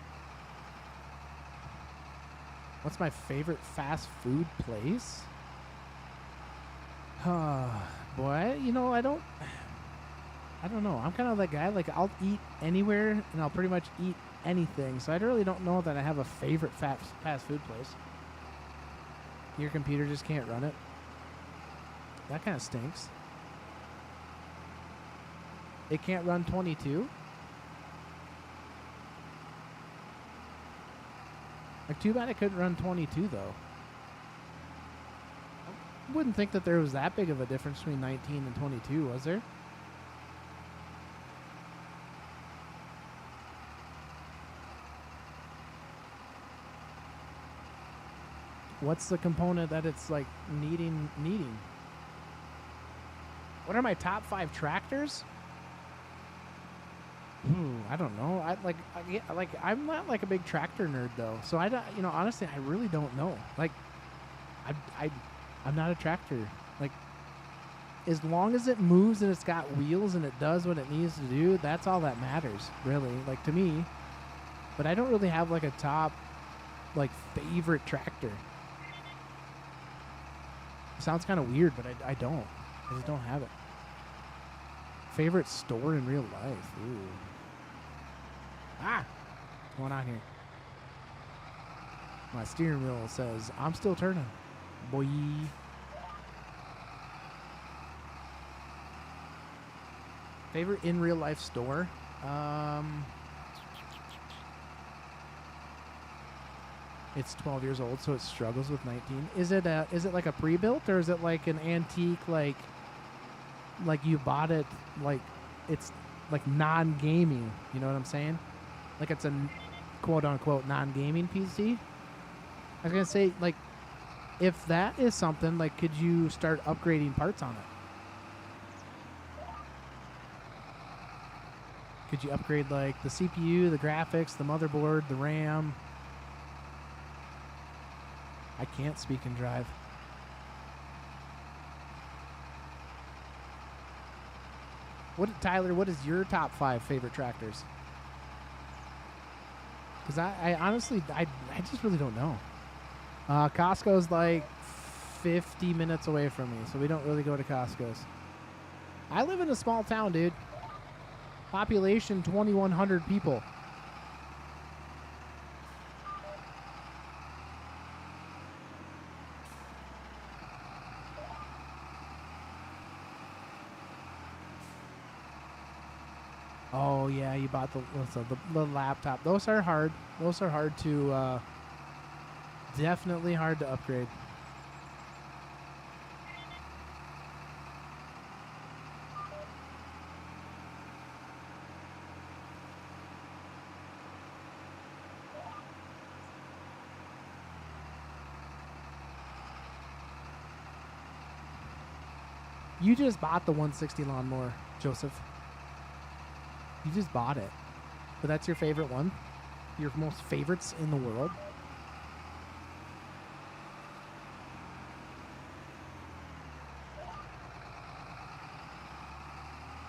What's my favorite fast food place? Boy, you know, I don't know. I'm kind of that guy. Like, I'll eat anywhere, and I'll pretty much eat anything. So I really don't know that I have a favorite fast food place. Your computer just can't run it. That kind of stinks. It can't run 22? Like, too bad I couldn't run 22, though. I wouldn't think that there was that big of a difference between 19 and 22, was there? What's the component that it's, like, needing? What are my top 5 tractors? I don't know. I'm not like a big tractor nerd though, so I don't. You know, honestly, I really don't know. Like, I'm not a tractor. Like, as long as it moves and it's got wheels and it does what it needs to do, that's all that matters, really. Like, to me. But I don't really have like a top, like, favorite tractor. Sounds kind of weird, but I don't. I just don't have it. Favorite store in real life. Ooh. What's going on here? My steering wheel says, I'm still turning. Boy. Favorite in real life store? It's 12 years old, so it struggles with 19. Is it like a pre-built, or is it like an antique, like you bought it, like it's like non-gaming? You know what I'm saying? Like it's a quote-unquote non-gaming PC? I was going to say, like, if that is something, like, could you start upgrading parts on it? Could you upgrade, like, the CPU, the graphics, the motherboard, the RAM? I can't speak and drive. Tyler, what is your top 5 favorite tractors? Because I honestly, I just really don't know. Costco's like 50 minutes away from me, so we don't really go to Costco's. I live in a small town, dude. Population 2,100 people. Oh yeah, you bought the laptop. Those are hard. Those are hard to definitely hard to upgrade. You just bought the 160 lawnmower, Joseph. You just bought it. But that's your favorite one? Your most favorites in the world?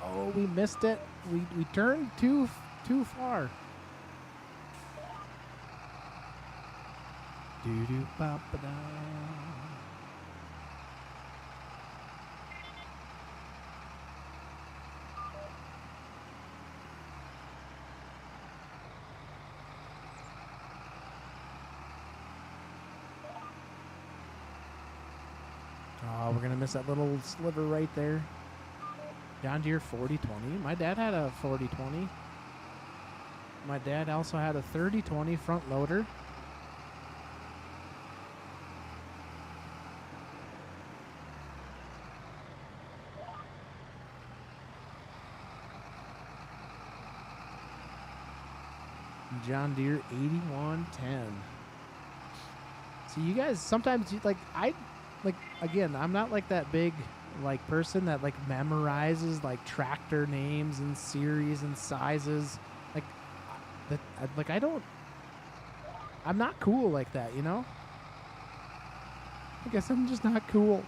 Oh, we missed it. We turned too far. Doo doo ba ba da. Oh, we're gonna miss that little sliver right there. John Deere 4020. My dad had a 4020. My dad also had a 3020 front loader. John Deere 8110. See, you guys sometimes again, I'm not like that big like person that like memorizes like tractor names and series and sizes. I'm not cool like that, you know? I guess I'm just not cool.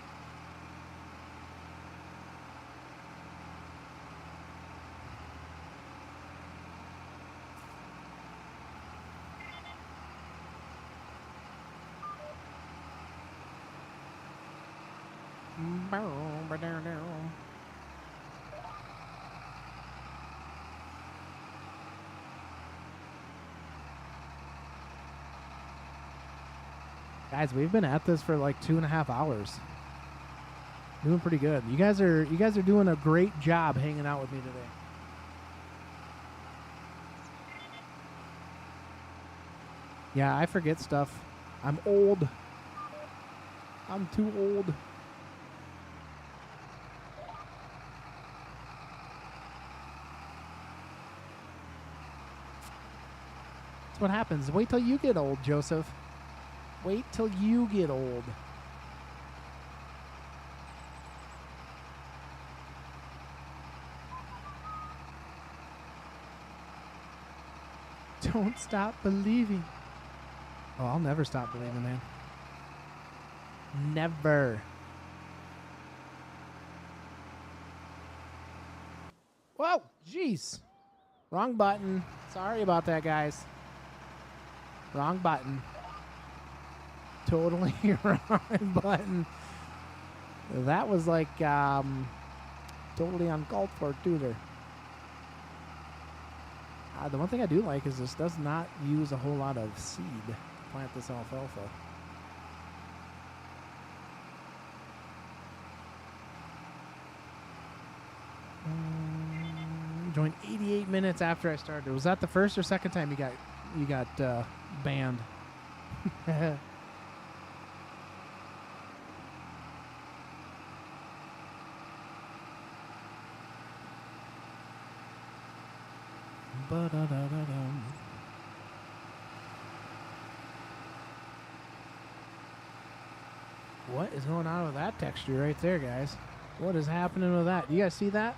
Guys, we've been at this for like 2.5 hours. Doing pretty good. You guys are doing a great job hanging out with me today. Yeah, I forget stuff. I'm old. I'm too old. That's what happens. Wait till you get old, Joseph. Wait till you get old. Don't stop believing. Oh, I'll never stop believing, man. Never. Whoa, jeez. Wrong button. Sorry about that, guys. Wrong button. Totally wrong button. That was like totally uncalled for, too, there. The one thing I do like is this does not use a whole lot of seed to plant this alfalfa. Joined 88 minutes after I started. Was that the first or second time you got banned? What is going on with that texture right there, guys? What is happening with that? Do you guys see that?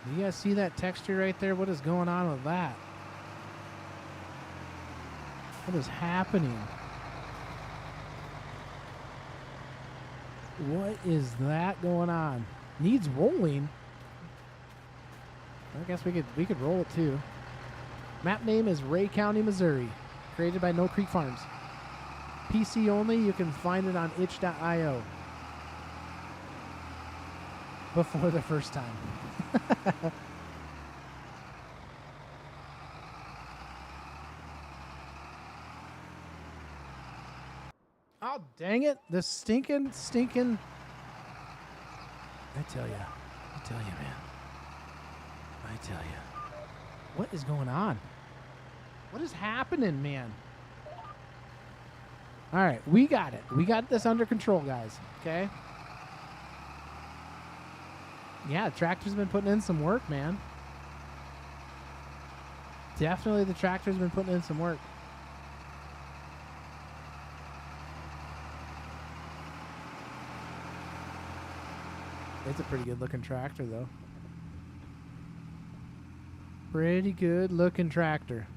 Do you guys see that texture right there? What is going on with that? What is happening? What is that going on? Needs rolling. I guess we could roll it too. Map name is Ray County, Missouri. Created by No Creek Farms. PC only. You can find it on itch.io. Before the first time. Oh, dang it. The stinking. I tell ya. I tell you, man. I tell you. What is going on? What is happening, man? All right, we got it. We got this under control, guys. Okay? Yeah, the tractor's been putting in some work, man. Definitely the tractor's been putting in some work. It's a pretty good looking tractor, though. Pretty good looking tractor.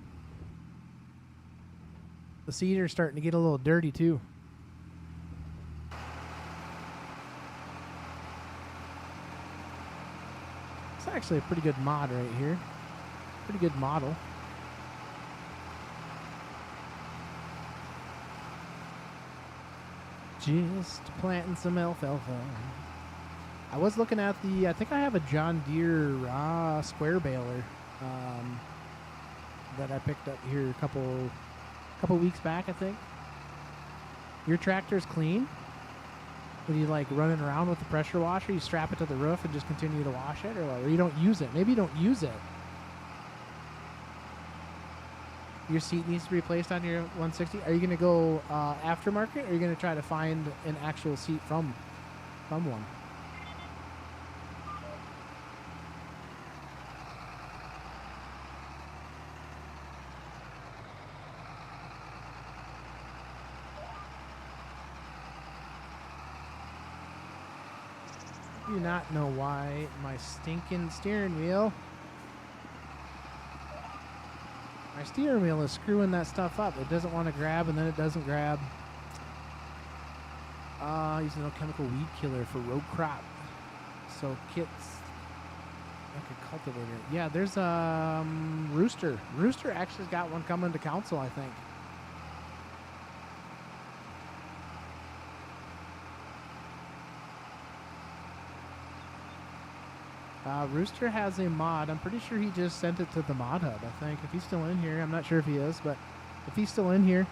The seeder's starting to get a little dirty, too. It's actually a pretty good mod right here. Pretty good model. Just planting some alfalfa. I was looking at the, I think I have a John Deere square baler that I picked up here a couple weeks back, I think. Your tractor's clean? When you like running around with the pressure washer, you strap it to the roof and just continue to wash it, or you don't use it. Maybe you don't use it. Your seat needs to be replaced on your 160. Are you going to go aftermarket, or are you going to try to find an actual seat from one? I do not know why my stinking steering wheel... My steering wheel is screwing that stuff up. It doesn't want to grab, and then it doesn't grab. Using no chemical weed killer for row crop. So kits like a cultivator. Yeah, there's Rooster. Rooster actually's got one coming to council, I think. Rooster has a mod. I'm pretty sure he just sent it to the mod hub, I think. If he's still in here. I'm not sure if he is, but if he's still in here,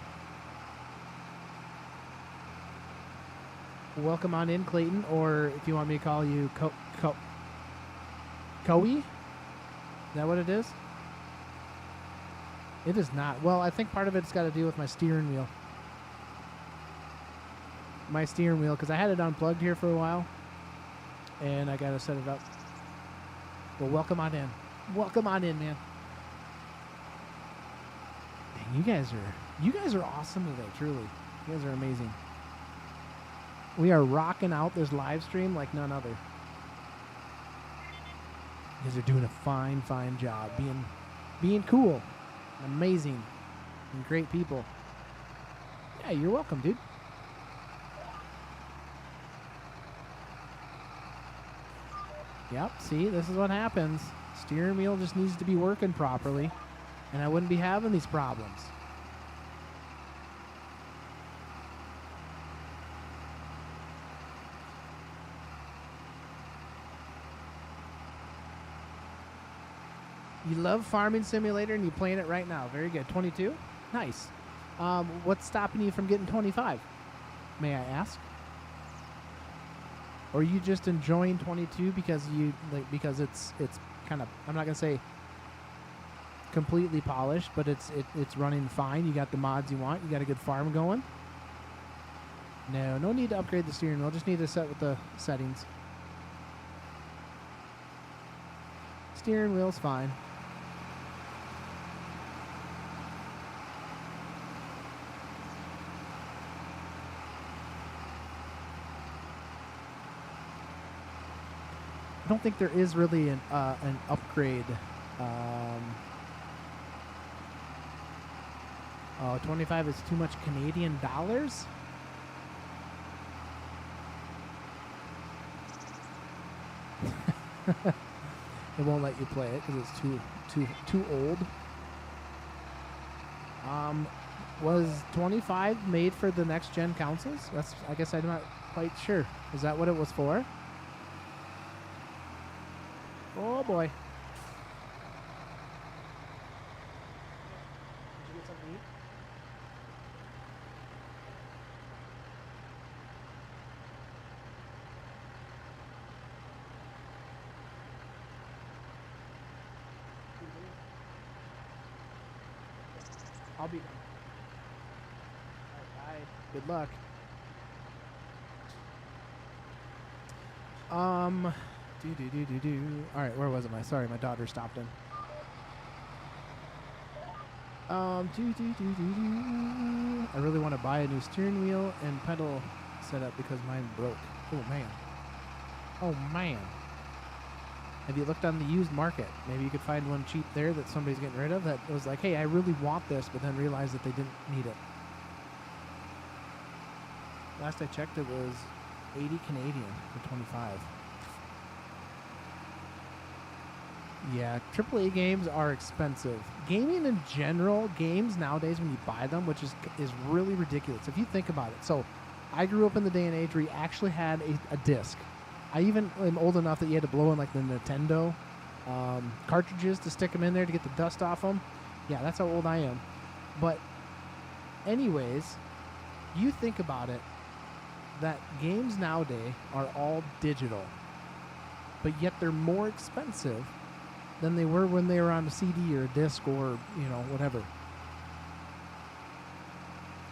welcome on in, Clayton. Or if you want me to call you Coey? Is that what it is? It is not. Well, I think part of it's got to do with my steering wheel. My steering wheel, because I had it unplugged here for a while, and I got to set it up. Well, welcome on in. Welcome on in, man. Dang, you guys are awesome today, truly. You guys are amazing. We are rocking out this live stream like none other. You guys are doing a fine job being cool and amazing and great people. Yeah, you're welcome, dude. Yep, see, this is what happens. Steering wheel just needs to be working properly, and I wouldn't be having these problems. You love Farming Simulator, and you're playing it right now. Very good. 22? Nice. What's stopping you from getting 25? May I ask? Or are you just enjoying 22 because because it's kind of, I'm not gonna say completely polished, but it's running fine. You got the mods you want. You got a good farm going. No need to upgrade the steering wheel. Just need to set with the settings. Steering wheel's fine. I don't think there is really an upgrade. 25 is too much Canadian dollars? It won't let you play it because it's too old. Was 25 made for the next gen consoles? I guess I'm not quite sure. Is that what it was for? Oh boy. Did you get something to eat? I'll be done. All right, bye. Good luck. All right, where was I? Sorry, my daughter stopped in. I really want to buy a new steering wheel and pedal setup because mine broke. Oh man. Have you looked on the used market? Maybe you could find one cheap there that somebody's getting rid of that was like, hey, I really want this, but then realized that they didn't need it. Last I checked, it was 80 Canadian for 25. Yeah, AAA games are expensive. Gaming in general, games nowadays when you buy them, which is really ridiculous. If you think about it. So I grew up in the day and age where you actually had a disc. I even am old enough that you had to blow in like the Nintendo cartridges to stick them in there to get the dust off them. Yeah, that's how old I am. But anyways, you think about it, that games nowadays are all digital, but yet they're more expensive than they were when they were on a CD or a disc or, whatever.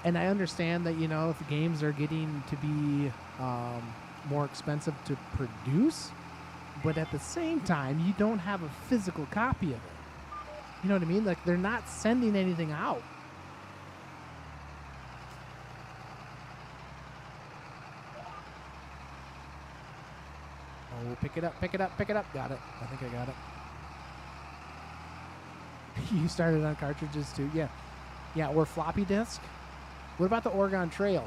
And I understand that, if the games are getting to be more expensive to produce, but at the same time, you don't have a physical copy of it. You know what I mean? Like, they're not sending anything out. Oh, pick it up. Got it. I think I got it. You started on cartridges too? Yeah. Yeah, or floppy disk. What about the Oregon Trail?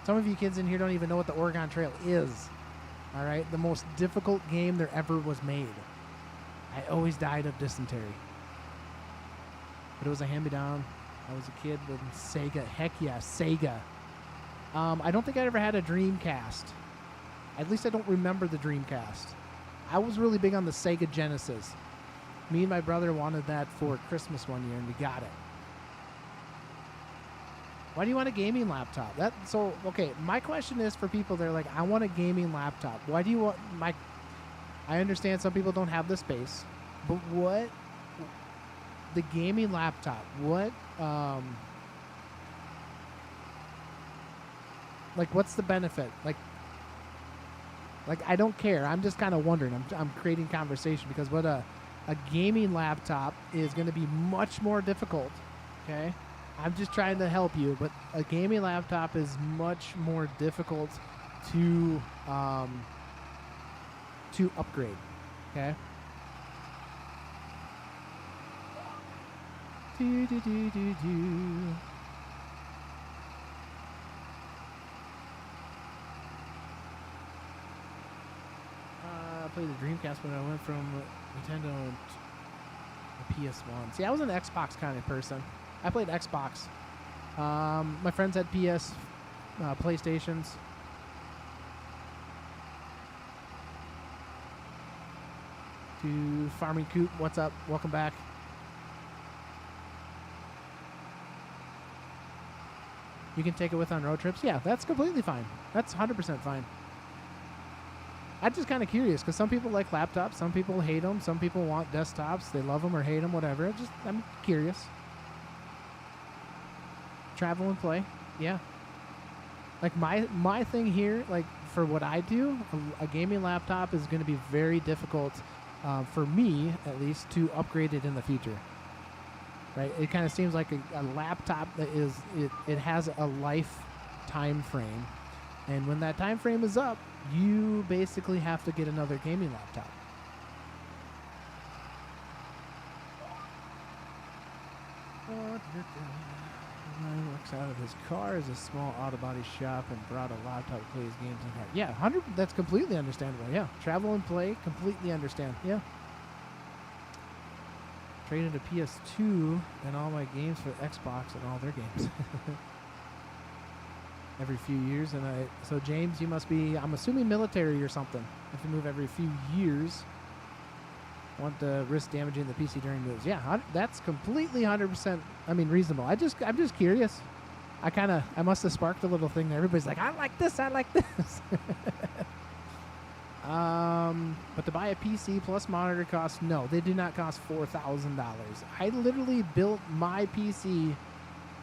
Some of you kids in here don't even know what the Oregon Trail is. All right? The most difficult game there ever was made. I always died of dysentery. But it was a hand-me-down. I was a kid with Sega. Heck yeah, Sega. I don't think I ever had a Dreamcast. At least I don't remember the Dreamcast. I was really big on the Sega Genesis. Me and my brother wanted that for Christmas one year, and we got it. Why do you want a gaming laptop? Okay, my question is for people that are like, I want a gaming laptop. Why do you want I understand some people don't have the space, but what, the gaming laptop, what, what's the benefit? Like, I don't care. I'm just kind of wondering. I'm creating conversation because what a gaming laptop is going to be much more difficult, okay? I'm just trying to help you, but a gaming laptop is much more difficult to upgrade, okay? I played the Dreamcast when I went from Nintendo to PS1. See, I was an Xbox kind of person. I played Xbox. My friends had PlayStations. To Farming Coop, what's up? Welcome back. You can take it with on road trips? Yeah, that's completely fine. That's 100% fine. I'm just kind of curious because some people like laptops, some people hate them, some people want desktops, they love them or hate them, whatever. I'm curious. Travel and play, yeah. Like my thing here, like for what I do, a gaming laptop is going to be very difficult for me, at least, to upgrade it in the future. Right? It kind of seems like a laptop that it has a life time frame, and when that time frame is up, you basically have to get another gaming laptop. He works out of his car as a small auto body shop and brought a laptop to play his games in car. Yeah, 100. That's completely understandable. Yeah, travel and play, completely understand. Yeah. Traded a PS2 and all my games for Xbox and all their games. Every few years, so James, you must be, I'm assuming, military or something. If you move every few years, want to risk damaging the PC during moves. Yeah, that's completely 100%. Reasonable. I'm just curious. I must have sparked a little thing there. Everybody's like, I like this. But to buy a PC plus monitor costs, no, they do not cost $4,000. I literally built my PC.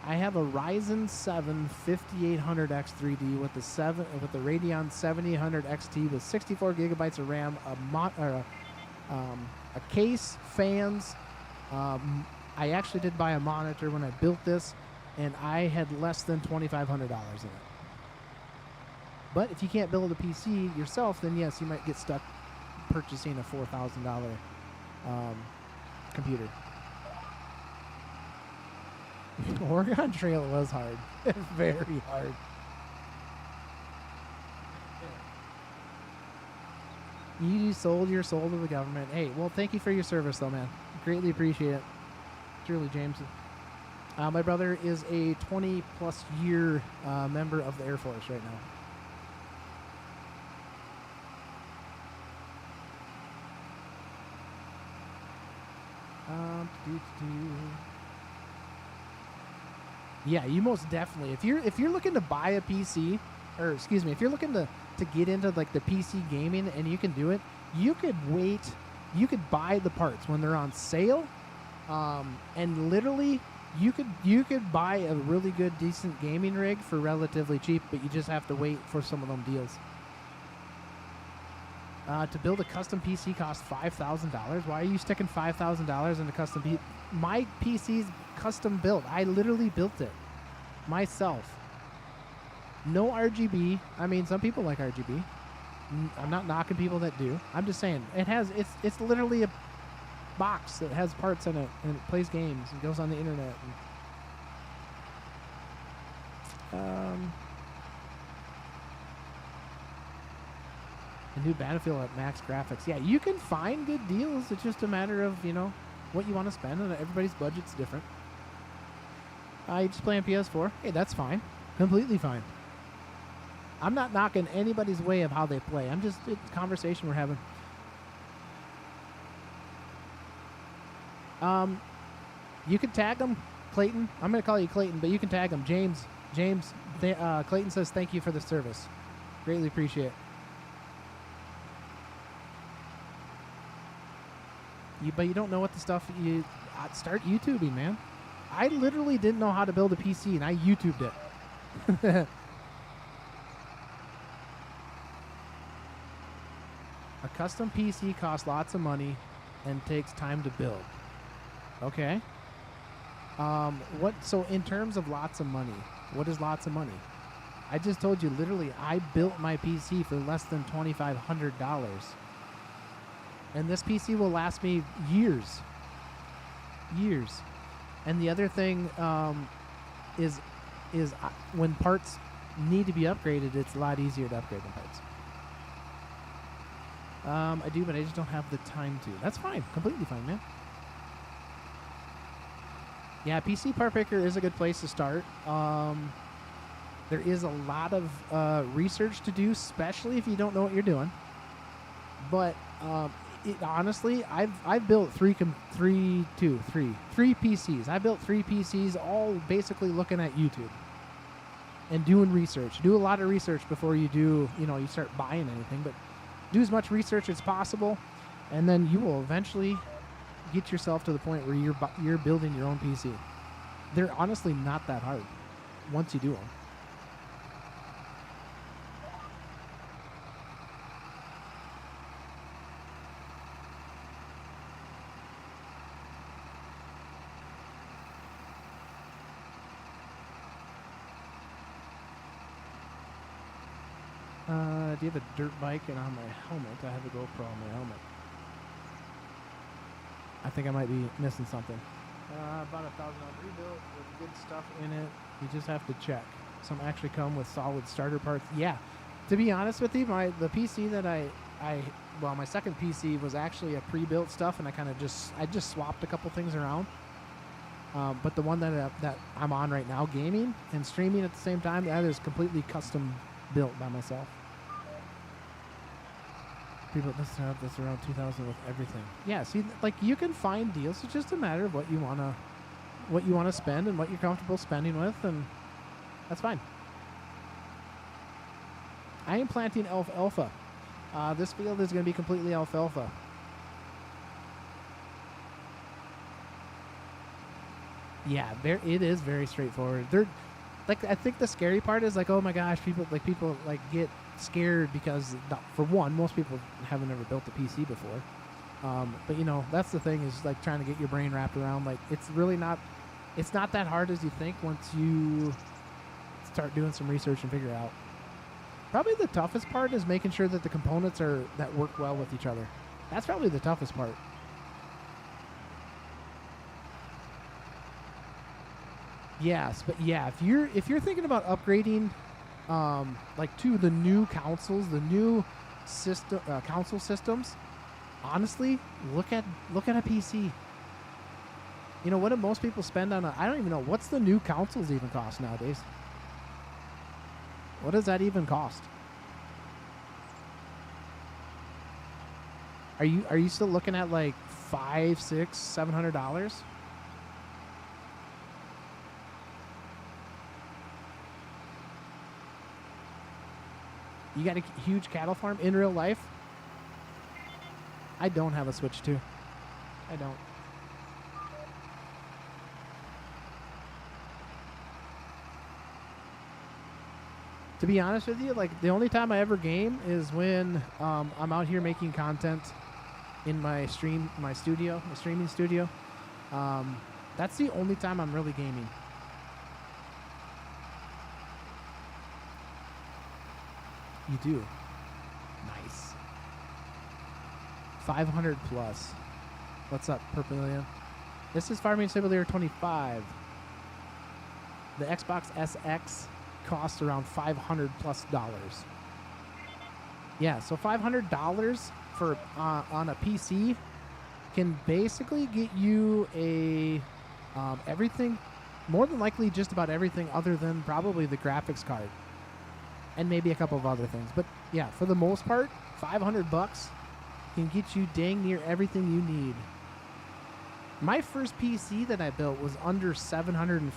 I have a Ryzen 7 5800X3D with the Radeon 7800 XT with 64 gigabytes of RAM, a case, fans. I actually did buy a monitor when I built this, and I had less than $2,500 in it. But if you can't build a PC yourself, then yes, you might get stuck purchasing a $4,000 computer. Oregon Trail was hard. Very hard. You sold your soul to the government. Hey, well, thank you for your service, though, man. Greatly appreciate it. Truly, James. My brother is a 20-plus year member of the Air Force right now. Yeah, you most definitely. If you're looking to buy a PC, or excuse me, if you're looking to get into like the PC gaming and you can do it, you could wait. You could buy the parts when they're on sale, and literally you could buy a really good, decent gaming rig for relatively cheap, but you just have to wait for some of them deals. To build a custom PC costs $5,000. Why are you sticking $5,000 in a custom PC? My PC's custom built. I literally built it myself. No RGB. I mean, some people like RGB. I'm not knocking people that do. I'm just saying it's literally a box that has parts in it, and it plays games and goes on the internet. A new Battlefield at max graphics. Yeah, you can find good deals. It's just a matter of, what you want to spend, and everybody's budget's different. You just play on PS4. Hey, that's fine. Completely fine. I'm not knocking anybody's way of how they play. It's a conversation we're having. You can tag them, Clayton. I'm going to call you Clayton, but you can tag them. James, Clayton says thank you for the service. Greatly appreciate it. But you don't know what the stuff you start YouTubing, man. I literally didn't know how to build a PC, and I YouTubed it. A custom PC costs lots of money and takes time to build. Okay. So in terms of lots of money, what is lots of money? I just told you, literally, I built my PC for less than $2,500. And this PC will last me years. Years. And the other thing is when parts need to be upgraded, it's a lot easier to upgrade than parts. I do, but I just don't have the time to. That's fine. Completely fine, man. Yeah, PC Part Picker is a good place to start. There is a lot of research to do, especially if you don't know what you're doing. But honestly, I've built three PCs. I built 3 PCs, all basically looking at YouTube and doing research. Do a lot of research before you you start buying anything, but do as much research as possible, and then you will eventually get yourself to the point where you're building your own PC. They're honestly not that hard once you do them. Do you have a dirt bike? And on my helmet, I have a GoPro on my helmet. I think I might be missing something. About $1,000 rebuild with good stuff in it. You just have to check. Some actually come with solid starter parts. Yeah, to be honest with you, the PC that my second PC was actually a pre-built stuff, and I just swapped a couple things around. But the one that I'm on right now, gaming and streaming at the same time, that is completely custom built by myself. People that's around 2,000 with everything. Yeah, see, like, you can find deals. It's just a matter of what you wanna spend and what you're comfortable spending with, and that's fine. I am planting alfalfa. This field is going to be completely alfalfa. Yeah, it is very straightforward. I think the scary part is like, oh my gosh, people get scared because for one, most people haven't ever built a PC before. But that's the thing, is like trying to get your brain wrapped around, like it's not that hard as you think once you start doing some research and figure it out. Probably the toughest part is making sure that the components that work well with each other. That's probably the toughest part. Yes, but yeah, if you're thinking about upgrading, like to the new consoles, the new system console systems, honestly, look at a PC. What do most people spend on I don't even know, what's the new consoles even cost nowadays? What does that even cost? Are you still looking at like $500, $600, $700? You got a huge cattle farm in real life? I don't have a Switch 2. I don't. To be honest with you, like the only time I ever game is when I'm out here making content in my streaming studio. That's the only time I'm really gaming. You do. Nice. 500 plus. What's up, Purpilian? This is Farming Simulator 25. The Xbox SX costs around $500 plus. Yeah, so $500 for on a PC can basically get you a everything, more than likely just about everything other than probably the graphics card and maybe a couple of other things. But yeah, for the most part, $500 can get you dang near everything you need. My first PC that I built was under $750.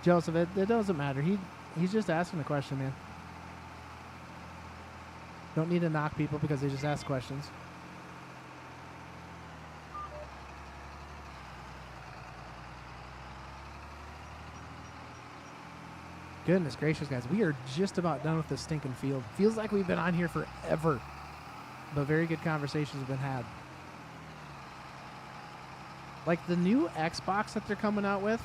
Joseph, it doesn't matter. He's just asking a question, man. Don't need to knock people because they just ask questions. Goodness gracious, guys. We are just about done with this stinking field. Feels like we've been on here forever. But very good conversations have been had. Like the new Xbox that they're coming out with,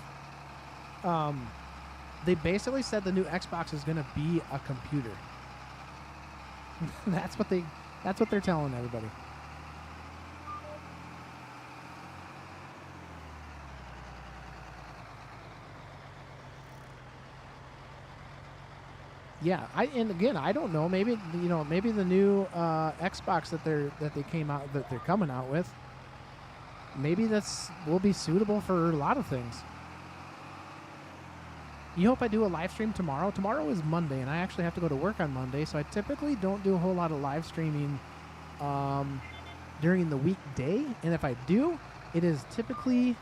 they basically said the new Xbox is going to be a computer. That's what they're telling everybody. Yeah, I don't know. Maybe the new Xbox that they're coming out with. Maybe will be suitable for a lot of things. You hope I do a live stream tomorrow? Tomorrow is Monday, and I actually have to go to work on Monday, so I typically don't do a whole lot of live streaming during the weekday. And if I do, it is typically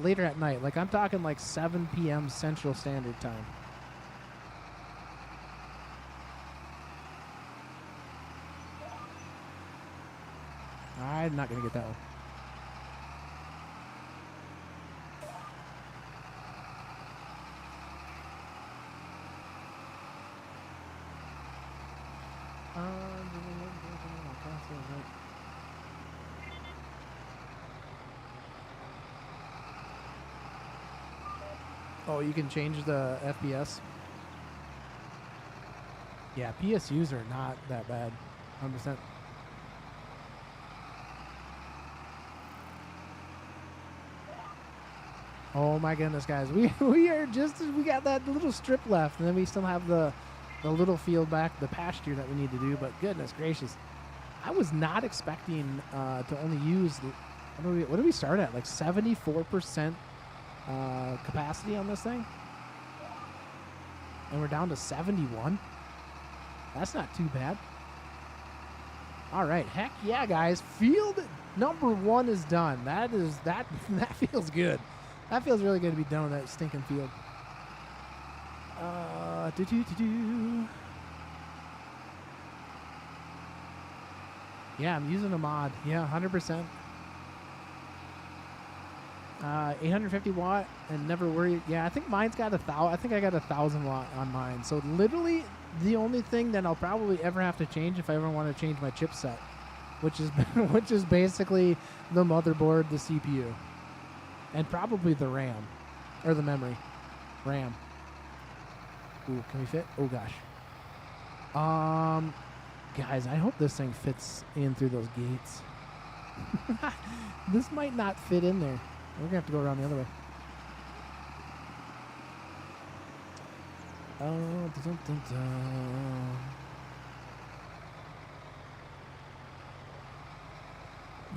later at night. Like I'm talking like 7 p.m. Central Standard Time. I'm not going to get that one. Oh, you can change the FPS? Yeah, PSUs are not that bad. 100%. Oh my goodness, guys. We got that little strip left, and then we still have the little field back, the pasture that we need to do, but goodness gracious. I was not expecting to only use, what did we start at? Like 74% capacity on this thing? And we're down to 71? That's not too bad. All right, heck yeah, guys. Field number 1 is done. That feels good. That feels really good to be done with that stinking field. Yeah, I'm using a mod. Yeah, 100%. 850 watt and never worry. Yeah, I think mine's got I think I got 1,000 watt on mine. So literally the only thing that I'll probably ever have to change if I ever want to change my chipset, which is which is basically the motherboard, the CPU, and probably the RAM or the memory. RAM. Ooh, can we fit? Oh gosh. Guys, I hope this thing fits in through those gates. This might not fit in there. We're gonna have to go around the other way. Oh, dun, dun, dun.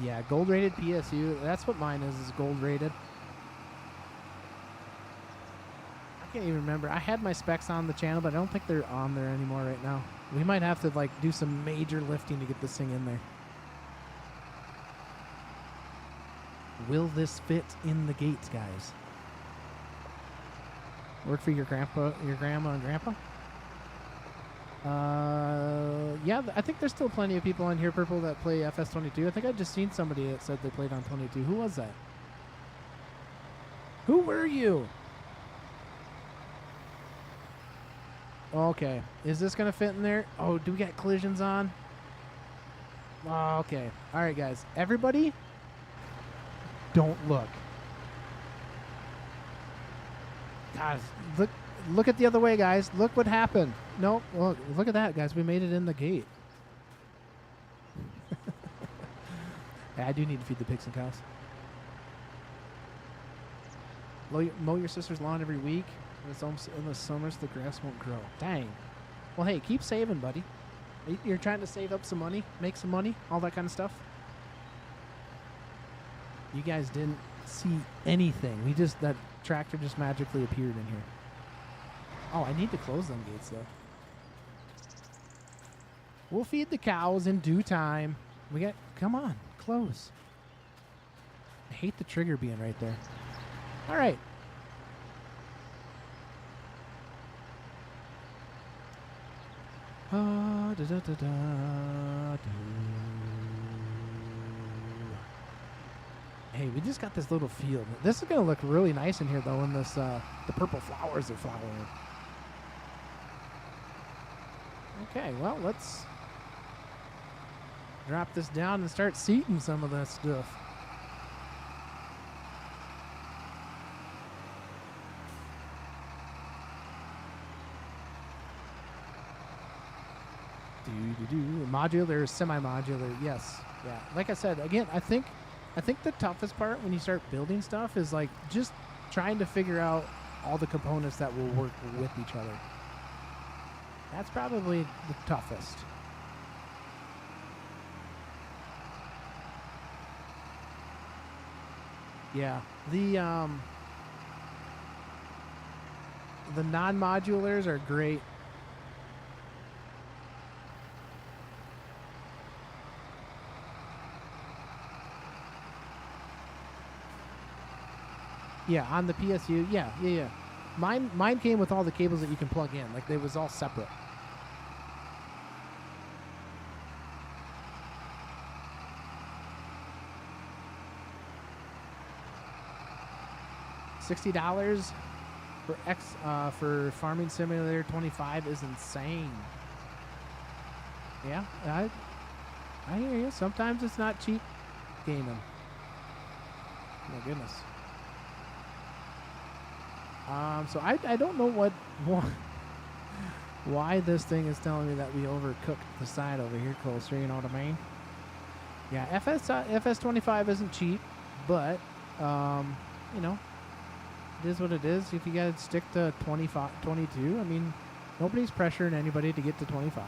Yeah, gold rated PSU. That's what mine is gold rated. I can't even remember. I had my specs on the channel, but I don't think they're on there anymore right now. We might have to like do some major lifting to get this thing in there. Will this fit in the gates, guys? Work for your grandpa, your grandma and grandpa? Yeah, I think there's still plenty of people on here, Purple, that play FS22. I think I just seen somebody that said they played on 22. Who was that? Who were you? Okay. Is this going to fit in there? Oh, do we got collisions on? Oh, okay. All right, guys. Everybody, don't look. Guys, look at the other way, guys. Look what happened. No, look at that, guys. We made it in the gate. Hey, I do need to feed the pigs and cows. Mow your sister's lawn every week. In the summers, the grass won't grow. Dang. Well, hey, keep saving, buddy. You're trying to save up some money, make some money, all that kind of stuff. You guys didn't see anything. That tractor just magically appeared in here. Oh, I need to close them gates, though. We'll feed the cows in due time. Come on, close. I hate the trigger being right there. All right. Hey, we just got this little field. This is going to look really nice in here, though, when this the purple flowers are flowering. Okay, well, let's drop this down and start seeding some of that stuff. Modular, semi-modular, yes. Yeah, like I said, again, I think the toughest part when you start building stuff is like just trying to figure out all the components that will work with each other. That's probably the toughest. Yeah, the non-modulars are great. Yeah, on the PSU, yeah. Mine came with all the cables that you can plug in. Like, they was all separate. $60 for Farming Simulator 25 is insane. Yeah, I hear you. Sometimes it's not cheap gaming. My goodness. So I don't know why this thing is telling me that we overcooked the side over here closer, you know what I mean? Yeah, FS25 isn't cheap, but, you know, it is what it is. If you guys stick to 22, I mean, nobody's pressuring anybody to get to 25.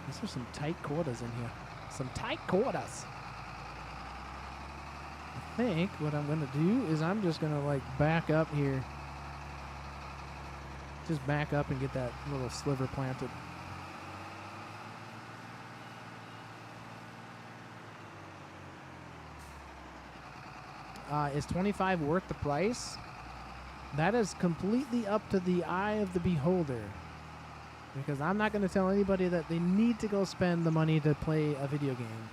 These are some tight quarters in here. Some tight quarters. I think what I'm going to do is I'm just going to like back up here. Just back up and get that little sliver planted. Is 25 worth the price? That is completely up to the eye of the beholder. Because I'm not going to tell anybody that they need to go spend the money to play a video game.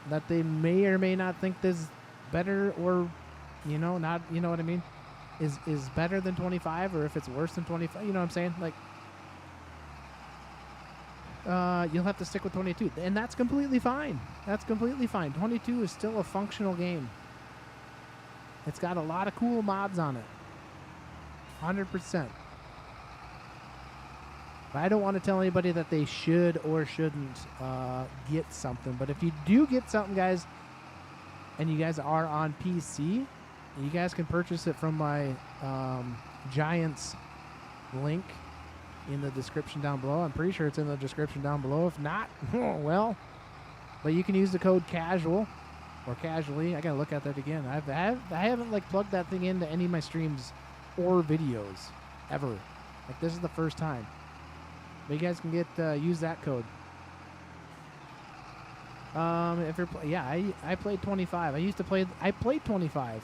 That they may or may not think this better or, not, you know what I mean? Is better than 25, or if it's worse than 25, you know what I'm saying? Like, you'll have to stick with 22. And that's completely fine. That's completely fine. 22 is still a functional game. It's got a lot of cool mods on it. 100%. But I don't want to tell anybody that they should or shouldn't get something. But if you do get something, guys, and you guys are on PC, you guys can purchase it from my Giants link in the description down below. I'm pretty sure it's in the description down below. If not, well, but you can use the code CASUAL or casually. I gotta look at that again. I haven't like plugged that thing into any of my streams or videos ever. Like, this is the first time. But you guys can get use that code. If you're I played 25. I played 25.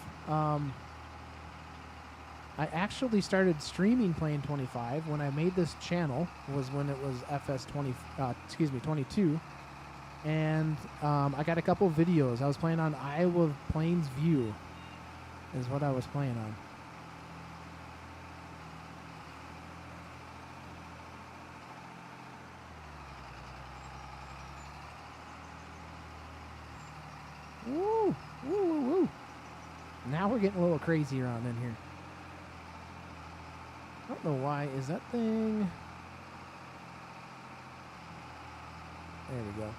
I actually started streaming playing 25 when I made this channel. Was when it was FS20 22. And I got a couple videos. I was playing on Iowa Plains View is what I was playing on. Woo! Woo, woo, woo. Now we're getting a little crazy around in here. I don't know why. Is that thing... There we go.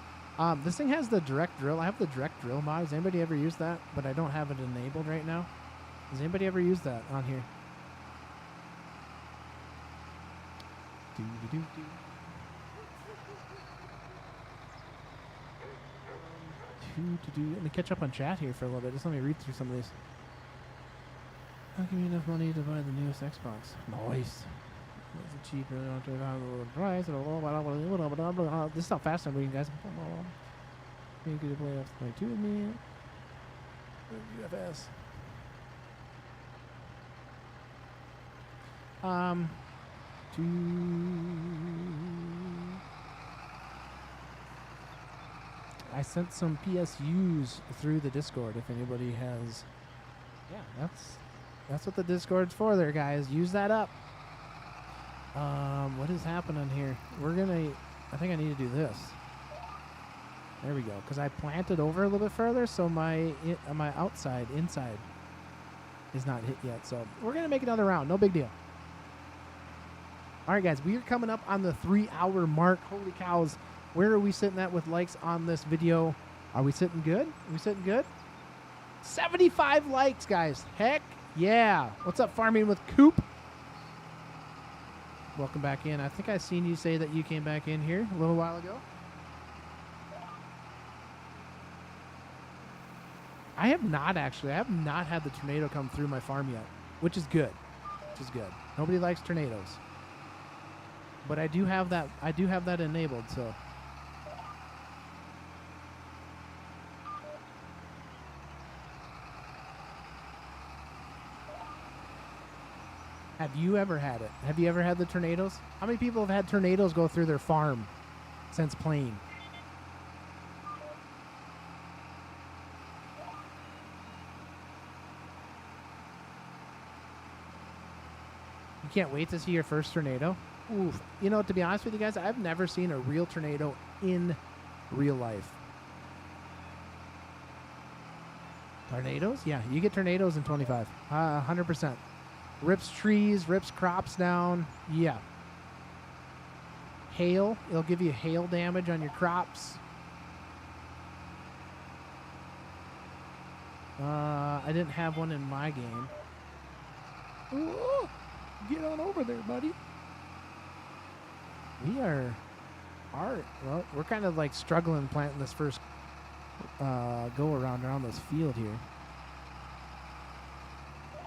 This thing has the direct drill. I have the direct drill mod. Has anybody ever used that? But I don't have it enabled right now. Has anybody ever used that on here? Let me catch up on chat here for a little bit. Just let me read through some of these. I'll give you enough money to buy the newest Xbox. Nice. It's cheap. Really don't have a price. This is how fast I'm reading, guys. You could play F22 with me. UFS. I sent some PSUs through the Discord if anybody has. Yeah, that's what the Discord's for there, guys. Use that up. What is happening here? I think I need to do this. There we go. Because I planted over a little bit further, so my inside is not hit yet. So we're going to make another round. No big deal. All right, guys. We are coming up on the 3-hour mark. Holy cows. Where are we sitting at with likes on this video? Are we sitting good? Are we sitting good? 75 likes, guys. Heck yeah. What's up, Farming with Coop? Welcome back in. I think I seen you say that you came back in here a little while ago. I have not, actually. I have not had the tornado come through my farm yet, which is good. Which is good. Nobody likes tornadoes. But I do have that enabled, so... Have you ever had it? Have you ever had the tornadoes? How many people have had tornadoes go through their farm since playing? You can't wait to see your first tornado? Oof. You know, to be honest with you guys, I've never seen a real tornado in real life. Tornadoes? Yeah, you get tornadoes in 25. 100%. Rips trees, rips crops down. Yeah. Hail. It'll give you hail damage on your crops. I didn't have one in my game. Ooh, get on over there, buddy. Well, we're kind of like struggling planting this first go around this field here.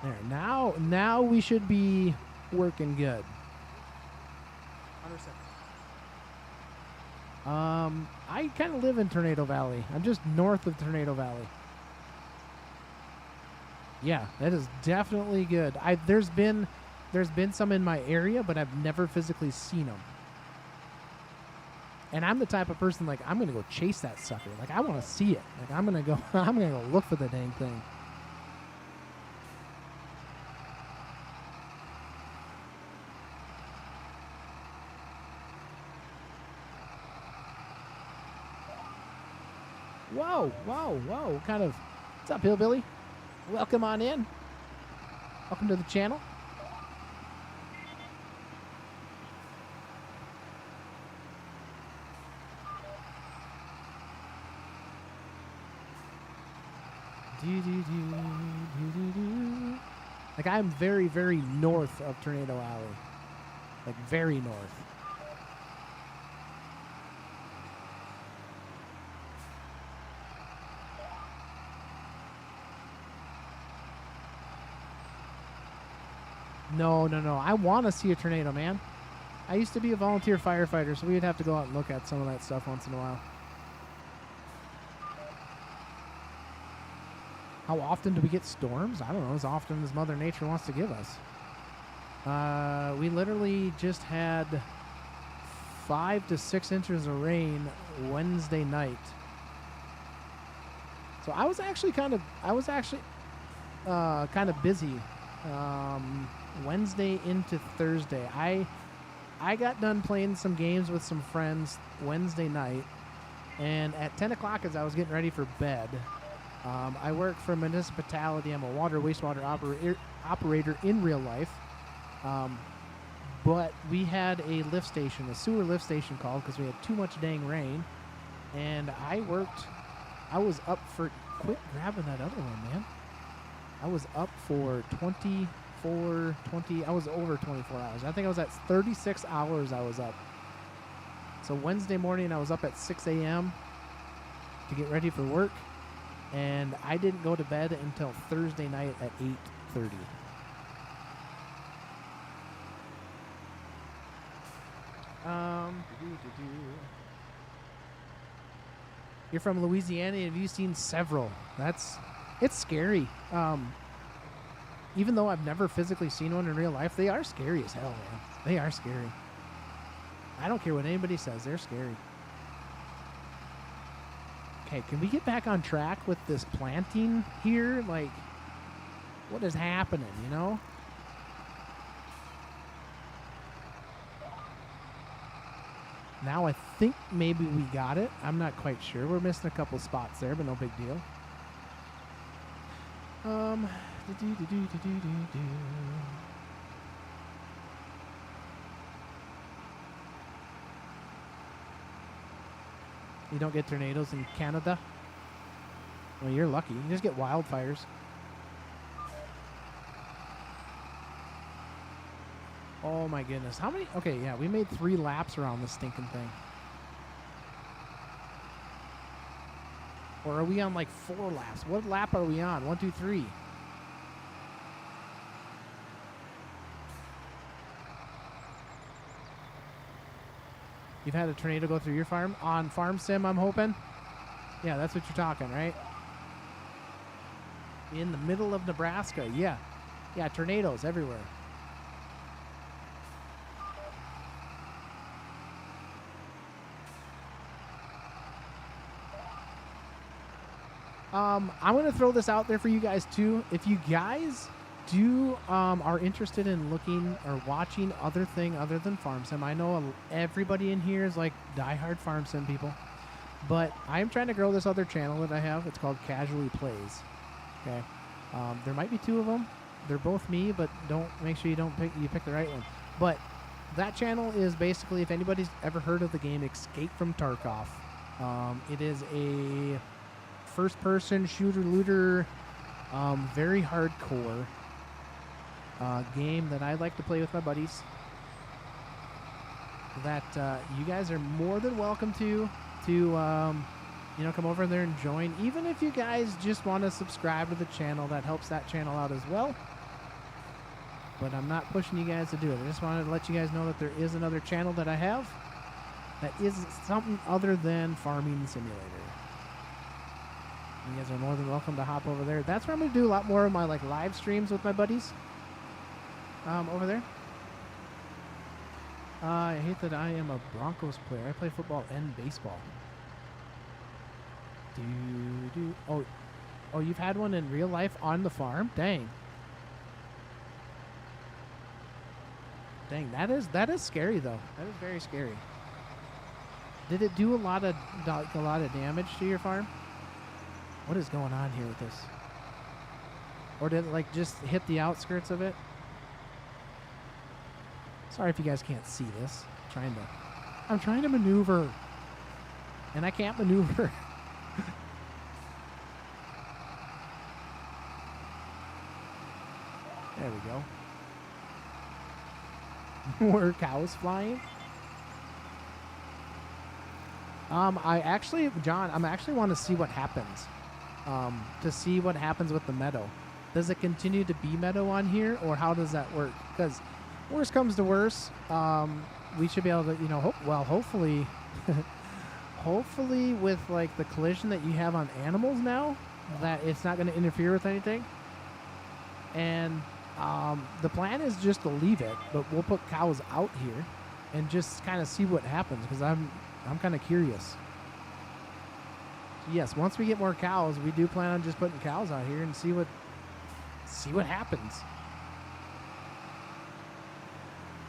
There. Now we should be working good. 100%. I kind of live in Tornado Valley. I'm just north of Tornado Valley. Yeah, that is definitely good. There's been some in my area, but I've never physically seen them. And I'm the type of person, like, I'm gonna go chase that sucker. Like, I want to see it. Like, I'm gonna go look for the dang thing. Whoa, whoa, whoa! What's up, hillbilly? Welcome on in. Welcome to the channel. Like, I'm very, very north of Tornado Alley. Like, very north. No. I want to see a tornado, man. I used to be a volunteer firefighter, so we'd have to go out and look at some of that stuff once in a while. How often do we get storms? I don't know, as often as Mother Nature wants to give us. We literally just had 5 to 6 inches of rain Wednesday night. So I was actually kind of busy Wednesday into Thursday. I got done playing some games with some friends Wednesday night, and at 10 o'clock as I was getting ready for bed, I work for municipality. I'm a water wastewater operator in real life. But we had a lift station, a sewer lift station called because we had too much dang rain. And I was up for, quit grabbing that other one, man. I was up for I was over 24 hours. I think I was at 36 hours I was up. So Wednesday morning I was up at 6 a.m. to get ready for work. And I didn't go to bed until Thursday night at 8:30. You're from Louisiana. Have you seen several? It's scary. Even though I've never physically seen one in real life, they are scary as hell, man. They are scary. I don't care what anybody says. They're scary. Okay, can we get back on track with this planting here? Like, what is happening, you know? Now I think maybe we got it. I'm not quite sure. We're missing a couple spots there, but no big deal. You don't get tornadoes in Canada? Well, you're lucky. You just get wildfires. Oh my goodness. How many? Okay, yeah, we made 3 laps around this stinking thing. Or are we on like 4 laps? What lap are we on? 1, 2, 3. You've had a tornado go through your farm? On Farm Sim, I'm hoping? Yeah, that's what you're talking, right? In the middle of Nebraska, yeah. Yeah, tornadoes everywhere. I'm going to throw this out there for you guys, too. If you guys are interested in looking or watching other than Farm Sim, I know everybody in here is like diehard Farm Sim people, but I'm trying to grow this other channel that I have. It's called Casually Plays. Okay, there might be 2 of them. They're both me, but make sure you pick the right one. But that channel is basically, if anybody's ever heard of the game Escape from Tarkov, it is a first-person shooter-looter, very hardcore game that I like to play with my buddies, that you guys are more than welcome to come over there and join. Even if you guys just want to subscribe to the channel, that helps that channel out as well. But I'm not pushing you guys to do it. I just wanted to let you guys know that there is another channel that I have that is something other than Farming Simulator. You guys are more than welcome to hop over there. That's where I'm going to do a lot more of my like live streams with my buddies. Over there. I hate that I am a Broncos player. I play football and baseball. Oh, you've had one in real life on the farm? Dang. Dang, that is scary though. That is very scary. Did it do a lot of damage to your farm? What is going on here with this? Or did it like just hit the outskirts of it? Sorry if you guys can't see this. I'm trying to maneuver. And I can't maneuver. There we go. More cows flying. I'm actually want to see what happens. To see what happens with the meadow. Does it continue to be meadow on here, or how does that work? Because worst comes to worst, we should be able to, hopefully, hopefully with like the collision that you have on animals now, that it's not going to interfere with anything. And the plan is just to leave it, but we'll put cows out here and just kind of see what happens, because I'm kind of curious. Yes, once we get more cows, we do plan on just putting cows out here and see what happens.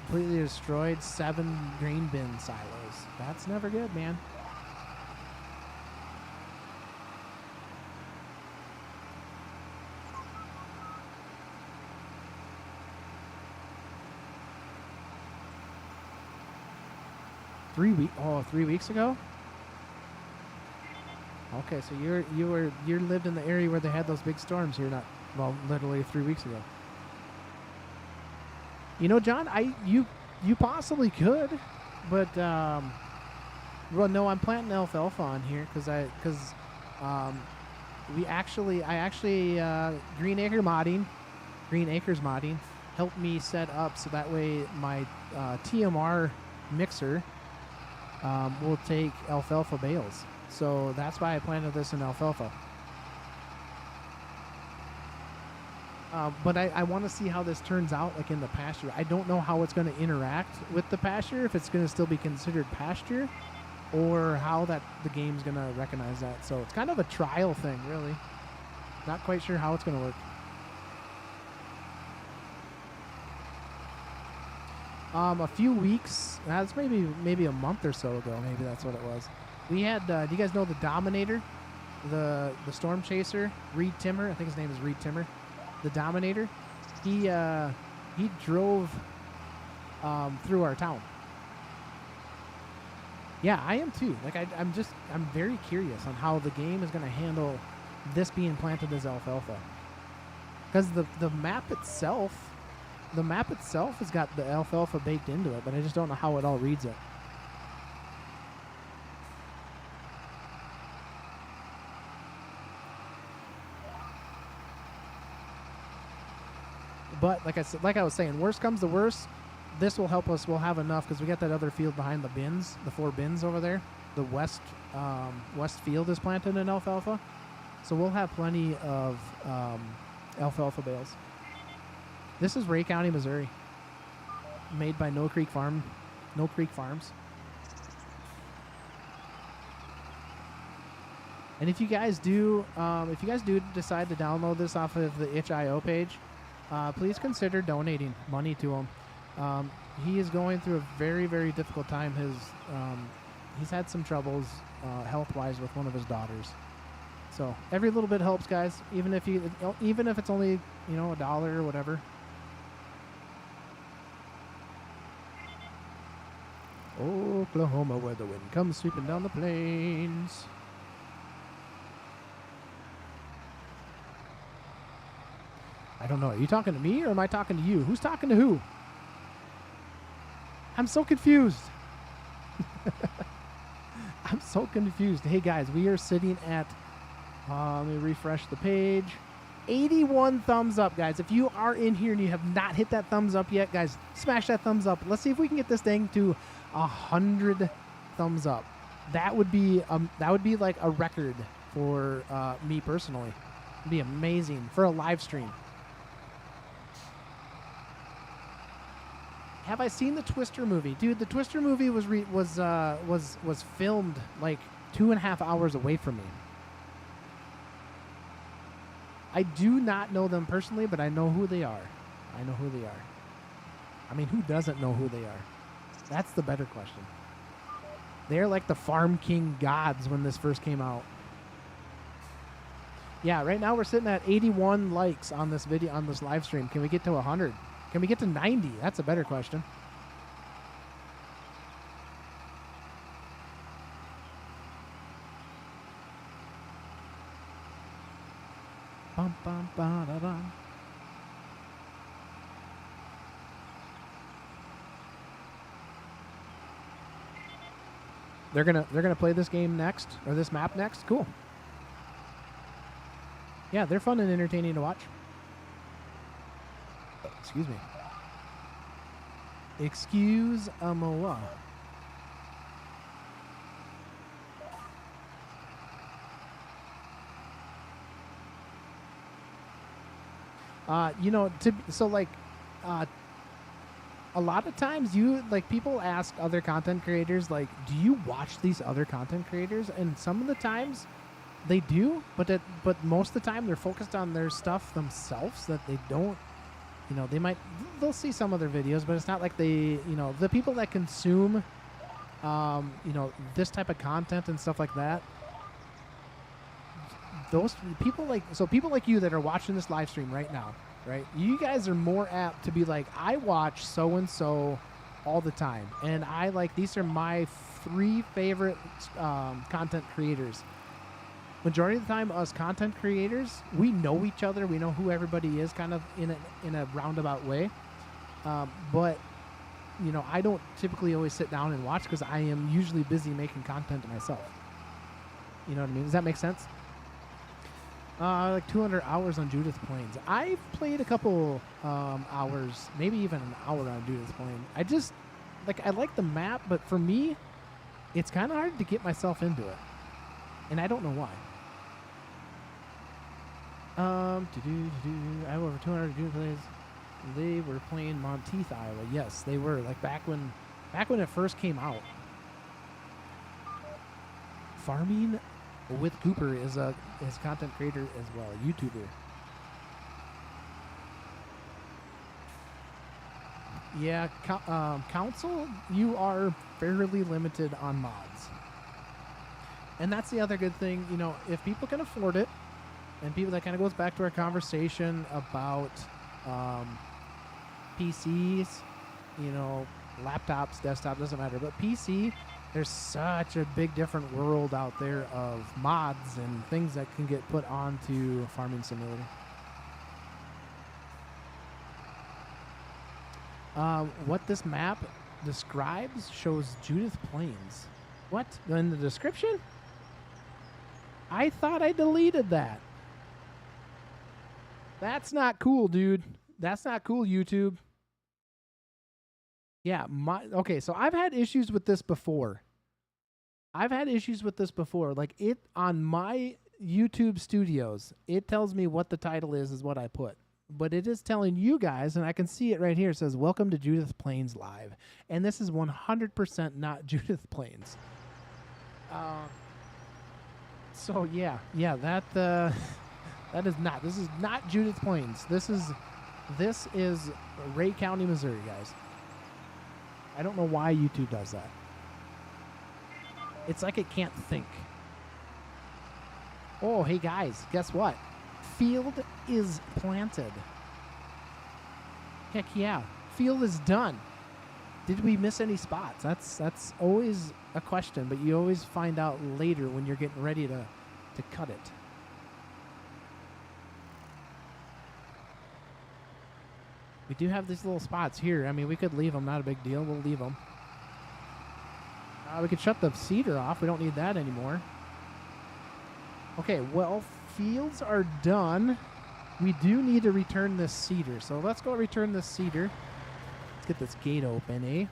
Completely destroyed 7 grain bin silos. That's never good, man.3 weeks ago? Okay, so you lived in the area where they had those big storms here, literally 3 weeks ago. John, you possibly could, but well, no, I'm planting alfalfa on here because Green Acres Modding helped me set up so that way my TMR mixer will take alfalfa bales. So that's why I planted this in alfalfa. But I want to see how this turns out like in the pasture. I don't know how it's going to interact with the pasture, if it's going to still be considered pasture, or how the game's going to recognize that. So it's kind of a trial thing, really. Not quite sure how it's going to work. A few weeks, that's maybe a month or so ago, maybe that's what it was. We had, do you guys know the Dominator? The Storm Chaser, Reed Timmer, I think his name is Reed Timmer. The Dominator, he drove through our town. Yeah, I am too. Like I'm very curious on how the game is going to handle this being planted as alfalfa. Because the map itself has got the alfalfa baked into it, but I just don't know how it all reads it. But like I was saying, worst comes to worst, this will help us. We'll have enough because we got that other field behind the bins, the 4 bins over there. The west field is planted in alfalfa, so we'll have plenty of alfalfa bales. This is Ray County, Missouri, made by No Creek Farms. And if you guys do decide to download this off of the itch.io page, please consider donating money to him. He is going through a very, very difficult time. He's had some troubles health-wise with one of his daughters. So every little bit helps, guys. Even if it's only $1 or whatever. Oklahoma, where the wind comes sweeping down the plains. I don't know. Are you talking to me or am I talking to you? Who's talking to who? I'm so confused. I'm so confused. Hey, guys, we are sitting at, let me refresh the page. 81 thumbs up, guys. If you are in here and you have not hit that thumbs up yet, guys, smash that thumbs up. Let's see if we can get this thing to 100 thumbs up. That would be like a record for me personally. It'd be amazing for a live stream. Have I seen the Twister movie, dude? The Twister movie was filmed like 2.5 hours away from me. I do not know them personally, but I know who they are. I know who they are. I mean, who doesn't know who they are? That's the better question. They're like the Farm King gods when this first came out. Yeah, right now we're sitting at 81 likes on this video, on this live stream. Can we get to 100? Can we get to 90? That's a better question. Bum, bum, ba, da, da. They're gonna play this game next, or this map next. Cool. Yeah, they're fun and entertaining to watch. Excuse me. Excuse moi. You know, a lot of times people ask other content creators, like, do you watch these other content creators? And some of the times they do, but most of the time they're focused on their stuff themselves, that they don't, you know, they'll see some of their videos, but it's not like they, you know, the people that consume, you know, this type of content and stuff like that, those people people like you that are watching this live stream right now, right? You guys are more apt to be like, I watch so-and-so all the time, and these are my 3 favorite content creators. Majority of the time, us content creators, we know each other. We know who everybody is, kind of in a roundabout way. But, you know, I don't typically always sit down and watch because I am usually busy making content myself. You know what I mean? Does that make sense? Like 200 hours on Judith Plains. I've played a couple hours, maybe even an hour on Judith Plains. I just, I like the map, but for me, it's kind of hard to get myself into it. And I don't know why. I have over 200 Judith Plains. They were playing Monteith, Iowa. Yes, they were. Like back when it first came out. Farming with Cooper is his content creator as well, a YouTuber. Yeah, Council, you are fairly limited on mods. And that's the other good thing, you know, if people can afford it, and people, that kind of goes back to our conversation about PCs, you know, laptops, desktop, doesn't matter, but PC, there's such a big different world out there of mods and things that can get put onto Farming Simulator. What this map describes shows Judith Plains. What? In the description? I thought I deleted that. That's not cool, dude. That's not cool, YouTube. Yeah, okay, so I've had issues with this before. Like, it on my YouTube studios, it tells me what the title is what I put. But it is telling you guys, and I can see it right here, it says, Welcome to Judith Plains Live. And this is 100% not Judith Plains. So, yeah, that is not. This is not Judith Plains. This is Ray County, Missouri, guys. I don't know why YouTube does that. It's like it can't think. Oh, hey guys, guess what? Field is planted. Heck yeah. Field is done. Did we miss any spots? That's always a question, but you always find out later when you're getting ready to cut it. We do have these little spots here. I mean, we could leave them. Not a big deal. We'll leave them. We could shut the seeder off. We don't need that anymore. Okay, well, fields are done. We do need to return this seeder. So let's go return this seeder. Let's get this gate open, eh?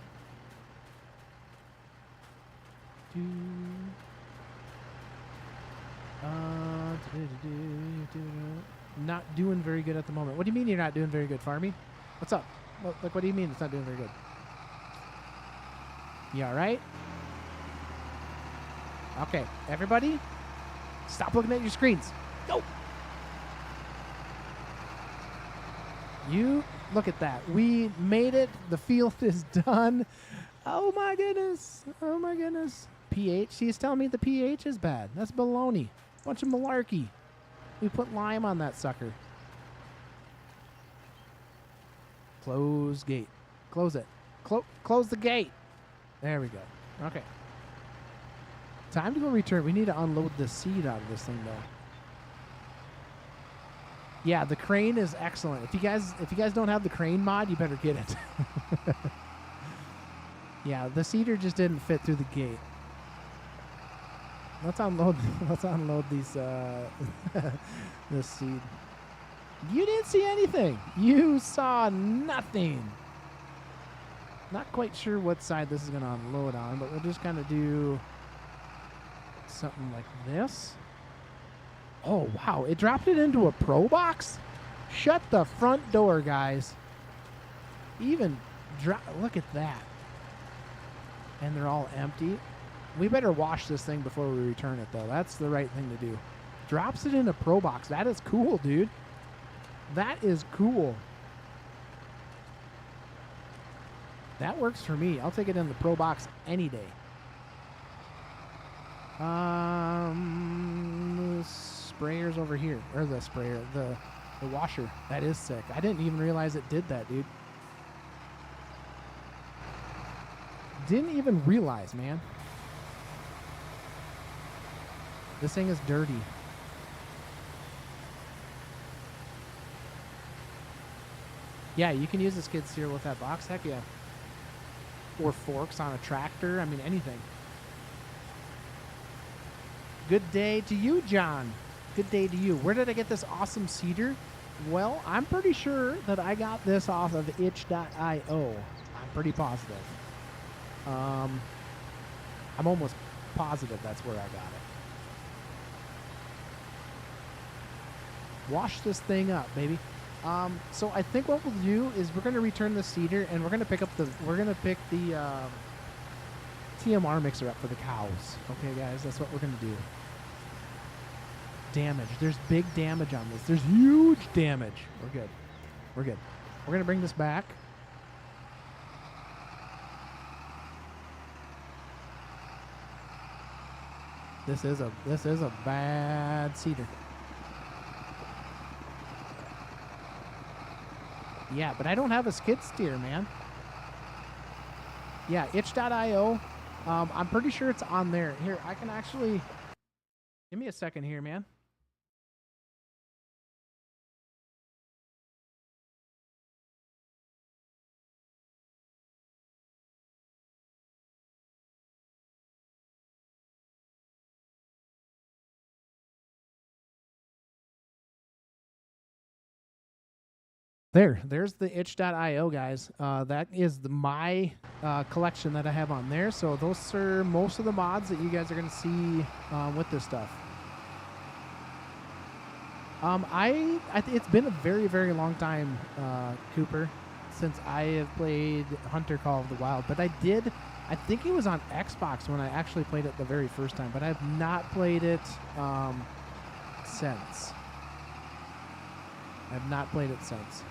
Not doing very good at the moment. What do you mean you're not doing very good, Farmy? What's up? What do you mean it's not doing very good? You all right? Okay, everybody, stop looking at your screens. Go! You, look at that. We made it. The field is done. Oh, my goodness. Oh, my goodness. pH. She's telling me the pH is bad. That's baloney. Bunch of malarkey. We put lime on that sucker. Close gate. Close it. Close the gate. There we go. Okay. Time to go return. We need to unload the seed out of this thing, though. Yeah, the crane is excellent. If you guys don't have the crane mod, you better get it. Yeah, the seeder just didn't fit through the gate. Let's unload these this seed. You didn't see anything. You saw nothing. Not quite sure what side this is going to unload on, but we'll just kind of do something like this. Oh, wow. It dropped it into a pro box? Shut the front door, guys. Look at that. And they're all empty. We better wash this thing before we return it, though. That's the right thing to do. Drops it in a pro box. That is cool, dude. That is cool. That works for me. I'll take it in the pro box any day. The sprayer's over here. Or the sprayer. The washer. That is sick. I didn't even realize it did that, dude. Didn't even realize, man. This thing is dirty. Yeah, you can use the skid steer with that box. Heck yeah. Or forks on a tractor. I mean, anything. Good day to you, John. Good day to you. Where did I get this awesome cedar? Well, I'm pretty sure that I got this off of itch.io. I'm pretty positive. I'm almost positive that's where I got it. Wash this thing up, baby. So I think what we'll do is we're going to return the cedar and we're going to pick the TMR mixer up for the cows. Okay, guys, that's what we're going to do. Damage. There's big damage on this. There's huge damage. We're good. We're good. We're going to bring this back. This is a bad cedar. Yeah, but I don't have a skid steer, man. Yeah, itch.io. I'm pretty sure it's on there. Here, I can actually... Give me a second here, man. There's the itch.io, guys. That is my collection that I have on there. So those are most of the mods that you guys are going to see with this stuff. It's been a very, very long time, Cooper, since I have played Hunter Call of the Wild. But I think it was on Xbox when I actually played it the very first time. But I have not played it since. I have not played it since.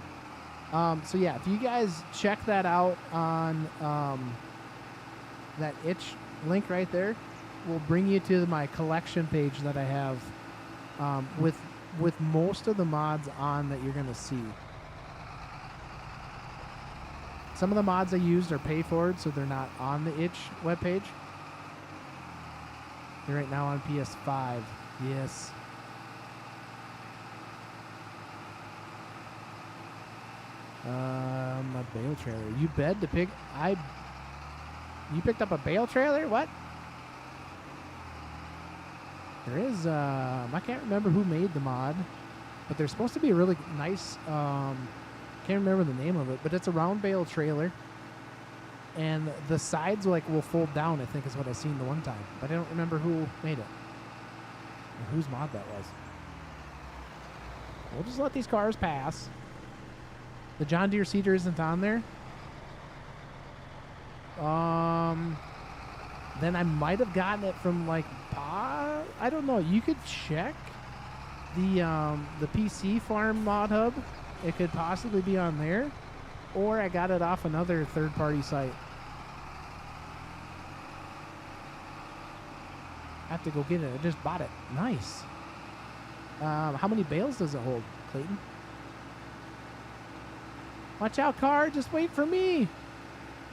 So yeah, if you guys check that out on that itch link right there, will bring you to my collection page that I have with most of the mods on that you're gonna see. Some of the mods I used are pay forward, so they're not on the itch webpage. They're right now on PS5. Yes. A bale trailer. You picked up a bale trailer? What? There is, I can't remember who made the mod, but there's supposed to be a really nice, can't remember the name of it, but it's a round bale trailer, and the sides will fold down, I think is what I seen the one time, but I don't remember who made it. Whose mod that was? We'll just let these cars pass. The John Deere seeder isn't on there. Then I might have gotten it from like I don't know. You could check the PC Farm Mod Hub. It could possibly be on there, or I got it off another third-party site. I have to go get it. I just bought it. Nice. How many bales does it hold, Clayton? Watch out, car. Just wait for me.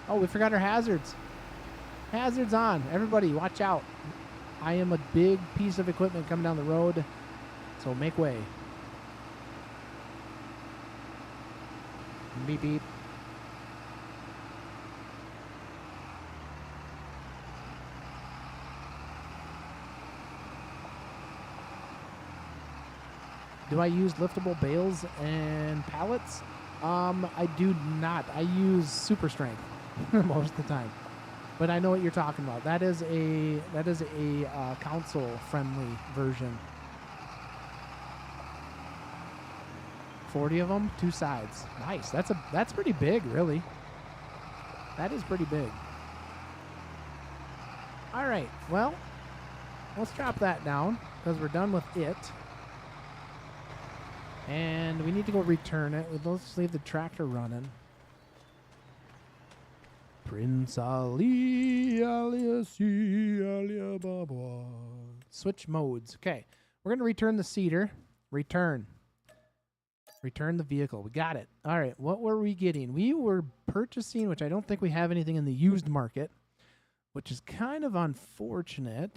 Oh, we forgot our hazards. Hazards on. Everybody, watch out. I am a big piece of equipment coming down the road, so make way. Beep, beep. Do I use liftable bales and pallets? I do not. I use super strength most of the time. But I know what you're talking about. That is a console friendly version. 40 of them, 2 sides. Nice. That's pretty big, really. That is pretty big. All right. Well, let's drop that down because we're done with it. And we need to go return it. Let's leave the tractor running. Prince Ali, Baba. Switch modes. Okay. We're going to return the seeder. Return the vehicle. We got it. All right. What were we getting? We were purchasing, which I don't think we have anything in the used market, which is kind of unfortunate.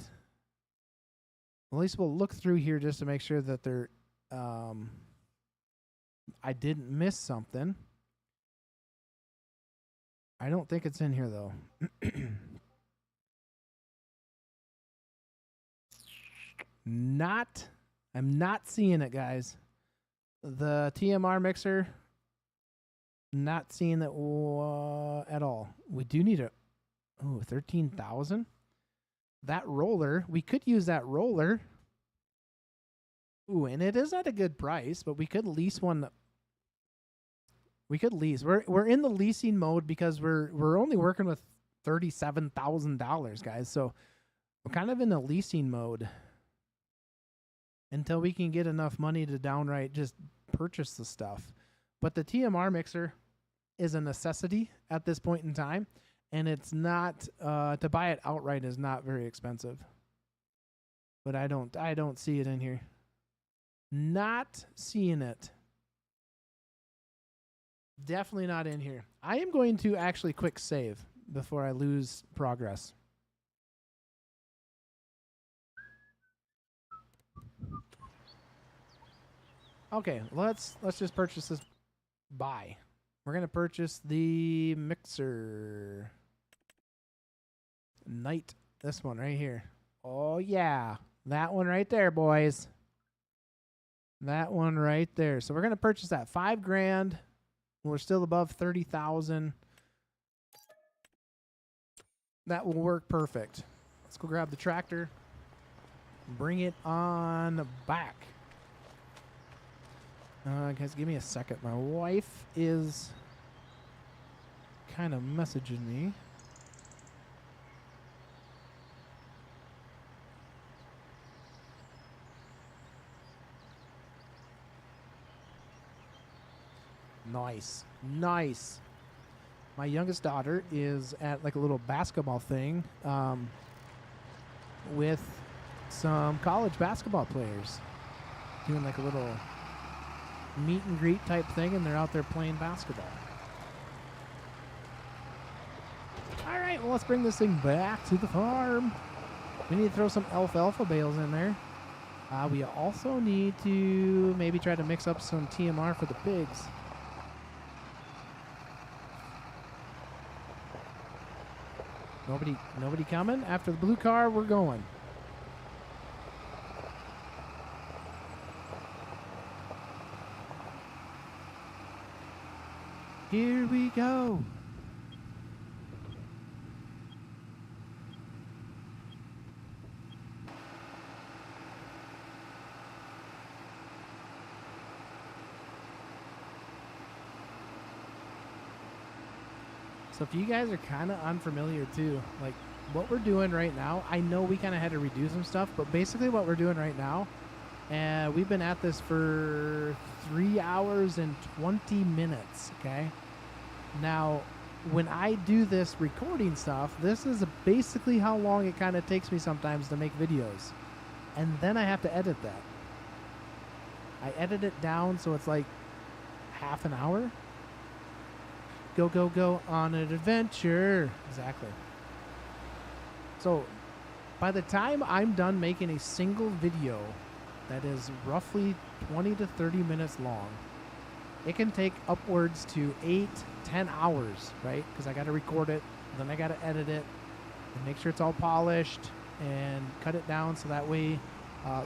At least we'll look through here just to make sure that they're... I didn't miss something. I don't think it's in here, though. I'm not seeing it, guys. The TMR mixer, not seeing it at all. We do need 13,000. That roller, we could use that roller. Ooh, and it is at a good price, but we could lease one. We could lease. We're in the leasing mode because we're only working with $37,000, guys. So we're kind of in a leasing mode until we can get enough money to downright just purchase the stuff. But the TMR mixer is a necessity at this point in time, and it's not to buy it outright is not very expensive. But I don't see it in here. Not seeing it. Definitely not in here. I am going to actually quick save before I lose progress. Okay, let's just purchase this. Buy. We're gonna purchase the mixer. Night. This one right here. Oh yeah, that one right there, boys. That one right there. So we're gonna purchase that. $5,000. We're still above 30,000. That will work perfect. Let's go grab the tractor. Bring it on back. Guys, give me a second. My wife is kind of messaging me. Nice. Nice. My youngest daughter is at like a little basketball thing with some college basketball players. Doing like a little meet and greet type thing, and they're out there playing basketball. All right, well, let's bring this thing back to the farm. We need to throw some alfalfa bales in there. We also need to maybe try to mix up some TMR for the pigs. Nobody coming? After the blue car, we're going. Here we go. So if you guys are kind of unfamiliar too, like what we're doing right now, I know we kind of had to redo some stuff, but basically what we're doing right now, and we've been at this for 3 hours and 20 minutes, okay? Now, when I do this recording stuff, this is basically how long it kind of takes me sometimes to make videos. And then I have to edit that. I edit it down so it's like half an hour. Go, go, go on an adventure. Exactly. So, by the time I'm done making a single video that is roughly 20 to 30 minutes long, it can take upwards to 8, 10 hours, right? Because I got to record it, then I got to edit it, and make sure it's all polished, and cut it down so that way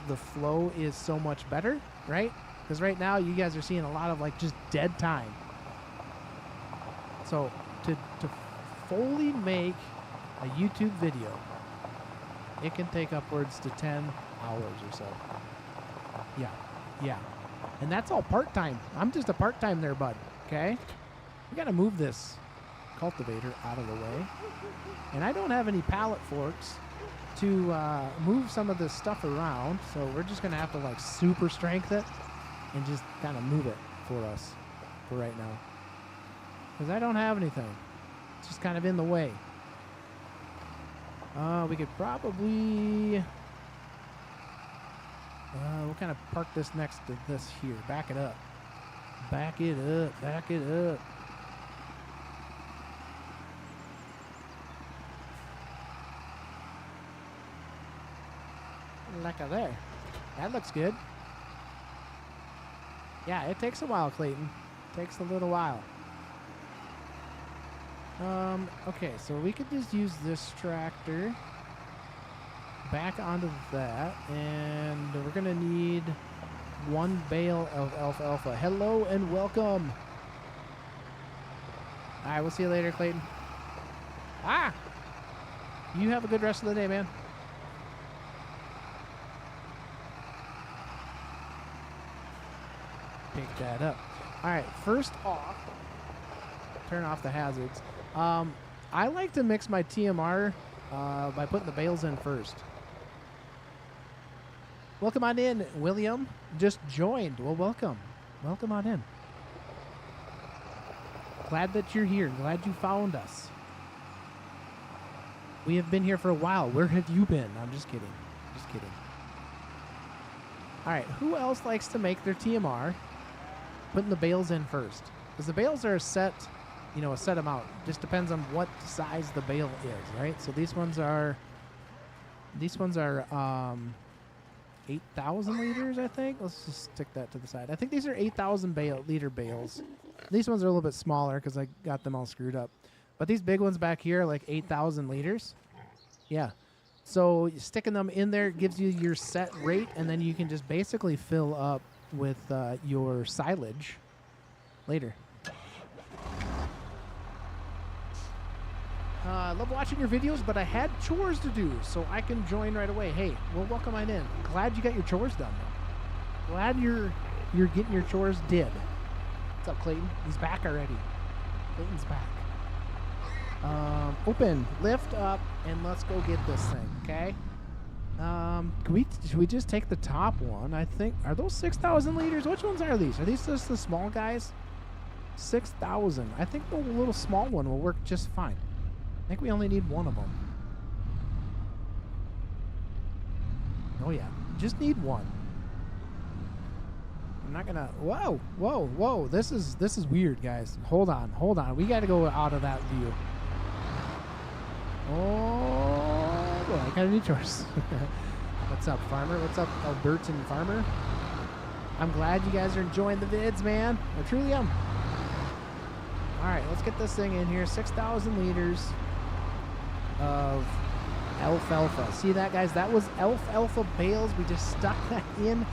the flow is so much better, right? Because right now you guys are seeing a lot of like just dead time. So to fully make a YouTube video, it can take upwards to 10 hours or so. Yeah. And that's all part-time. I'm just a part-time there, bud, okay? We got to move this cultivator out of the way. And I don't have any pallet forks to move some of this stuff around, so we're just going to have to like super strength it and just kind of move it for us for right now. Because I don't have anything. It's just kind of in the way. We could probably... we'll kind of park this next to this here. Back it up. Back it up. Back it up. Like a there. That looks good. Yeah, it takes a while, Clayton. It takes a little while. Okay, so we could just use this tractor back onto that, and we're gonna need 1 bale of alfalfa. Hello and welcome. All right, we'll see you later, Clayton. Ah! You have a good rest of the day, man. Pick that up. All right, first off, turn off the hazards. I like to mix my TMR by putting the bales in first. Welcome on in, William. Just joined. Well, welcome. Welcome on in. Glad that you're here. Glad you found us. We have been here for a while. Where have you been? I'm just kidding. Just kidding. All right, who else likes to make their TMR putting the bales in first? Because the bales are a set amount. Just depends on what size the bale is, right? So these ones are 8,000 liters, I think. Let's just stick that to the side. I think these are 8,000 liter bales. These ones are a little bit smaller because I got them all screwed up. But these big ones back here are like 8,000 liters. Yeah. So sticking them in there gives you your set rate, and then you can just basically fill up with your silage later. I love watching your videos, but I had chores to do, so I can join right away. Hey, well, welcome on in. Glad you got your chores done, though. Glad you're getting your chores did. What's up, Clayton? He's back already. Clayton's back. Open, lift up, and let's go get this thing, okay? Should we just take the top one? I think, are those 6,000 liters? Which ones are these? Are these just the small guys? 6,000. I think the little small one will work just fine. I think we only need one of them. Oh yeah, just need one. I'm not gonna. Whoa, whoa, whoa! This is weird, guys. Hold on. We got to go out of that view. Oh boy, I got any chores. What's up, farmer? What's up, Albertan farmer? I'm glad you guys are enjoying the vids, man. I truly am. All right, let's get this thing in here. 6,000 liters of alfalfa. See that, guys? That was alfalfa bales. We just stuck that in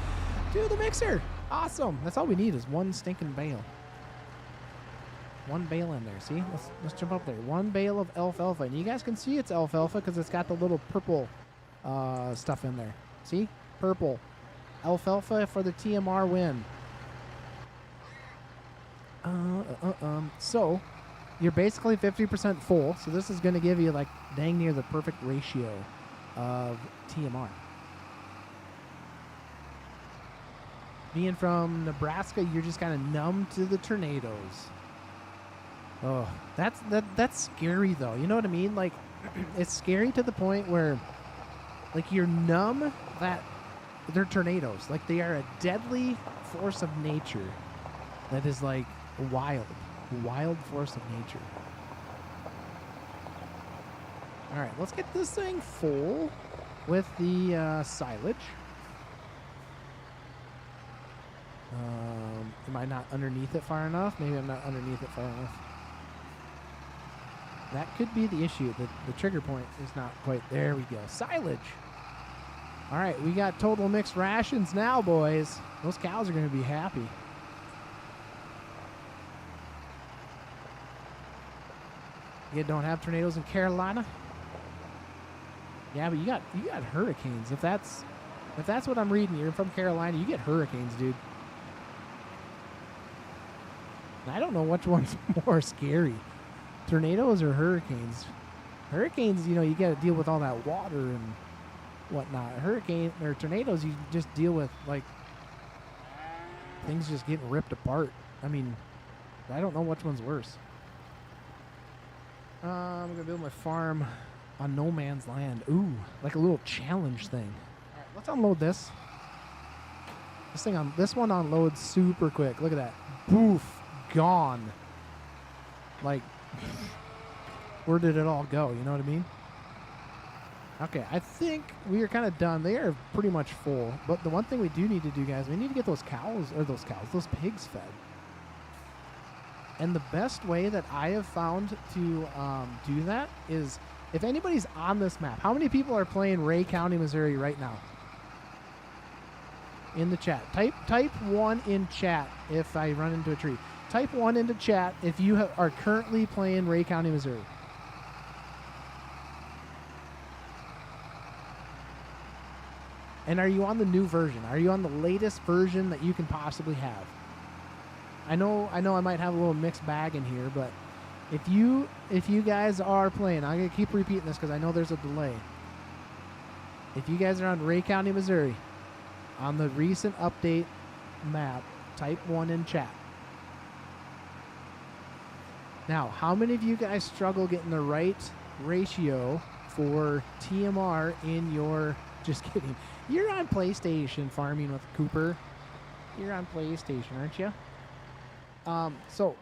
to the mixer. Awesome. That's all we need is one stinking bale. One bale in there. See? Let's jump up there. One bale of alfalfa. And you guys can see it's alfalfa because it's got the little purple stuff in there. See? Purple. Alfalfa for the TMR win. So, you're basically 50% full, so this is going to give you like dang near the perfect ratio of TMR. Being from Nebraska, you're just kind of numb to the tornadoes. Oh, that's scary though. You know what I mean? Like, it's scary to the point where, like, you're numb that they're tornadoes. Like, they are a deadly force of nature that is like wild force of nature. All right, let's get this thing full with the silage. Am I not underneath it far enough? Maybe I'm not underneath it far enough. That could be the issue. The trigger point is not quite. There we go. Silage. All right, we got total mixed rations now, boys. Those cows are going to be happy. You don't have tornadoes in Carolina? Yeah, but you got hurricanes. If that's what I'm reading, you're from Carolina, you get hurricanes, dude. And I don't know which one's more scary. Tornadoes or hurricanes? Hurricanes, you know, you got to deal with all that water and whatnot. Hurricane or tornadoes, you just deal with like things just getting ripped apart. I mean, I don't know which one's worse. I'm gonna build my farm on no man's land. Ooh, like a little challenge thing. All right, let's unload this. This one unloads super quick. Look at that. Poof, gone. Like, where did it all go? You know what I mean? Okay, I think we are kind of done. They are pretty much full. But the one thing we do need to do, guys, we need to get those those pigs fed. And the best way that I have found to do that is, if anybody's on this map, how many people are playing Ray County, Missouri right now? In the chat. Type 1 in chat if I run into a tree. Type 1 into chat if you are currently playing Ray County, Missouri. And are you on the new version? Are you on the latest version that you can possibly have? I know I might have a little mixed bag in here, but if you guys are playing, I'm going to keep repeating this because I know there's a delay. If you guys are on Ray County, Missouri, on the recent update map, type 1 in chat. Now, how many of you guys struggle getting the right ratio for TMR in your... Just kidding. You're on PlayStation farming with Cooper. You're on PlayStation, aren't you? So,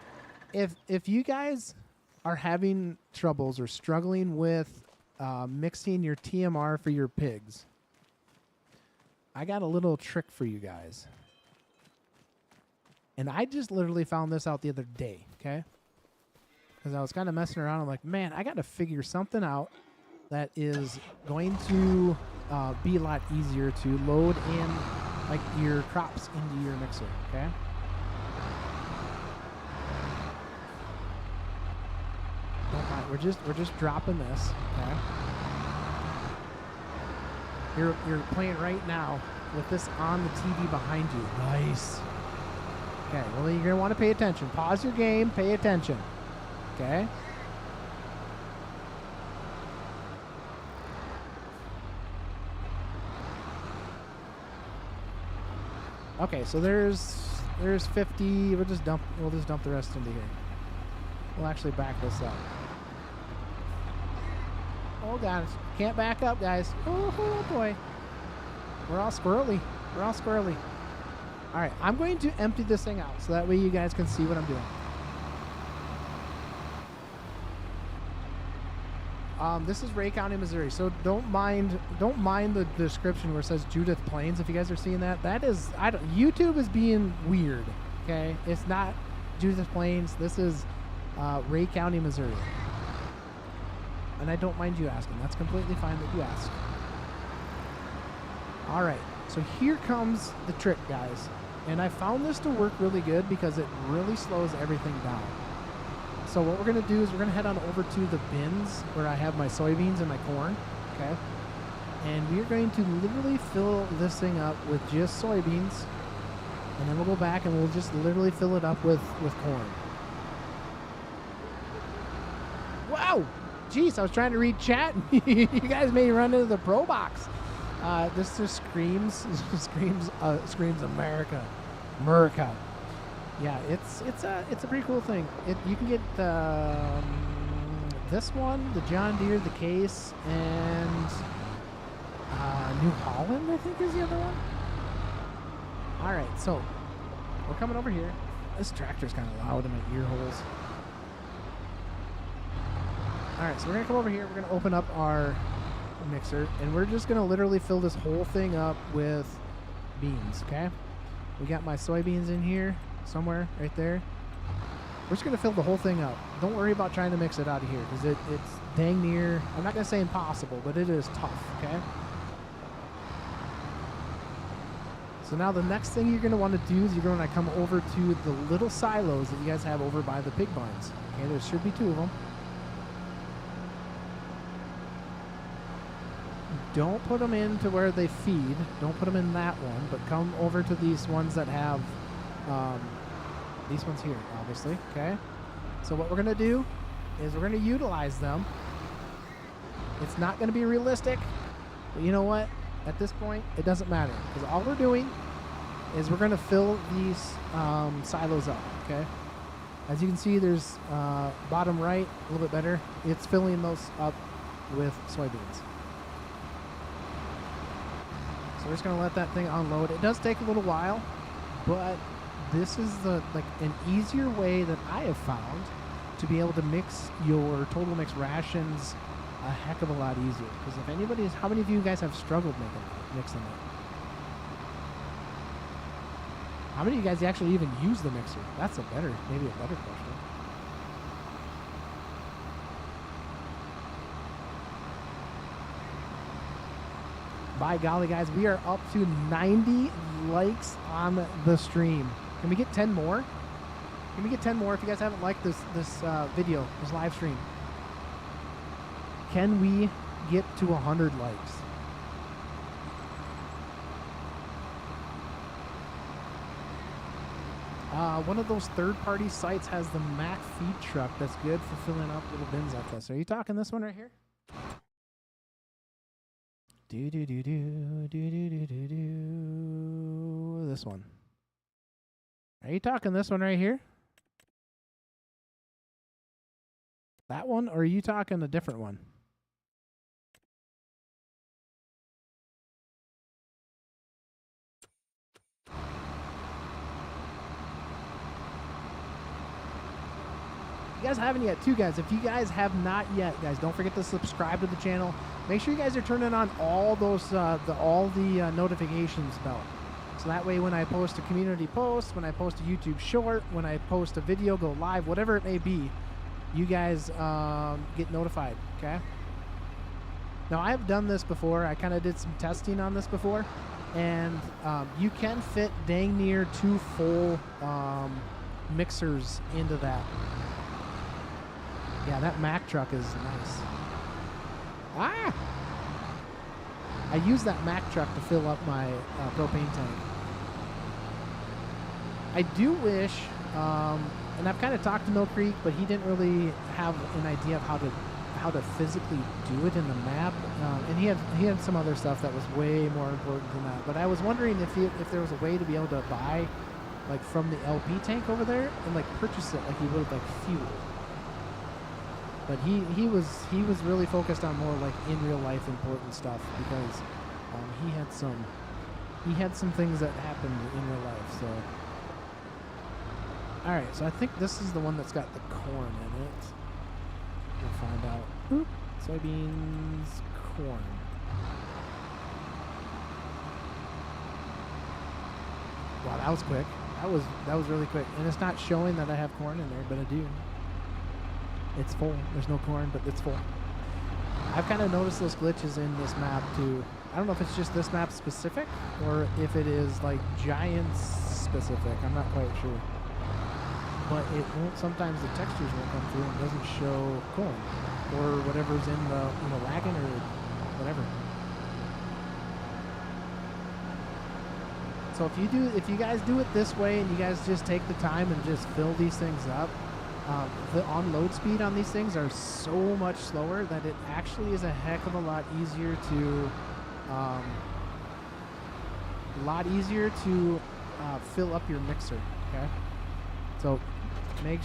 if you guys are having troubles or struggling with mixing your TMR for your pigs, I got a little trick for you guys. And I just literally found this out the other day, okay? Because I was kind of messing around. I'm like, man, I got to figure something out that is going to be a lot easier to load in, like, your crops into your mixer, okay? Don't mind. We're just dropping this, okay? You're playing right now with this on the TV behind you. Nice. Okay, well, you're going to want to pay attention. Pause your game, pay attention. Okay? Okay, so there's 50. We'll just dump the rest into here. We'll actually back this up. Oh god, can't back up, guys. Oh boy. We're all squirrely. All right, I'm going to empty this thing out so that way you guys can see what I'm doing. This is Ray County, Missouri. So don't mind the description where it says Judith Plains. If you guys are seeing that, YouTube is being weird. Okay, it's not Judith Plains. This is Ray County, Missouri. And I don't mind you asking. That's completely fine that you ask. All right, so here comes the trick, guys. And I found this to work really good because it really slows everything down. So what we're going to do is we're going to head on over to the bins where I have my soybeans and my corn, okay? And we're going to literally fill this thing up with just soybeans. And then we'll go back and we'll just literally fill it up with corn. Ow! Jeez, I was trying to read chat. You guys made me run into the pro box. This just screams America. America. Yeah, it's a pretty cool thing. You can get this one, the John Deere, the Case, and New Holland, I think, is the other one. All right, so we're coming over here. This tractor's kind of loud in my ear holes. All right, so we're gonna come over here. We're gonna open up our mixer, and we're just gonna literally fill this whole thing up with beans. Okay, we got my soybeans in here somewhere right there. We're just gonna fill the whole thing up. Don't worry about trying to mix it out of here, because it's dang near, I'm not gonna say impossible, but it is tough. Okay, so now the next thing you're gonna want to do is you're gonna come over to the little silos that you guys have over by the pig barns. Okay, there should be 2 of them. Don't put them into where they feed. Don't put them in that one, but come over to these ones that have these ones here, obviously. Okay, so what we're gonna do is we're gonna utilize them. It's not gonna be realistic, but you know what? At this point, it doesn't matter, because all we're doing is we're gonna fill these silos up. Okay, as you can see, there's bottom right a little bit better. It's filling those up with soybeans. So we're just gonna let that thing unload. It does take a little while, but this is an easier way that I have found to be able to mix your total mix rations a heck of a lot easier. Because if anybody is, how many of you guys have struggled mixing it? How many of you guys actually even use the mixer? That's maybe a better question. By golly, guys, we are up to 90 likes on the stream. Can we get 10 more? Can we get 10 more if you guys haven't liked this video, this live stream? Can we get to 100 likes? One of those third-party sites has the Mac feed truck that's good for filling up little bins like this. Are you talking this one right here? This one. Are you talking this one right here? That one, or are you talking a different one? If you guys haven't yet, too, guys, if you guys have not yet, guys, don't forget to subscribe to the channel. Make sure you guys are turning on all those the notifications bell, so that way when I post a community post, when I post a YouTube short, when I post a video, go live, whatever it may be, you guys get notified. Okay. Now I've done this before. I kind of did some testing on this before, and you can fit dang near 2 full mixers into that. Yeah, that Mack truck is nice. Ah! I use that Mack truck to fill up my propane tank. I do wish, and I've kind of talked to Mill Creek, but he didn't really have an idea of how to physically do it in the map, and he had some other stuff that was way more important than that. But I was wondering if there was a way to be able to buy, like, from the LP tank over there and like purchase it like you would like fuel. But he was really focused on more like in real life important stuff, because he had some things that happened in real life. So all right, so I think this is the one that's got the corn in it. We'll find out. Oop, soybeans, corn. Wow, that was quick. That was really quick, and it's not showing that I have corn in there, but I do. It's full. There's no corn, but it's full. I've kind of noticed those glitches in this map too. I don't know if it's just this map specific or if it is like Giants specific. I'm not quite sure. But it won't. Sometimes the textures won't come through and it doesn't show corn or whatever's in the wagon or whatever. So if you guys do it this way and you guys just take the time and just fill these things up, the unload speed on these things are so much slower that it actually is a heck of a lot easier to fill up your mixer. Okay, so make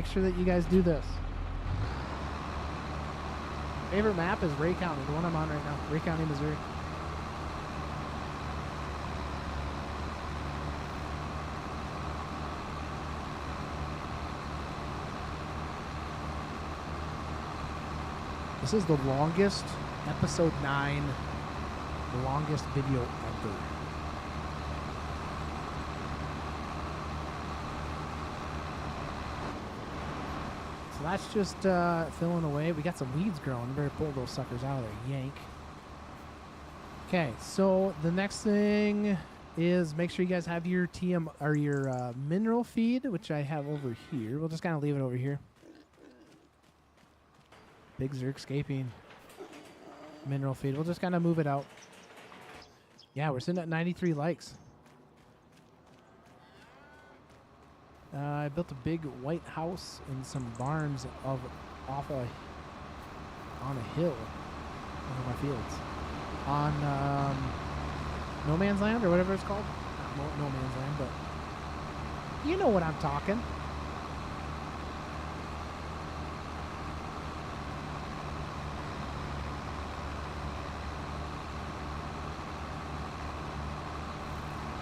sure that you guys do this. Favorite map is Ray County, the one I'm on right now, Ray County, Missouri. This is the longest, episode 9, the longest video ever. So that's just filling away. We got some weeds growing. We better pull those suckers out of there. Yank. Okay, so the next thing is make sure you guys have your or your mineral feed, which I have over here. We'll just kind of leave it over here. Pigs are escaping. Mineral feed. We'll just kind of move it out. Yeah, we're sitting at 93 likes. I built a big white house and some barns on a hill over my fields. On No Man's Land or whatever it's called. Not No Man's Land, but you know what I'm talking.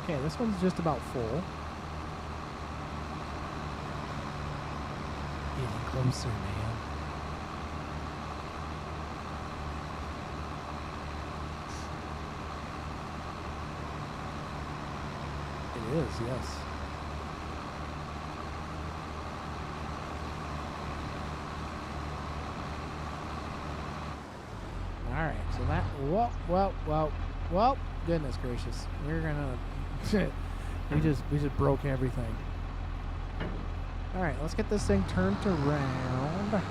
Okay, this one's just about full. Getting closer, man. It is, yes. Alright, so that... Well, goodness gracious. We're gonna... we just broke everything. All right, let's get this thing turned around.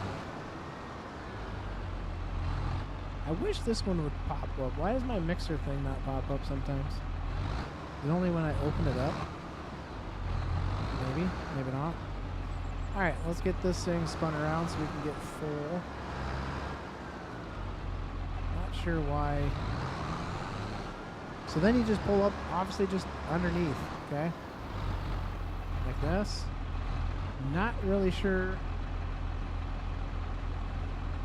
I wish this one would pop up. Why does my mixer thing not pop up sometimes? Is it only when I open it up? Maybe, maybe not. All right, let's get this thing spun around so we can get full. Not sure why. So then you just pull up, obviously just underneath, okay? Like this. Not really sure.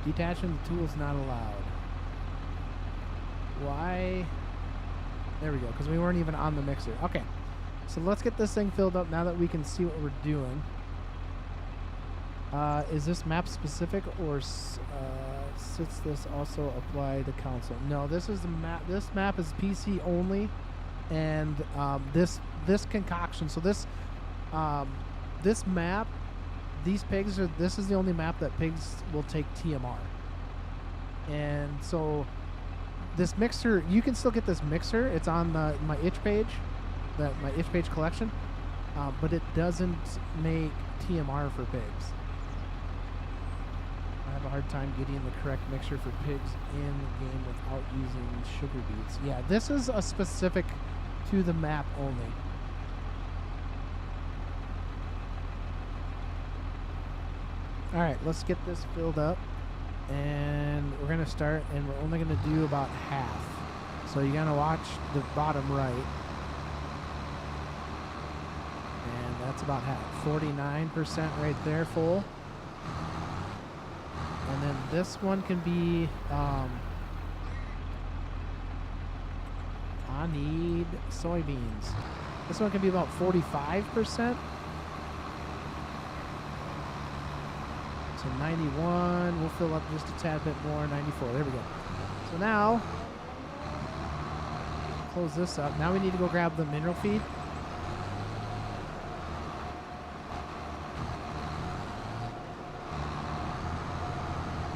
Detaching the tool is not allowed. Why? There we go, because we weren't even on the mixer. Okay, so let's get this thing filled up now that we can see what we're doing. Is this map specific or sits this also apply to console? No, this is the map. This map is PC only, and this concoction. So this map, these pigs are. This is the only map that pigs will take TMR. And so this mixer, you can still get this mixer. It's on my itch page, my itch page collection, but it doesn't make TMR for pigs. I have a hard time getting the correct mixture for pigs in the game without using sugar beets. Yeah, this is a specific to the map only. All right, let's get this filled up, and we're gonna start, and we're only gonna do about half. So you're gonna watch the bottom right, and that's about half. 49% right there, full. And then this one can be, I need soybeans. This one can be about 45%. So 91, we'll fill up just a tad bit more, 94, there we go. So now, close this up. Now we need to go grab the mineral feed.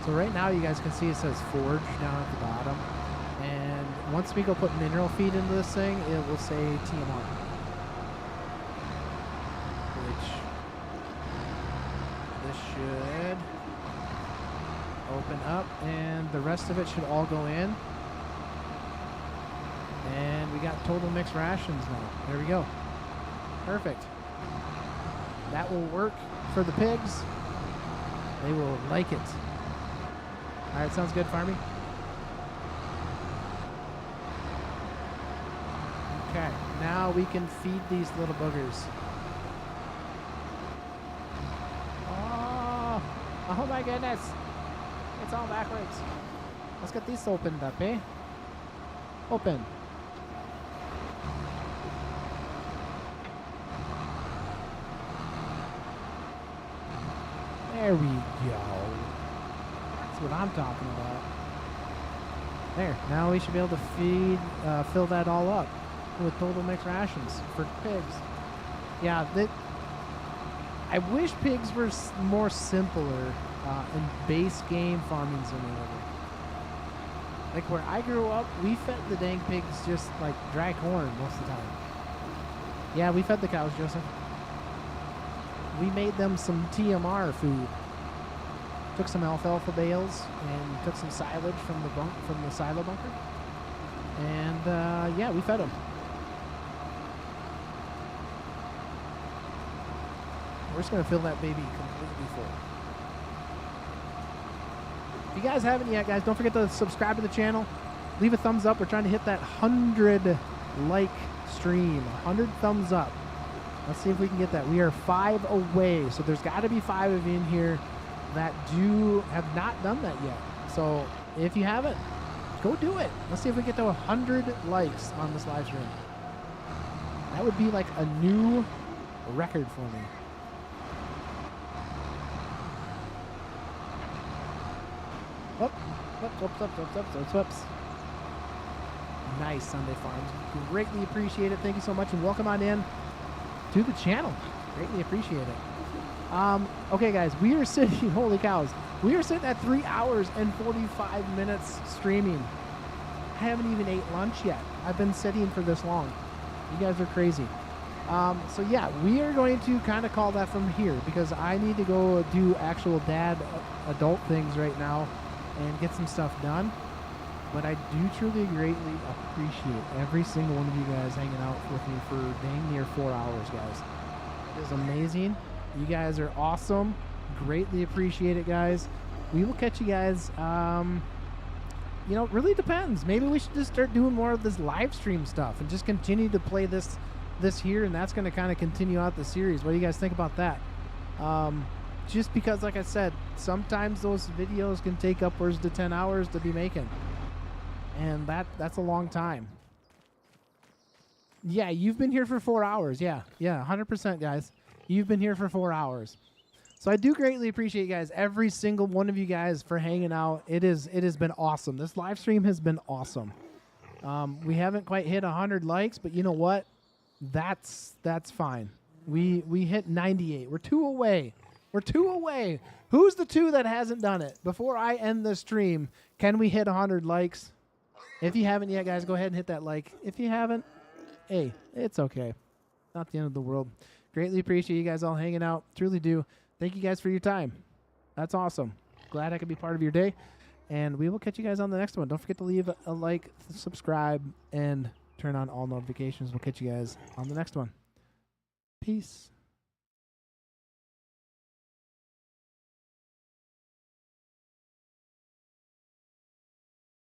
So right now you guys can see it says forge down at the bottom. And once we go put mineral feed into this thing, it will say TMR. Which this should open up, and the rest of it should all go in. And we got total mixed rations now. There we go. Perfect. that will work for the pigs. They will like it. All right, sounds good, Farmy. Okay, now we can feed these little boogers. Oh my goodness. It's all backwards. Let's get these opened up, eh? Open. There we go. That's what I'm talking about. There. Now we should be able to feed, fill that all up with total mixed rations for pigs. Yeah, I wish pigs were more simpler in base game farming simulator. Like where I grew up, we fed the dang pigs just like dry corn most of the time. Yeah, we fed the cows, Joseph. We made them some TMR food. Took some alfalfa bales and took some silage from the silo bunker. And yeah, we fed them. We're just going to fill that baby completely full. If you guys haven't yet, guys, don't forget to subscribe to the channel. Leave a thumbs up. We're trying to hit that 100 like stream. 100 thumbs up. Let's see if we can get that. We are 5 away. So there's got to be 5 of you in here that have not done that yet. So if you haven't, go do it. Let's see if we get to 100 likes on this live stream. That would be like a new record for me. Whoops. Nice, Sunday Farms. Greatly appreciate it. Thank you so much, and welcome on in to the channel. Greatly appreciate it. Okay, guys, we are sitting, holy cows, we are sitting at 3 hours and 45 minutes streaming. I haven't even ate lunch yet. I've been sitting for this long. You guys are crazy. So yeah, we are going to kind of call that from here because I need to go do actual adult things right now and get some stuff done. But I do truly greatly appreciate every single one of you guys hanging out with me for dang near 4 hours, guys. It is amazing. You guys are awesome. Greatly appreciate it, guys. We will catch you guys. You know, it really depends. Maybe we should just start doing more of this live stream stuff and just continue to play this here, and that's going to kind of continue out the series. What do you guys think about that? Just because, like I said, sometimes those videos can take upwards to 10 hours to be making. And that's a long time. Yeah, you've been here for 4 hours. Yeah, 100%, guys. You've been here for 4 hours. So I do greatly appreciate you guys, every single one of you guys, for hanging out. It has been awesome. This live stream has been awesome. We haven't quite hit 100 likes, but you know what? That's fine. We hit 98. We're 2 away. We're 2 away. Who's the 2 that hasn't done it? Before I end the stream, can we hit 100 likes? If you haven't yet, guys, go ahead and hit that like. If you haven't, hey, it's okay. Not the end of the world. Greatly appreciate you guys all hanging out. Truly do. Thank you guys for your time. That's awesome. Glad I could be part of your day. And we will catch you guys on the next one. Don't forget to leave a like, subscribe, and turn on all notifications. We'll catch you guys on the next one. Peace.